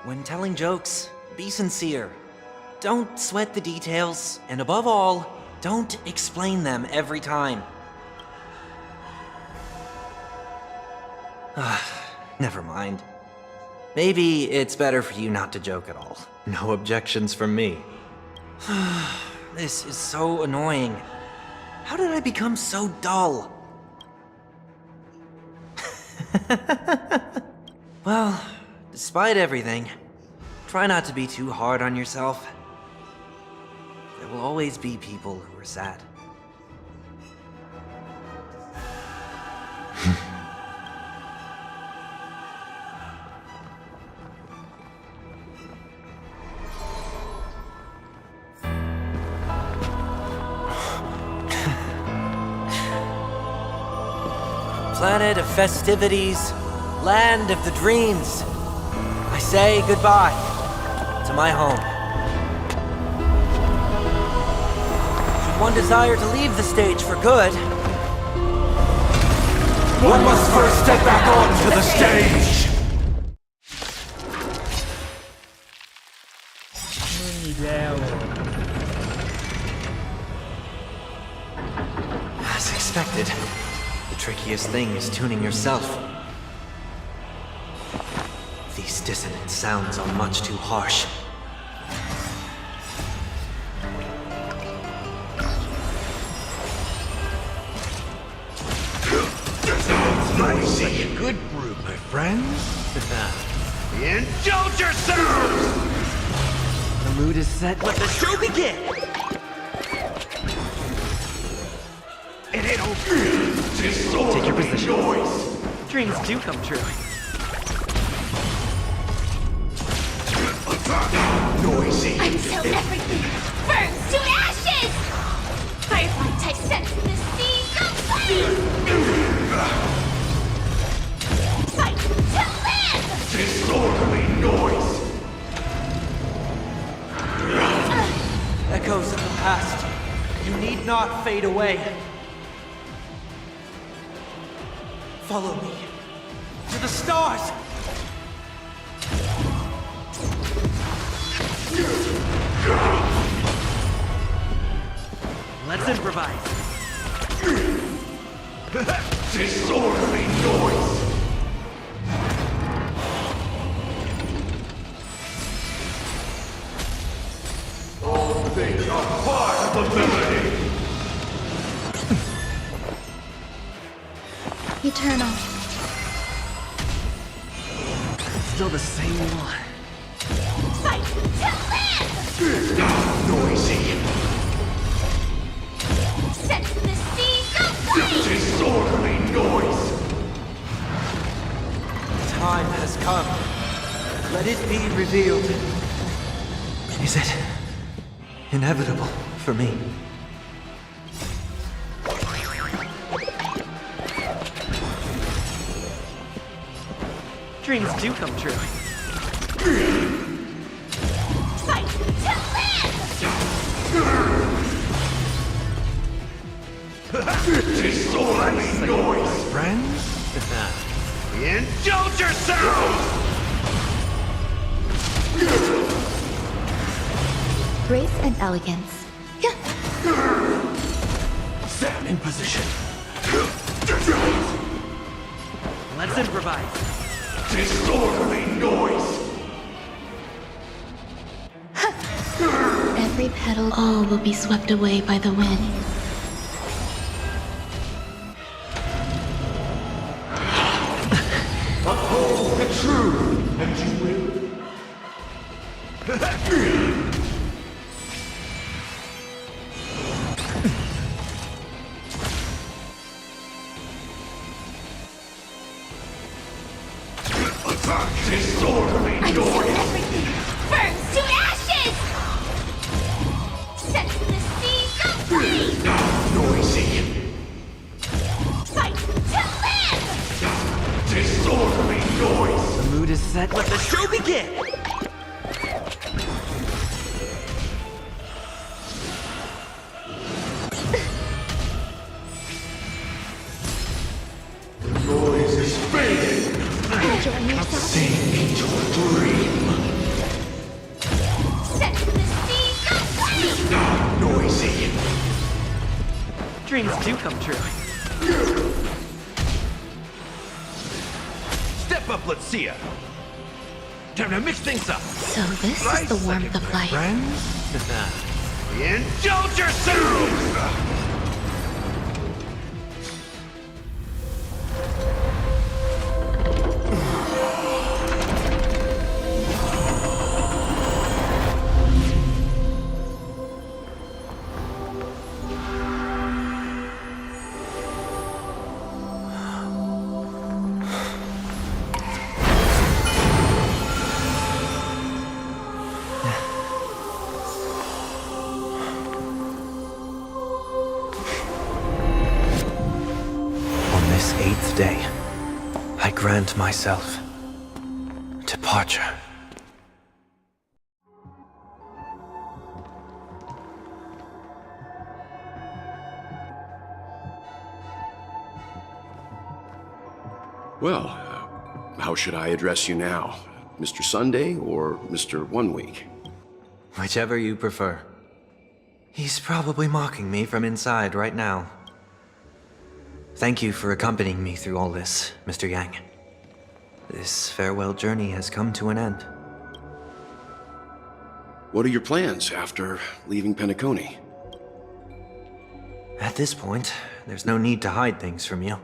when telling jokes, be sincere. Don't sweat the details, and above all, don't explain them every time. Never mind. Maybe it's better for you not to joke at all. No objections from me. This is so annoying. How did I become so dull? Well, despite everything, try not to be too hard on yourself. There will always be people who are sad. Planet of festivities, land of the dreams. I say goodbye to my home. Should one desire to leave the stage for good, one must first step back onto the stage! As expected, the trickiest thing is tuning yourself. These dissonant sounds are much too harsh. Nice and a good brew, my friends. Indulge yourselves! The mood is set. Let the show begin! It ain't over. Take your position. Dreams do come true. Noisy. Until everything burns to ashes! Firefly type sets the sea aflame! Fight to live! Disorderly noise. Echoes of the past. You need not fade away. Follow me to the stars. Let's improvise. Disorderly noise. All things are part of the melody. Eternal. Still the same one. Fight to live! Noisy. Set the sea aflame! Disorderly noise. Time has come. Let it be revealed. Is it inevitable for me? Dreams do come true. Fight to live! Disorderly noise. Friends? Indulge yourself! Grace and elegance. Stand in position. Let's improvise. Disorderly noise. Every petal, all will be swept away by the wind. Uphold the truth, and you will. Disorderly Until noise. everything burns to ashes! Set the sea aflame! Noisy. Fight to live! Disorderly noise. The mood is set. Let the show begin. The noise is fading. Enjoying yourself? Sink into a dream. Set the sea aflame! Noisy. Dreams do come true. Step up, let's see ya. Time to mix things up. So this is the warmth of life. Friends? Indulge yourselves! On this 8th day, I grant myself departure. Well, how should I address you now? Mr. Sunday or Mr. One Week? Whichever you prefer. He's probably mocking me from inside right now. Thank you for accompanying me through all this, Mr. Yang. This farewell journey has come to an end. What are your plans after leaving Penacony? At this point, there's no need to hide things from you.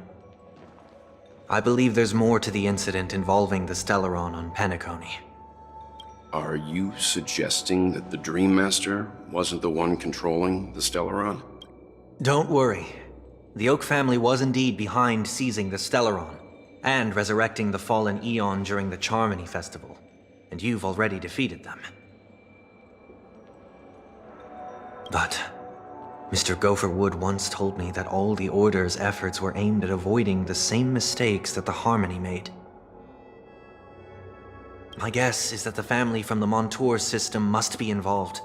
I believe there's more to the incident involving the Stellaron on Penacony. Are you suggesting that the Dream Master wasn't the one controlling the Stellaron? Don't worry. The Oak family was indeed behind seizing the Stellaron and resurrecting the fallen Eon during the Charmony Festival, and you've already defeated them. But Mr. Gopherwood once told me that all the Order's efforts were aimed at avoiding the same mistakes that the Harmony made. My guess is that the family from the Montour system must be involved.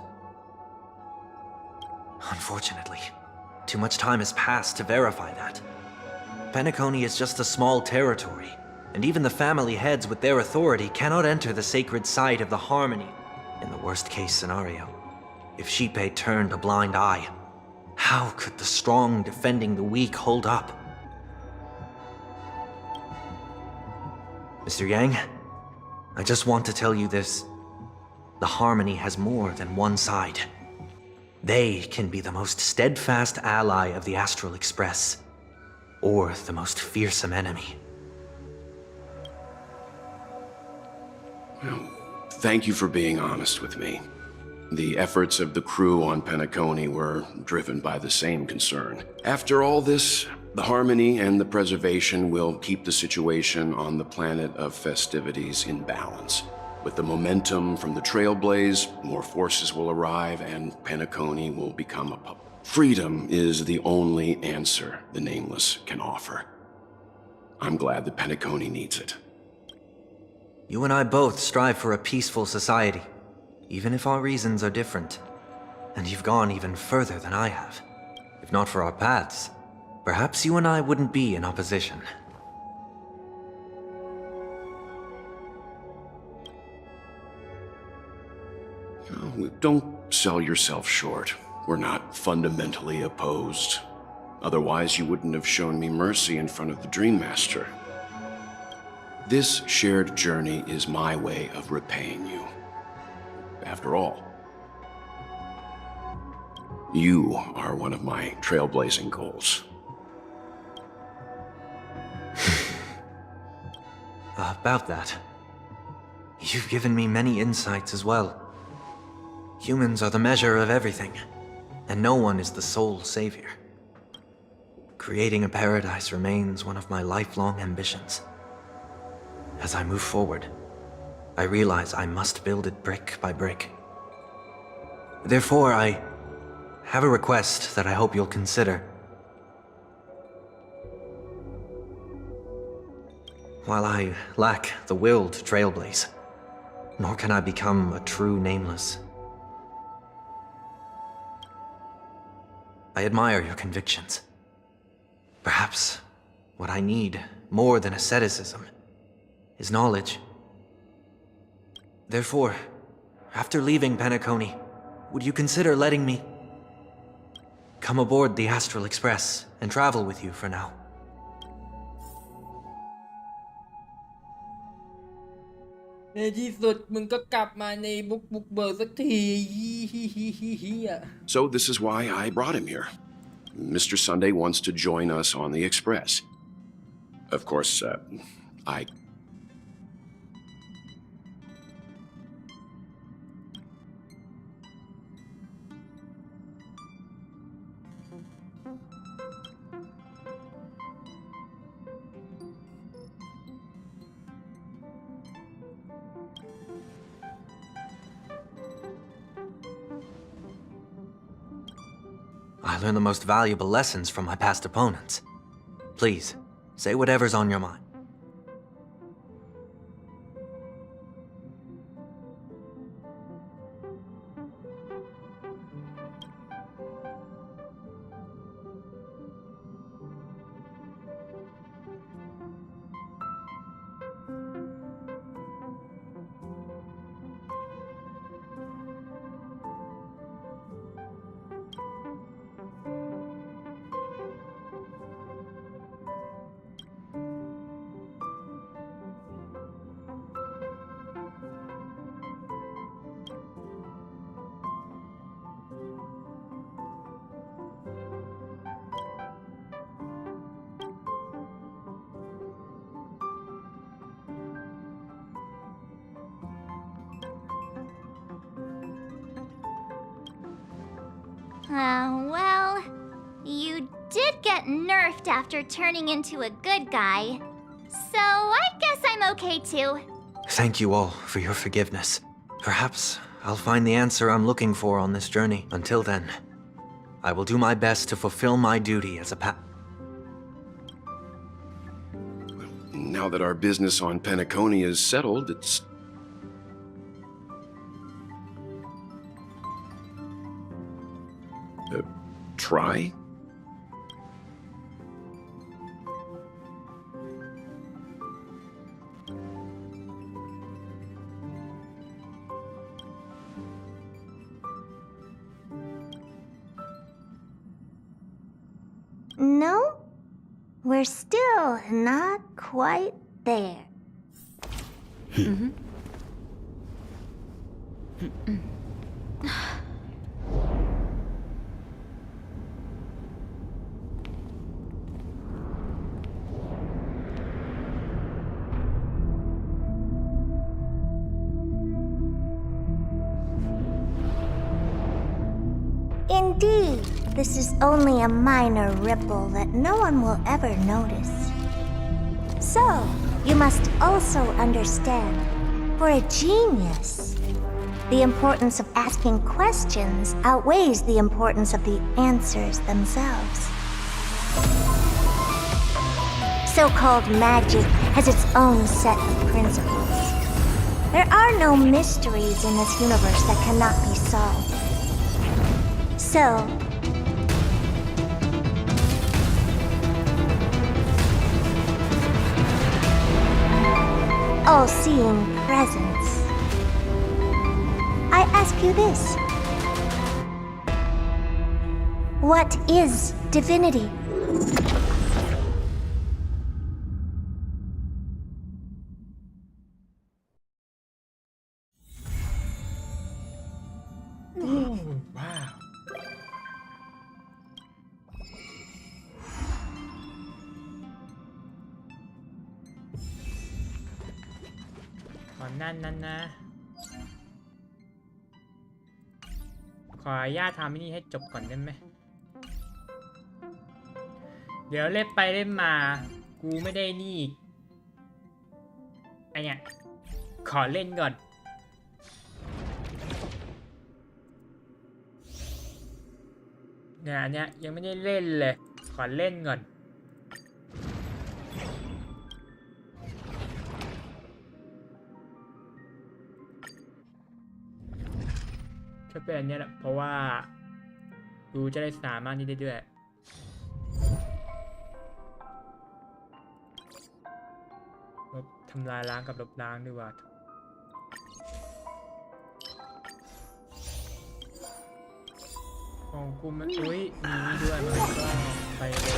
Unfortunately, too much time has passed to verify that. Penacony is just a small territory, and even the family heads with their authority cannot enter the sacred site of the Harmony in the worst-case scenario. If Xipe turned a blind eye, how could the strong defending the weak hold up? Mr. Yang, I just want to tell you this. The Harmony has more than one side. They can be the most steadfast ally of the Astral Express, or the most fearsome enemy. Well, thank you for being honest with me. The efforts of the crew on Penacony were driven by the same concern. After all this, the Harmony and the Preservation will keep the situation on the planet of festivities in balance. With the momentum from the Trailblaze, more forces will arrive and Penacony will become a puppet. Freedom is the only answer the Nameless can offer. I'm glad that Penacony needs it. You and I both strive for a peaceful society, even if our reasons are different. And you've gone even further than I have. If not for our paths, perhaps you and I wouldn't be in opposition. Oh, don't sell yourself short. We're not fundamentally opposed. Otherwise, you wouldn't have shown me mercy in front of the Dream Master. This shared journey is my way of repaying you. After all, you are one of my trailblazing goals. About that, you've given me many insights as well. Humans are the measure of everything, and no one is the sole savior. Creating a paradise remains one of my lifelong ambitions. As I move forward, I realize I must build it brick by brick. Therefore, I have a request that I hope you'll consider. While I lack the will to trailblaze, nor can I become a true Nameless. I admire your convictions. Perhaps what I need, more than asceticism, is knowledge. Therefore, after leaving Penacony, would you consider letting me come aboard the Astral Express and travel with you for now? ในที่สุดมึงก็กลับมาในบุกเบิกสักที So this is why I brought him here. Mr. Sunday wants to join us on the Express. Of course, I... I learned the most valuable lessons from my past opponents. Please, say whatever's on your mind. Well, you did get nerfed after turning into a good guy. So I guess I'm okay too. Thank you all for your forgiveness. Perhaps I'll find the answer I'm looking for on this journey. Until then, I will do my best to fulfill my duty as a Now that our business on Penacony is settled, it's... try? No, we're still not quite there. Indeed, this is only a minor ripple that no one will ever notice. So, you must also understand, for a genius, the importance of asking questions outweighs the importance of the answers themselves. So-called magic has its own set of principles. There are no mysteries in this universe that cannot be solved. So, all-seeing presence, I ask you this. What is divinity? Oh, wow. นั่นนะขออนุญาตทำนี่ให้จบก่อนได้ไหมเดี๋ยวเล่นไปเล่นมากูไม่ได้นี่ไอเนี่ยขอเล่นก่อนเนี่ยอันเนี้ยยังไม่ได้เล่นเลยขอเล่นก่อนก็เป็นอันนี้แหละเพราะว่าดูจะได้สามารถนี่ได้ด้วยลบทำลายล้างกับลบล้างด้วยว่าของกูมันอุ้ยมีนี่ด้วยมันก็ไปเลย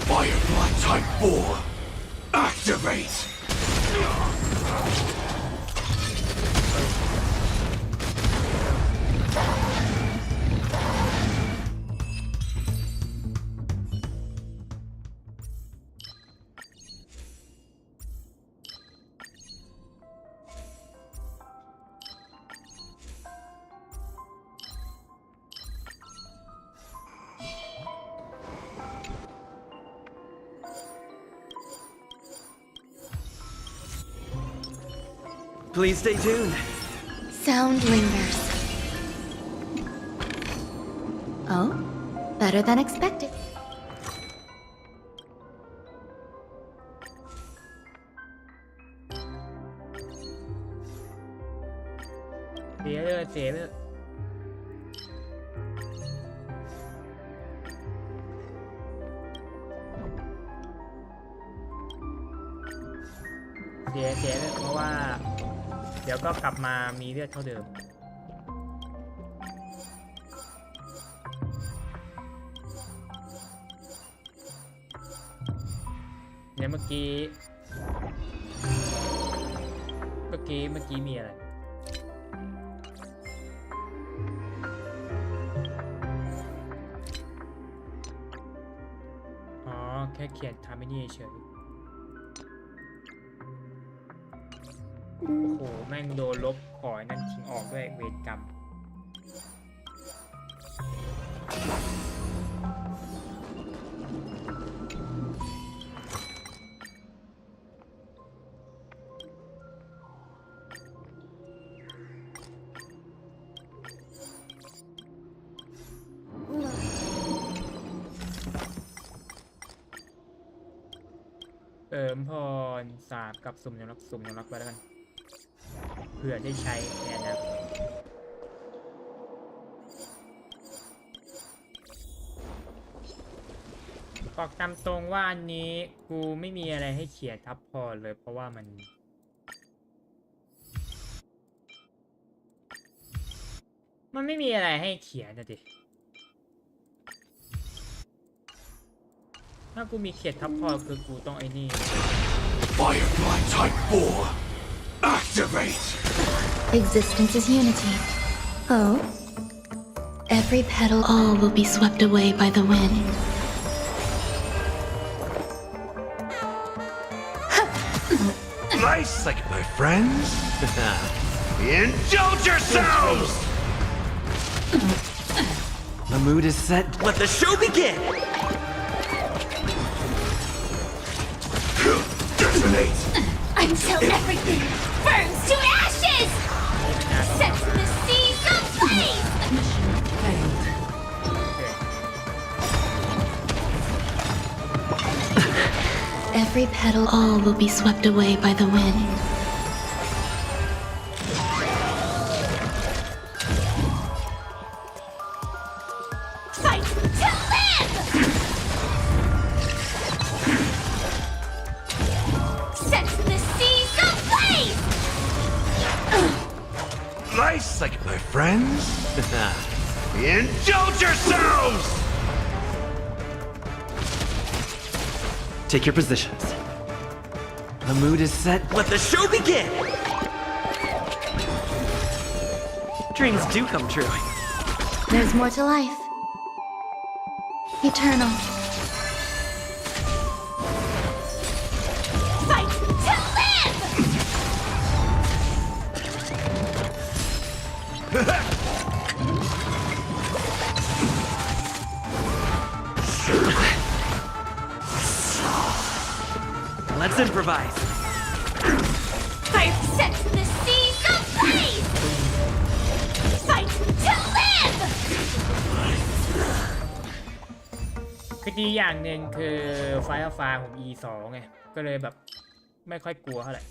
Firefly Type 4 Activate Please stay tuned. Sound lingers. Oh, better than expected.เสียเลยเพราะว่าเดี๋ยวก็กลับมามีเลือดเท่าเดิมเนี่ยเมื่อกี้มีอะไรอ๋อแค่เขียนทำไม่นี่เฉยโอ้โหแม่งโดนลบขอยนั่นทิ้งออกด้วยเวรกรรม เติมพร3กับสุ่มยอมรับไปแล้วกันเผื่อได้ใช้แน่นะบอกตามตรงว่าอันนี้กูไม่มีอะไรให้เขียนทับพรเลยเพราะว่ามันไม่มีอะไรให้เขียนนะดิถ้ากูมีเขียนทับพรคือกูต้องไอ้นี่ Firefly Type 4 Activate Existence is unity. Oh. Every petal, all will be swept away by the wind. Nice like my friends. Indulge yourselves! The mood is set. Let the show begin! Detonate! Until everything burns to ashes! Set the seas ablaze! Every petal, all will be swept away by the wind. Fight to live! Set the seas ablaze! Nice like my friends. Indulge yourselves! Take your positions. The mood is set. Let the show begin! Dreams do come true. There's more to life. Eternal. Fight to live! Let's improvise. Fire sets the seas ablaze! Fight to live! คือดีอย่างหนึ่งคือไฟฟ้าผม E2 ไงก็เลยแบบไม่ค่อยกลัวเท่าไหร่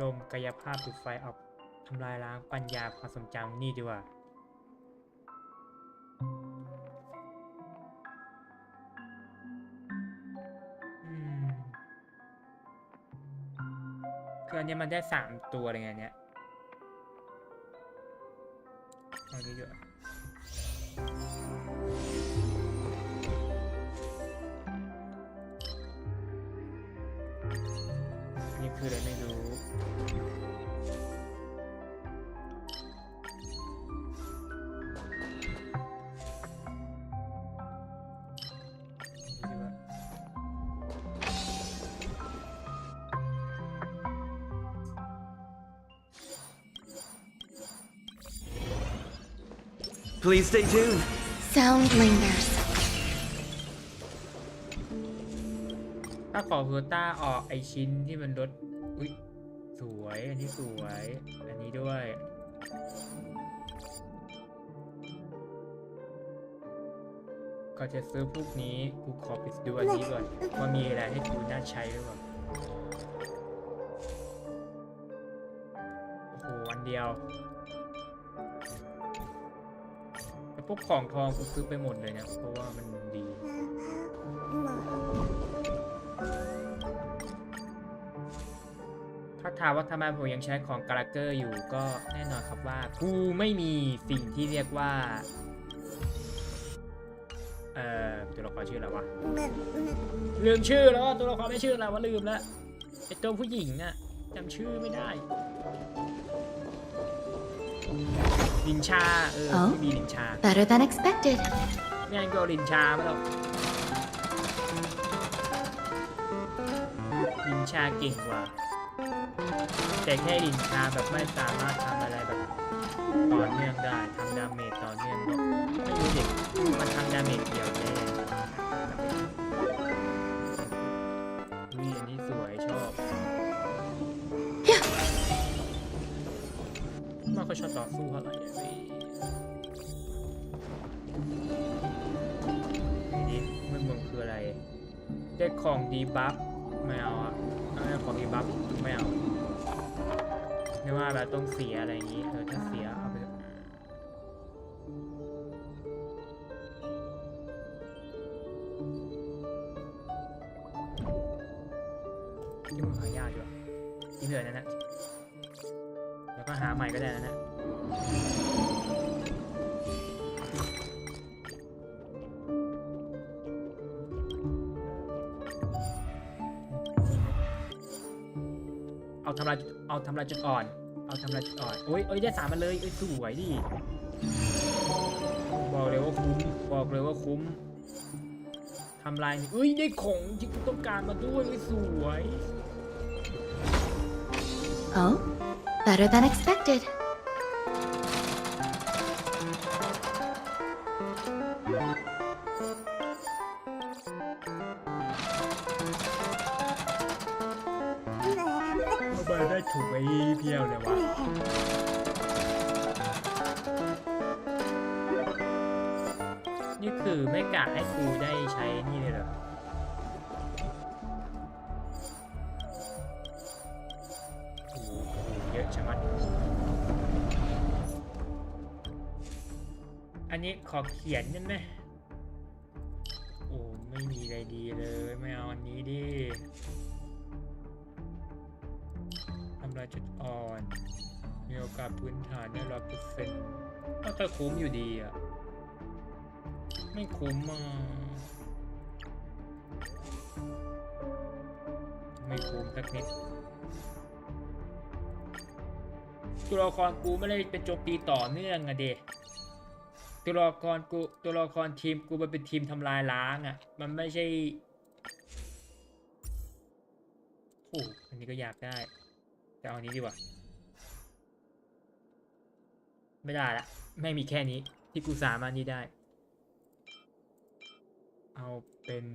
ลมกายภาพดูดไฟออกทำลายล้างปัญญาความทรงจำนี่ดีกว่าคืออันนี้มันได้3ตัวอะไรเงี้ยเอาดีด้วยนี่คืออะไรไม่รู้Please stay tuned. Sound lingers. ถ้าขอโควต้าออกไอชิ้นที่มันลดอุ๊ยสวยอันนี้สวยอันนี้ด้วยก็จะซื้อพวกนี้กูขอไปดูอันนี้ก่อนว่ามีอะไรให้กูน่าใช้หรือเปล่าโอ้โหอันเดียวแต่พวกของทองกูซื้อไปหมดเลยนะเพราะว่ามันดีถ้าถามว่าทำไมผมยังใช้ของกาลาเกอร์อยู่ก็แน่นอนครับว่ากูไม่มีสิ่งที่เรียกว่าตัวละครชื่ออะไรวะลืมชื่อแล้วตัวละครไม่ชื่ออะไรวะลืมแล้วไอตัวผู้หญิงอะจำชื่อไม่ได้ลินชาที่มีลินชา Better than expected. แม่งก็ลินชาไม่หรอกลินชาเก่งกว่าแต่แค่ลินชาแบบไม่สามารถทำอะไรแบบต่อเนื่องได้ทำดาเมจต่อเนื่องก็ไม่รู้เด็กมันทำดาเมจเดียวแน่อันนี้สวยชอบมันก็ ชอบต่อสู้เท่าไหร่นี่มึงคืออะไรได้ของดีบัฟไม่เอาอะของดีบัฟไม่เอาไม่ว่าแบบต้องเสียอะไรอย่างงี้ถ้าเสียเอาไปที่มึงหายากอยู่ที่เหลือนั่นนะแล้วก็หาใหม่ก็ได้นะเอาทำลายจุดอ่อนเอาทำลายจุดอ่อนโอ้ยได้3มันเลยสวยดิบอกเลยว่าคุ้มทำลายนี่ได้ของที่กูต้องการมาด้วยสวย Oh, better than expected. ได้ถูกไอ้เพี้ยวเลยวะนี่คือไม่กะให้ครูได้ใช้นี่เลยเหรอโอ้โหเยอะชะมัดอันนี้ขอเขียนนั่นไหมโอ้ไม่มีอะไรดีเลยไม่เอาอันนี้ดิทำลายจุดอ่อนมีโอกาสพื้นฐานได้100%แต่คุ้มอยู่ดีอ่ะไม่คุ้มไม่คุ้มสักนิดตัวละครกูไม่ได้เป็นโจมตีต่อเนื่องอะเดตัวละครทีมกูมันเป็นทีมทำลายล้างอ่ะมันไม่ใช่โอ้อันนี้ก็อยากได้แต่เอาอันนี้ดีกว่าไม่ได้ละไม่มีแค่นี้ที่กูสามารถนี้ได้เอาเป็น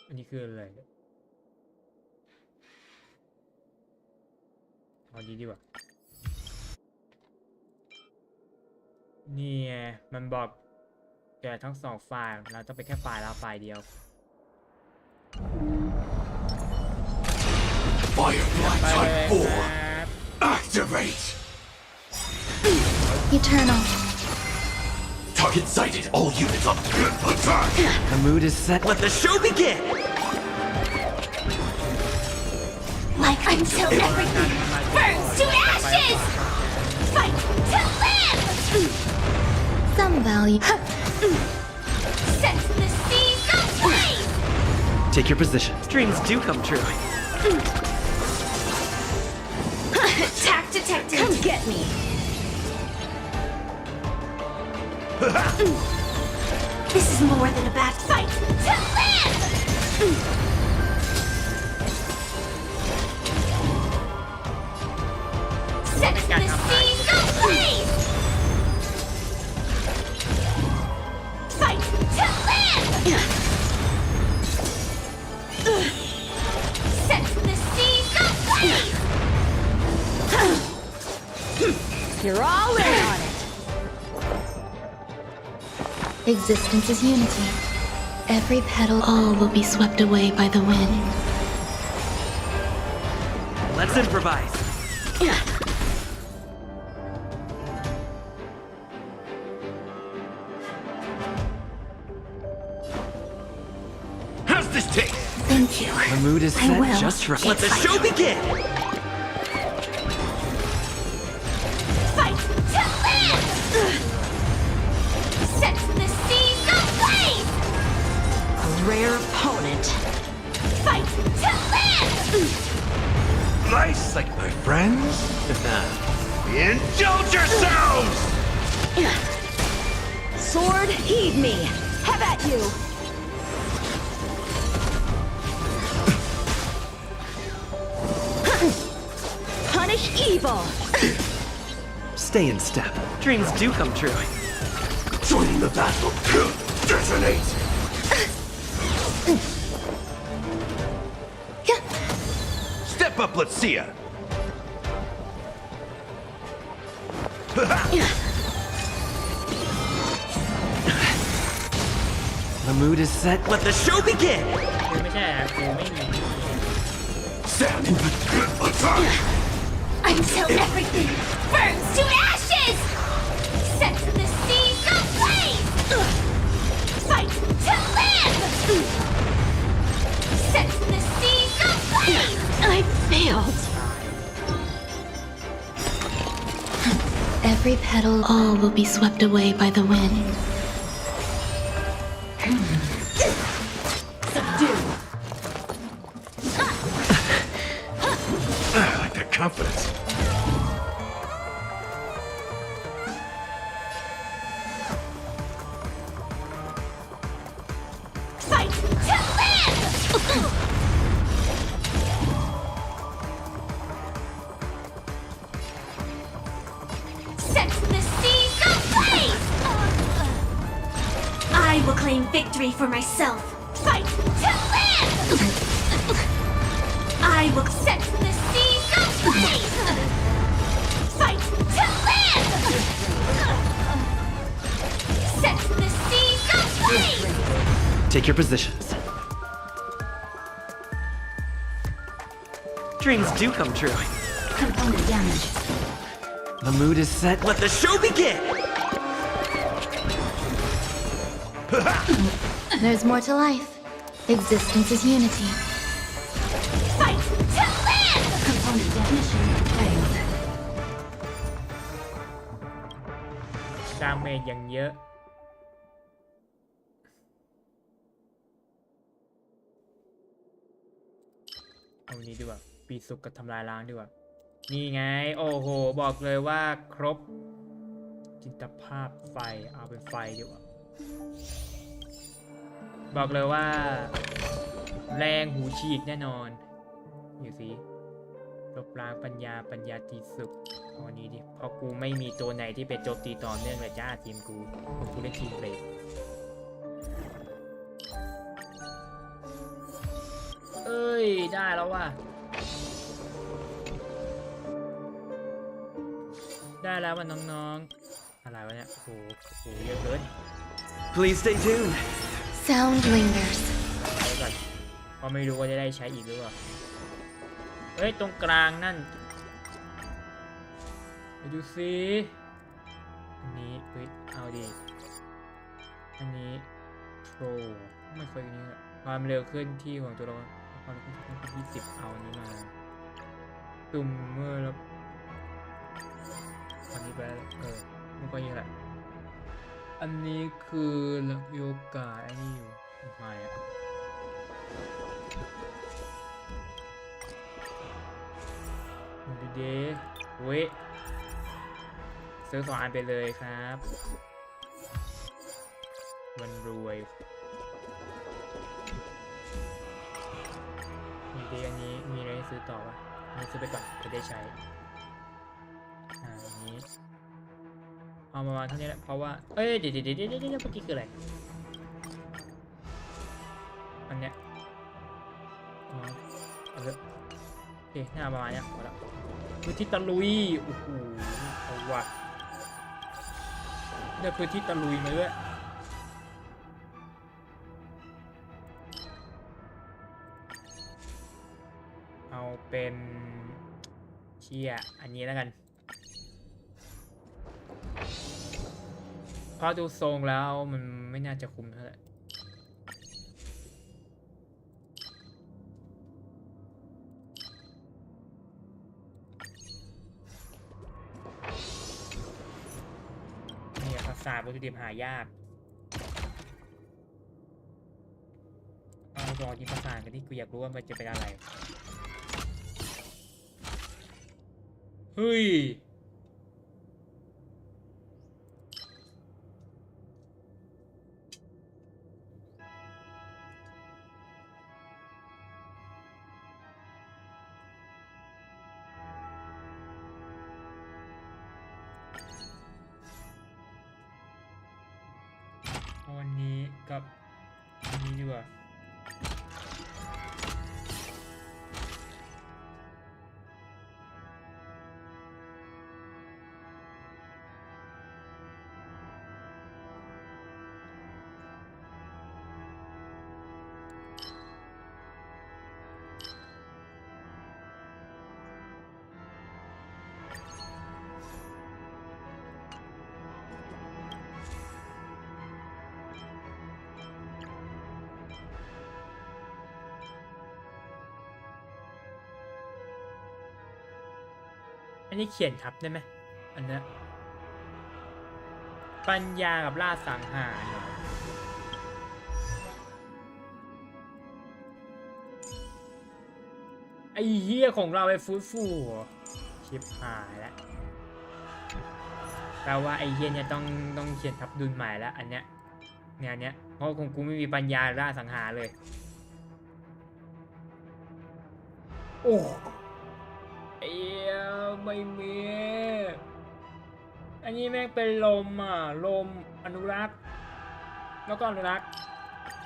อันนี้คืออะไรเอาดีกว่านี่ไงมันบอกแกทั้ง2ฝ่ายเราต้องเป็นแค่ฝ่ายเราฝ่ายเดียว Firefly Type 4 Activate Eternal. Target sighted. All units up. Attack. The mood is set. Let the show begin. Like until everything burns to ashes! Fight to live! Some value. Set the seas ablaze! Take your position. Dreams do come true. Attack detected! Come get me! This is more than a bad fight to live! Set the seas ablaze! Fight to live! Set the seas ablaze! You're all in on it! Existence is unity. Every petal, all will be swept away by the wind. Let's improvise. How's this taste? Thank you. The mood is I set will. just right. Let the Fight. show begin. Fight to live! Set the seas ablaze! A rare opponent. Fight to live! Nice, like my friends? Indulge yourselves! Sword, heed me! Have at you! Punish evil! Stay in step. Dreams do come true. Joining the battle. Detonate! Step up, let's see ya! The mood is set. Let the show begin. กูไม่ใช่อะกูไม่มี Until everything burns to ashes! Set the seas ablaze! Fight to live! Set the seas ablaze! I failed. Every petal, all will be swept away by the wind. Subdue! I like that confidence. Fight to live! Set the seas ablaze! I will claim victory for myself. Fight to live! I will set the seas ablaze! Fight to live! Set the seas ablaze! Take your positions. Dreams do come true. Component damage. The mood is set. Let the show begin. There's more to life. Existence is unity. Fight to live! Component definition failed. ดาเมจอย่างเยอะเอาวันนี้ดีกว่าปีสุกกับทำลายล้างดีกว่านี่ไงโอ้โหบอกเลยว่าครบจินตภาพไฟเอาเป็นไฟดีกว่าบอกเลยว่าแรงหูฉีกแน่นอนอยู่สิลบล้างปัญญาตีสุกเอาวันนี้ดิเพราะกูไม่มีตัวไหนที่เป็นโจมตีต่อเนื่องเลยจ้าทีมกูเล่นทีมเพลย์เอ้ยได้แล้วว่ะได้แล้วว่าน้องๆอะไรวะเนี่ยโอ้โหเยอะเกิน Please stay tuned. Sound lingers. เอาก่อนเพราะไม่รู้ว่าจะได้ใช้อีกหรือเปล่าเฮ้ยตรงกลางนั่นไปดูสิอันนี้เฮ้ยเอาดิอันนี้โทรไม่ค่อยนี้ความเร็วเคลื่อนที่ของตัวเราความเร็วเคลื่อนที่20เอาอันนี้มาตุ่มเมื่อแล้วอันนี้ไปมันก็ยังแหละอันนี้คือโยกาอันนี้อยู่ไม่อะดูดิเว้ยซื้อ2 อันไปเลยครับมันรวยมีดีอันนี้มีอะไรให้ซื้อต่อปะอันนี้ซื้อไปก่อนจะได้ใช้อันนี้เอาประมาณเท่านี้แหละเพราะว่าเอ้ยเดี๋ยวเมื่อกี้คืออะไรอันเนี้ยอ๋อเอาเลยโอเคหน้าประมาณเนี้ยพอแล้วพื้นที่ตะลุยโอ้โหเอาว่ะได้พื้นที่ตะลุยมาด้วยเอาเป็นเชี่ยอันนี้แล้วกันเพราะดูทรงแล้วมันไม่น่าจะคุ้มเท่าไหร่เนี่ยภาษาวัตถุดิบหายากเอาลองกินภาษากันที่กูอยากรู้ว่ามันจะเป็นอะไรเฮ้ยวันนี้กับอันนี้ดีกว่า อันนี้เขียนทับได้ไหมอันเนี้ยปัญญากับล่าสังหารไอ้เหี้ยของเราไอ้ฟูชิบหายแล้วแปลว่าไอ้เหี้ยเนี่ยต้องเขียนทับดุลใหม่แล้วอันเนี้ยเนี่ยเพราะของกูไม่มีปัญญาล่าสังหารเลยโอ้ไอ้เหี้ยไม่มีอันนี้แม่งเป็นลมลมอนุรักษ์แล้วก็อนุรักษ์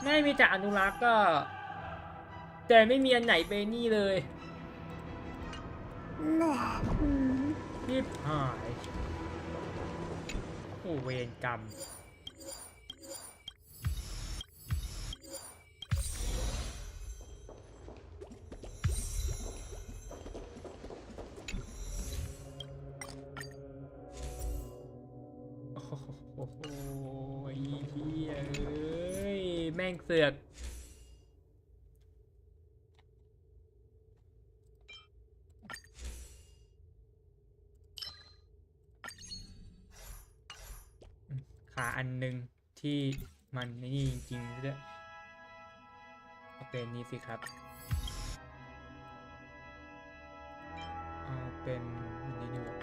ไม่มีแต่อนุรักษ์ก็แต่ไม่มีอันไหนเป็นนี่เลยรีบหายโอ้เวรกรรมโอ้โหเฮียเอ้ยแม่งเสือกขาอันหนึ่งที่มันนี่จริงๆด้วยเอาเป็นนี้สิครับเอาเป็นนี่ดีกว่า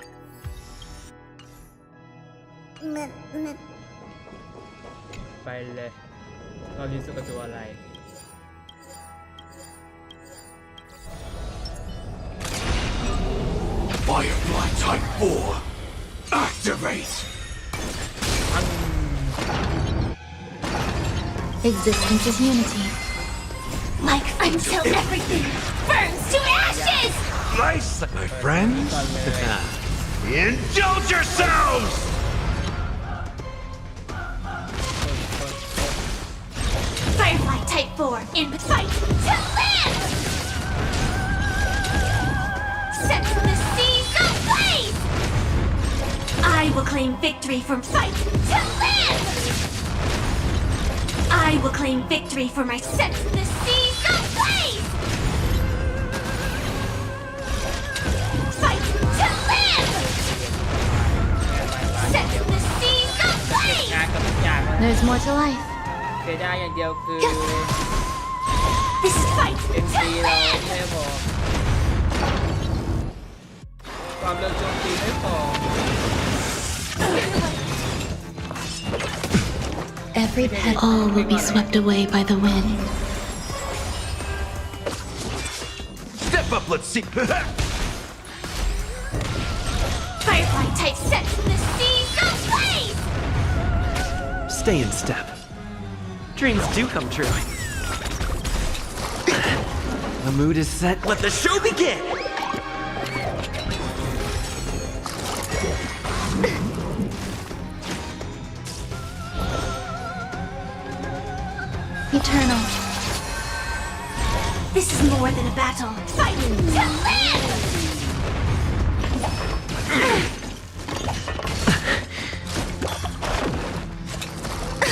ไปเลยเราดีสุดกับตัวอะไรFirefly Type 4 Activate Existence is unity. Like until everything burns to ashes! Nice, my friends. Indulge yourselves! Firefly Type 4 in fight to live! Set the seas ablaze! I will claim victory from fight to live! I will claim victory for my set the seas ablaze! Fight to live! Set the seas ablaze! There's more to life. เสียดายอย่างเดียวคือ This is fight to NC เรา live! ไม่พอความเร็วโจมตีไม่พอ Every pet, all will be swept away by the wind. Step up, let's see. Firefly Type set the seas ablaze! Stay in step. Dreams do come true. The mood is set. Let the show begin! Eternal. This is more than a battle. Fight to live!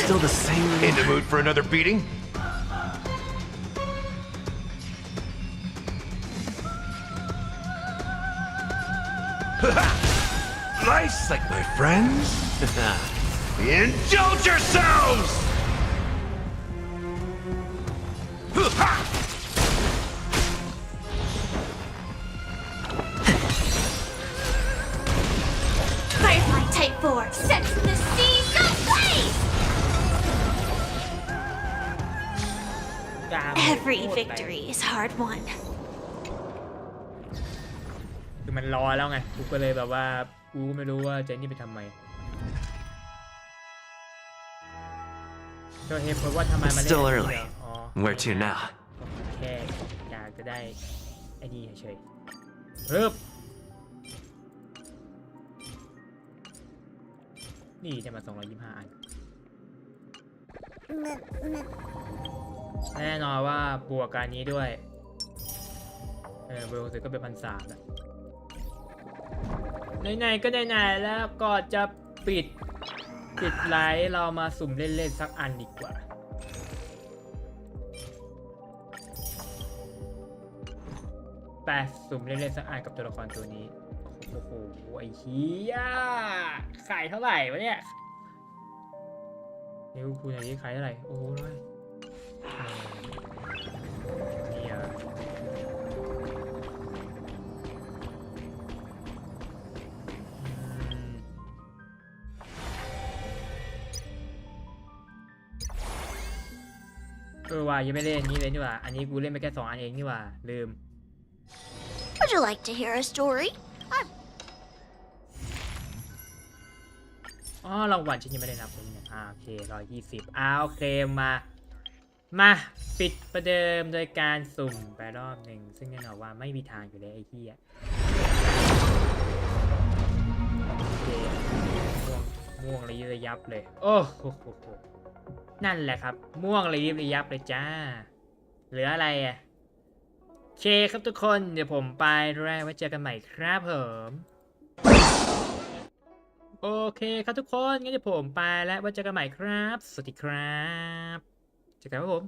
Still the same. In the mood for another beating? Nice, like my friends. Indulge yourselves! Firefly Type 4 set the seas ablaze! Every victory is hard won. คือมันรอแล้วไงกูก็เลยแบบว่ากูไม่รู้ว่าจะนี่ไปทำไมก็เหตุผลว่าทำไมมัน Still early. Where to now? แค่อยากจะได้ไอ้นี่เฉยเฮ้ยนี่จะมา225อันแน่นอนว่าบวกการนี้ด้วยเบลก็เป็น1,300แล้วไหนๆก็ไหนๆแล้วก็จะปิดไลฟ์เรามาสุ่มเล่นๆสักอันดีกว่าสุ่มเล่นๆสักอันกับตัวละครตัวนี้ โอ้โหไอ้เหี้ยขายเท่าไหร่วะเนี่ยเดี๋ยวคุณอย่างนี้ขายเท่าไหร่โอ้โหเลยเนี่ยว่ายังไม่เล่นนี้เลยนี่หว่าอันนี้กูเล่นไปแค่2 อันเองนี่หว่าลืม Would you like to hear a story? อ๋อรางวัลฉันยังไม่ได้นับเลยเนี่ยโอเค120โอเคมาปิดประเดิมโดยการสุ่มไปรอบหนึ่งซึ่งแน่นอนว่าไม่มีทางอยู่แล้วไอ้ที่โอเคม่วงระยิบระยับเลยโอ้โหนั่นแหละครับม่วงระยิบระยับเลยจ้าเหลืออะไรอ่ะโอเคครับทุกคนเดี๋ยวผมไปแล้วไว้เจอกันใหม่ครับผมโอเคครับทุกคนงั้นเดี๋ยวผมไปแล้วไว้เจอกันใหม่ครับสวัสดีครับเจอกันครับผม